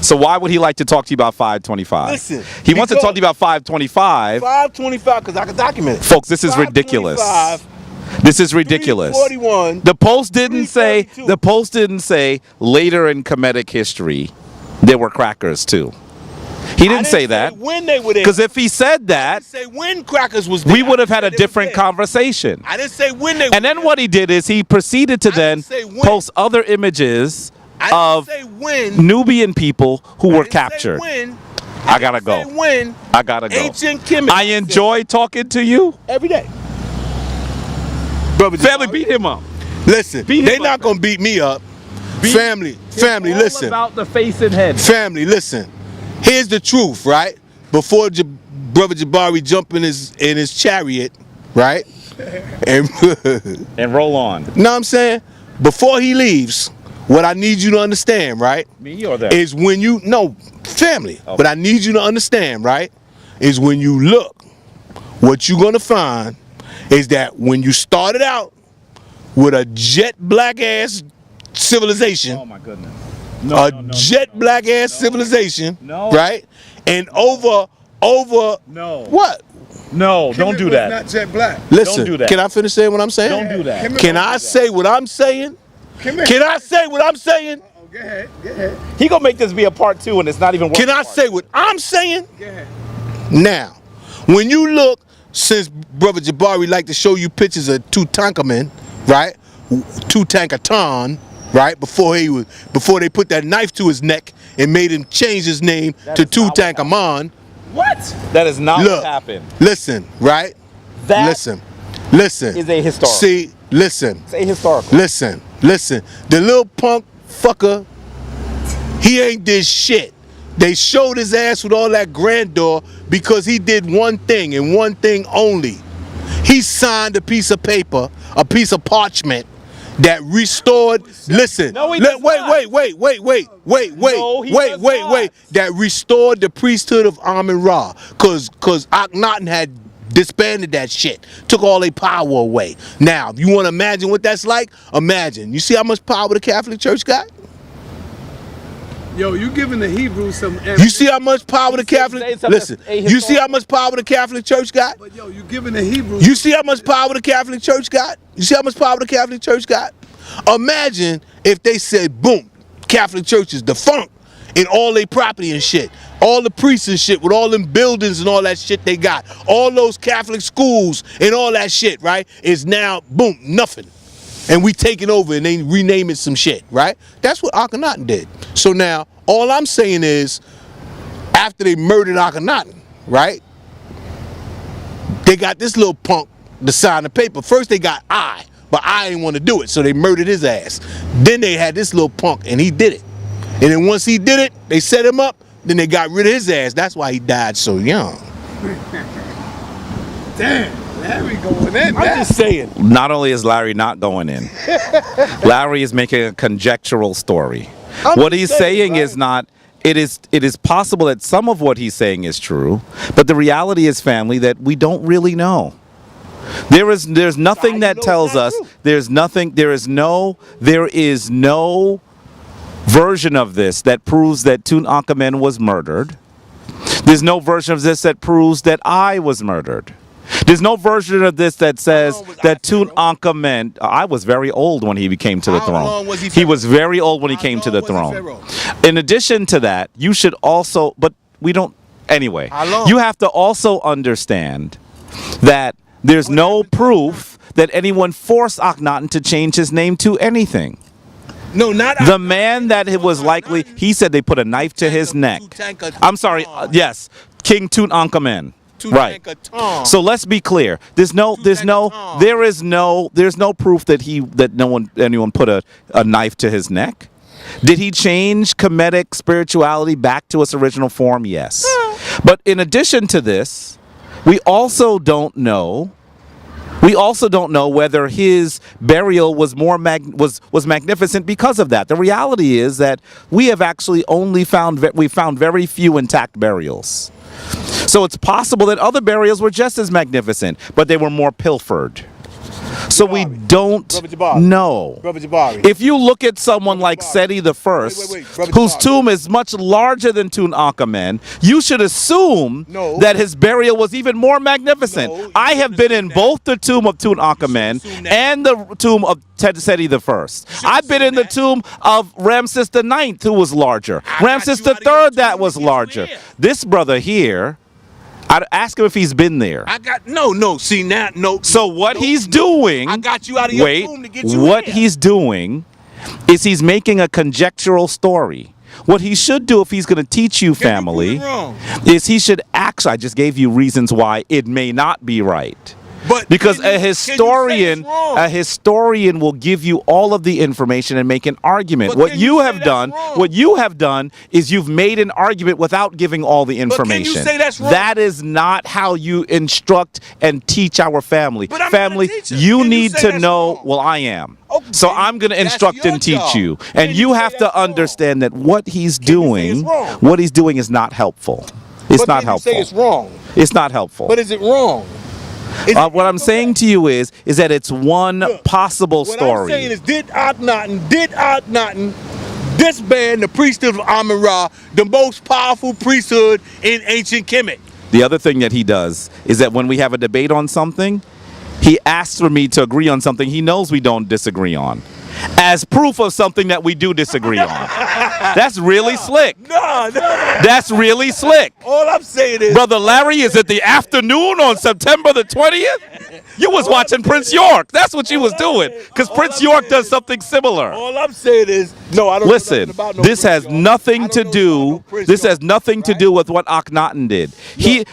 So why would he like to talk to you about 525? Listen, he wants to talk to you about 525. 525 because I can document it. Folks, this is ridiculous. 525, This is ridiculous. 341. The Post didn't say 332. the Post didn't say later in Kemetic history there were crackers too. He didn't say that. When they were there. Because if he said I that, didn't say when crackers was there. we would have had I a said they was different there. conversation. I didn't say when they were And then there. what he did is he proceeded to then didn't say when. post other images I of didn't say when. Nubian people who were I didn't say captured. when. I gotta didn't go. say when. I gotta go. Ancient Kemet. I enjoy talking to you. every day. Brother Family, Jabari, beat him up. Listen, beat him they up, not gonna beat me up. Family, listen. About the face and head. Family, listen. Here's the truth, right? Before Brother Jabari jump in his chariot, right? And And roll on. know what I'm saying? Before he leaves, what I need you to understand, right? Me or them? Is when you family. Okay. What I need you to understand, right? Is when you look, what you're gonna find is that when you started out with a jet black ass civilization, Oh my goodness. jet black ass civilization, No. right? And over No. what? No, don't do that. Not jet black. Listen, do that. can I finish saying what I'm saying? Don't do that. Can I say what I'm saying? Can I say what I'm saying? Oh, go ahead. Go ahead. He gonna make this be a part 2 and it's not even worth Can a I part. say what I'm saying? Go ahead. Now, when you look, since Brother Jabari like to show you pictures of Tutankhamun, right? Tutankhamun, right? Before they put that knife to his neck and made him change his name to is not what Tutankhamun. What? That is not Look, what happened. listen, right? That listen. is a historical. See, listen. It's a historical. Listen. The little punk fucker, he ain't did shit. They showed his ass with all that grandeur because he did one thing and one thing only. He signed a piece of paper, a piece of parchment that restored. Listen. No, he does not. Wait. No, he does not. That restored the priesthood of Amun Ra, cause Akhenaten had disbanded that shit, took all their power away. Now, if you want to imagine what that's like, imagine. You see how much power the Catholic Church got? Yo, you giving the Hebrews some. You see how much power the Catholic. saying something Listen. that's ahistorical. You see how much power the Catholic Church got? But yo, you giving the Hebrews. You see how much power the Catholic Church got? You see how much power the Catholic Church got? Imagine if they said, boom, Catholic Church is defunct and all their property and shit. All the priests and shit with all them buildings and all that shit they got. All those Catholic schools and all that shit, right? Is now, boom, nothing. And we taking over and they renaming some shit, right? That's what Akhenaten did. So now, all I'm saying is, after they murdered Akhenaten, right? They got this little punk to sign the paper. First they got but I didn't want to do it, so they murdered his ass. Then they had this little punk, and he did it. And then once he did it, they set him up, then they got rid of his ass. That's why he died so young. Damn, Larry going in. I'm just saying. Not only is Larry not going in, Larry is making a conjectural story. I'm What just he's saying, saying right? is not it is possible that some of what he's saying is true, but the reality is, family, that we don't really know. There's nothing that tells us. There is no version of this that proves that Tutankhamun was murdered. There's no version of this that proves that I was murdered. There's no version of this that says that Tutankhamun. I was very old when he came to the throne. How long was he? He was very old when he came to the throne. In addition to that, you should also, but we don't. Anyway, you have to also understand that there's no proof that anyone forced Akhenaten to change his name to anything. No, not the man that it was likely. He said they put a knife to his neck. I'm sorry. Yes, King Tutankhamun. Right. So let's be clear. There's no proof that anyone put a knife to his neck. Did he change Kemetic spirituality back to its original form? Yes. But in addition to this, we also don't know whether his burial was was magnificent because of that. The reality is that we have actually only found very few intact burials. So it's possible that other burials were just as magnificent, but they were more pilfered. So we don't know. If you look at someone like Seti the First, whose tomb is much larger than Tutankhamun, you should assume that his burial was even more magnificent. I have been in both the tomb of Tutankhamun and the tomb of Seti the First. I've been in the tomb of Ramses the Ninth, who was larger. Ramses the Third, that was larger. This brother here, I'd ask him if he's been there. See now, So what he's doing? I got you out of your tomb to get you What here. he's doing is he's making a conjectural story. What he should do if he's going to teach you, family, is he should actually. I just gave you reasons why it may not be right. But because a historian will give you all of the information and make an argument. What you have done is you've made an argument without giving all the information. But can you say that's wrong? That is not how you instruct and teach our family. But I'm family, not a teacher. you Can need say to that's know. wrong? Well, I am. Okay, so I'm going to instruct and teach job. you, and you have to understand that what he's doing, is not helpful. It's not helpful. Say it's wrong. It's not helpful. But is it wrong? What I'm saying to you is that it's one possible story. What I'm saying is, did Akhenaten disband the priesthood of Amun-Ra, the most powerful priesthood in ancient Kemet? The other thing that he does is that when we have a debate on something, he asks for me to agree on something he knows we don't disagree on, as proof of something that we do disagree on. That's really slick. No. That's really slick. All I'm saying is, Brother Larry, is it the afternoon on September the 20th? You was watching Prince York. That's what you was doing, because Prince York does something similar. all I'm saying is, no, I don't Listen, know nothing about no this Prince has York. nothing I to don't know about no do. Prince This York, has nothing to right? do with what Akhenaten did.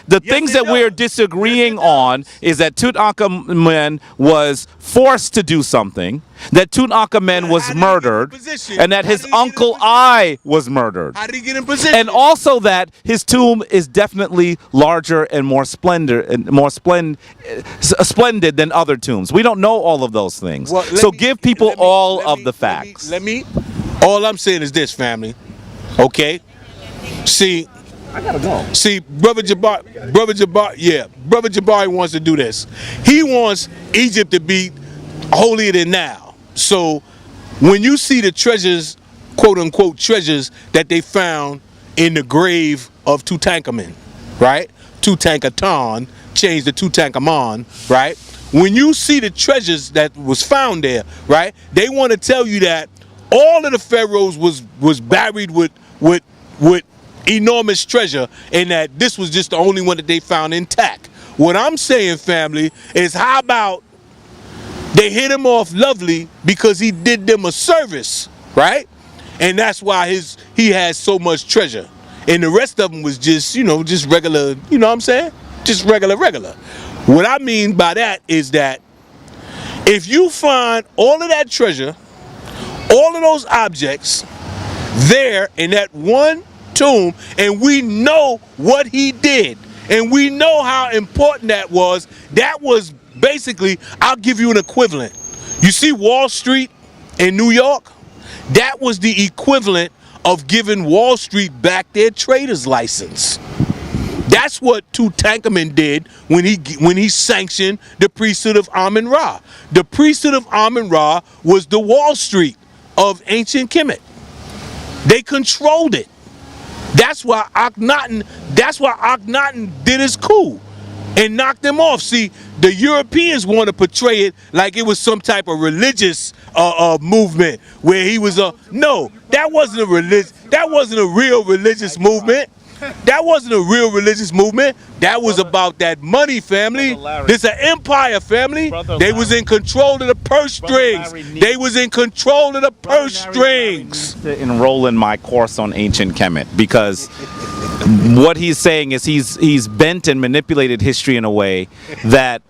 The things that we're disagreeing on is that Tutankhamun was forced to do something, that Tutankhamun was murdered, and that his uncle I was murdered. How did he get in position? And also that his tomb is definitely larger and more splendid than other tombs. We don't know all of those things. Well, So give people all of the facts. All I'm saying is this, family. Okay? See, I gotta go. See, Brother Jabari wants to do this. He wants Egypt to be holier than now. So when you see the treasures, quote unquote treasures, that they found in the grave of Tutankhamun, right? Tutankhaton changed to Tutankhamun, right? When you see the treasures that was found there, right? They want to tell you that all of the pharaohs was buried with enormous treasure, and that this was just the only one that they found intact. What I'm saying, family, is how about they hit him off lovely because he did them a service, right? And that's why he has so much treasure. And the rest of them was just, just regular, you know what I'm saying? Just regular. What I mean by that is that if you find all of that treasure, all of those objects there in that one tomb, and we know what he did, and we know how important that was basically, I'll give you an equivalent. You see Wall Street in New York? That was the equivalent of giving Wall Street back their trader's license. That's what Tutankhamun did when he sanctioned the priesthood of Amun-Ra. The priesthood of Amun-Ra was the Wall Street of ancient Kemet. They controlled it. That's why Akhenaten did his coup and knocked them off. See, the Europeans want to portray it like it was some type of religious movement where he was no, that wasn't a real religious movement. That wasn't a real religious movement. That was about that money, family. This an empire, family. They was in control of the purse strings. They was in control of the purse strings. To enroll in my course on ancient Kemet, because what he's saying is he's bent and manipulated history in a way that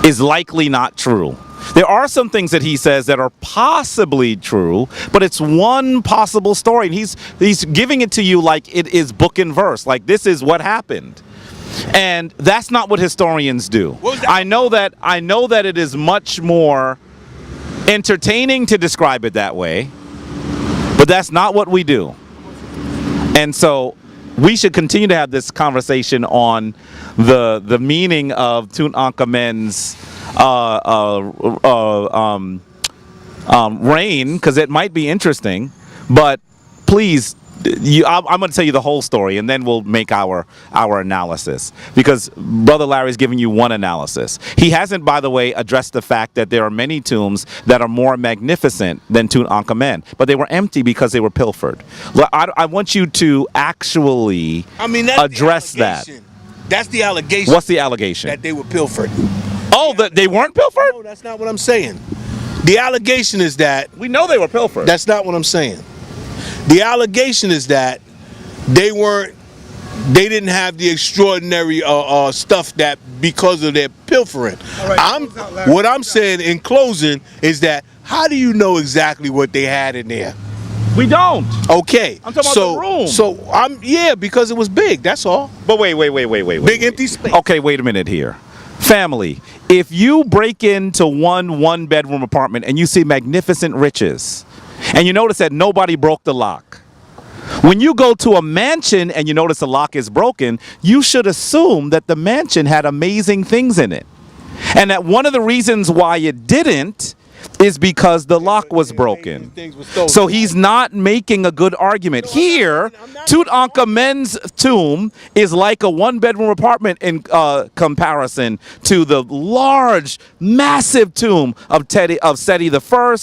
is likely not true. There are some things that he says that are possibly true, but it's one possible story, and he's giving it to you like it is book and verse, like this is what happened. And that's not what historians do. I know that it is much more entertaining to describe it that way, but that's not what we do. And so we should continue to have this conversation on the meaning of Tutankhamun's reign, because it might be interesting. But please, I'm going to tell you the whole story, and then we'll make our analysis, because Brother Larry's giving you one analysis. He hasn't, by the way, addressed the fact that there are many tombs that are more magnificent than Tutankhamun, but they were empty because they were pilfered. I want you to actually address that. That's the allegation. What's the allegation? That they were pilfered. Oh, that they weren't pilfered? No, that's not what I'm saying. The allegation is that... We know they were pilfered. That's not what I'm saying. The allegation is that they didn't have the extraordinary stuff that because of their pilfering. Right, what I'm saying in closing is that how do you know exactly what they had in there? We don't. Okay. I'm talking about the room. So because it was big, that's all. But wait. Big empty space. Okay, wait a minute here. Family, if you break into one bedroom apartment and you see magnificent riches, and you notice that nobody broke the lock, when you go to a mansion and you notice the lock is broken, you should assume that the mansion had amazing things in it. And that one of the reasons why it didn't is because the lock was broken. So he's not making a good argument. Here, Tutankhamun's tomb is like a one-bedroom apartment in comparison to the large, massive tomb of Seti I,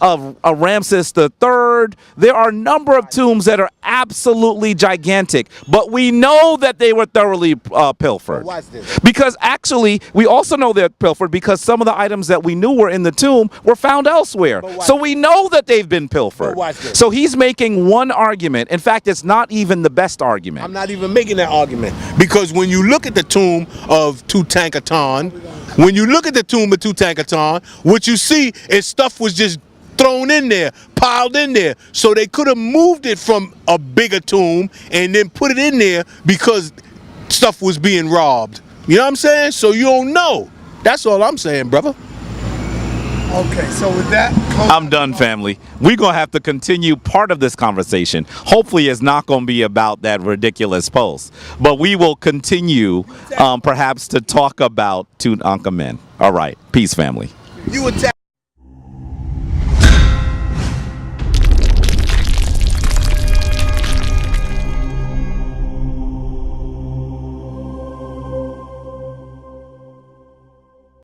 of Ramses III. There are a number of tombs that are absolutely gigantic, but we know that they were thoroughly pilfered. Because actually, we also know they're pilfered because some of the items that we knew were in the tomb were found elsewhere. So we know that they've been pilfered. So he's making one argument. In fact, it's not even the best argument. I'm not even making that argument, because when you look at the tomb of Tutankhamun, what you see is stuff was just thrown in there, piled in there. So they could have moved it from a bigger tomb and then put it in there because stuff was being robbed. You know what I'm saying? So you don't know. That's all I'm saying, brother. Okay, so with that, I'm done, family. We're going to have to continue part of this conversation. Hopefully it's not going to be about that ridiculous post, but we will continue perhaps to talk about Tutankhamun. All right. Peace, family. You attack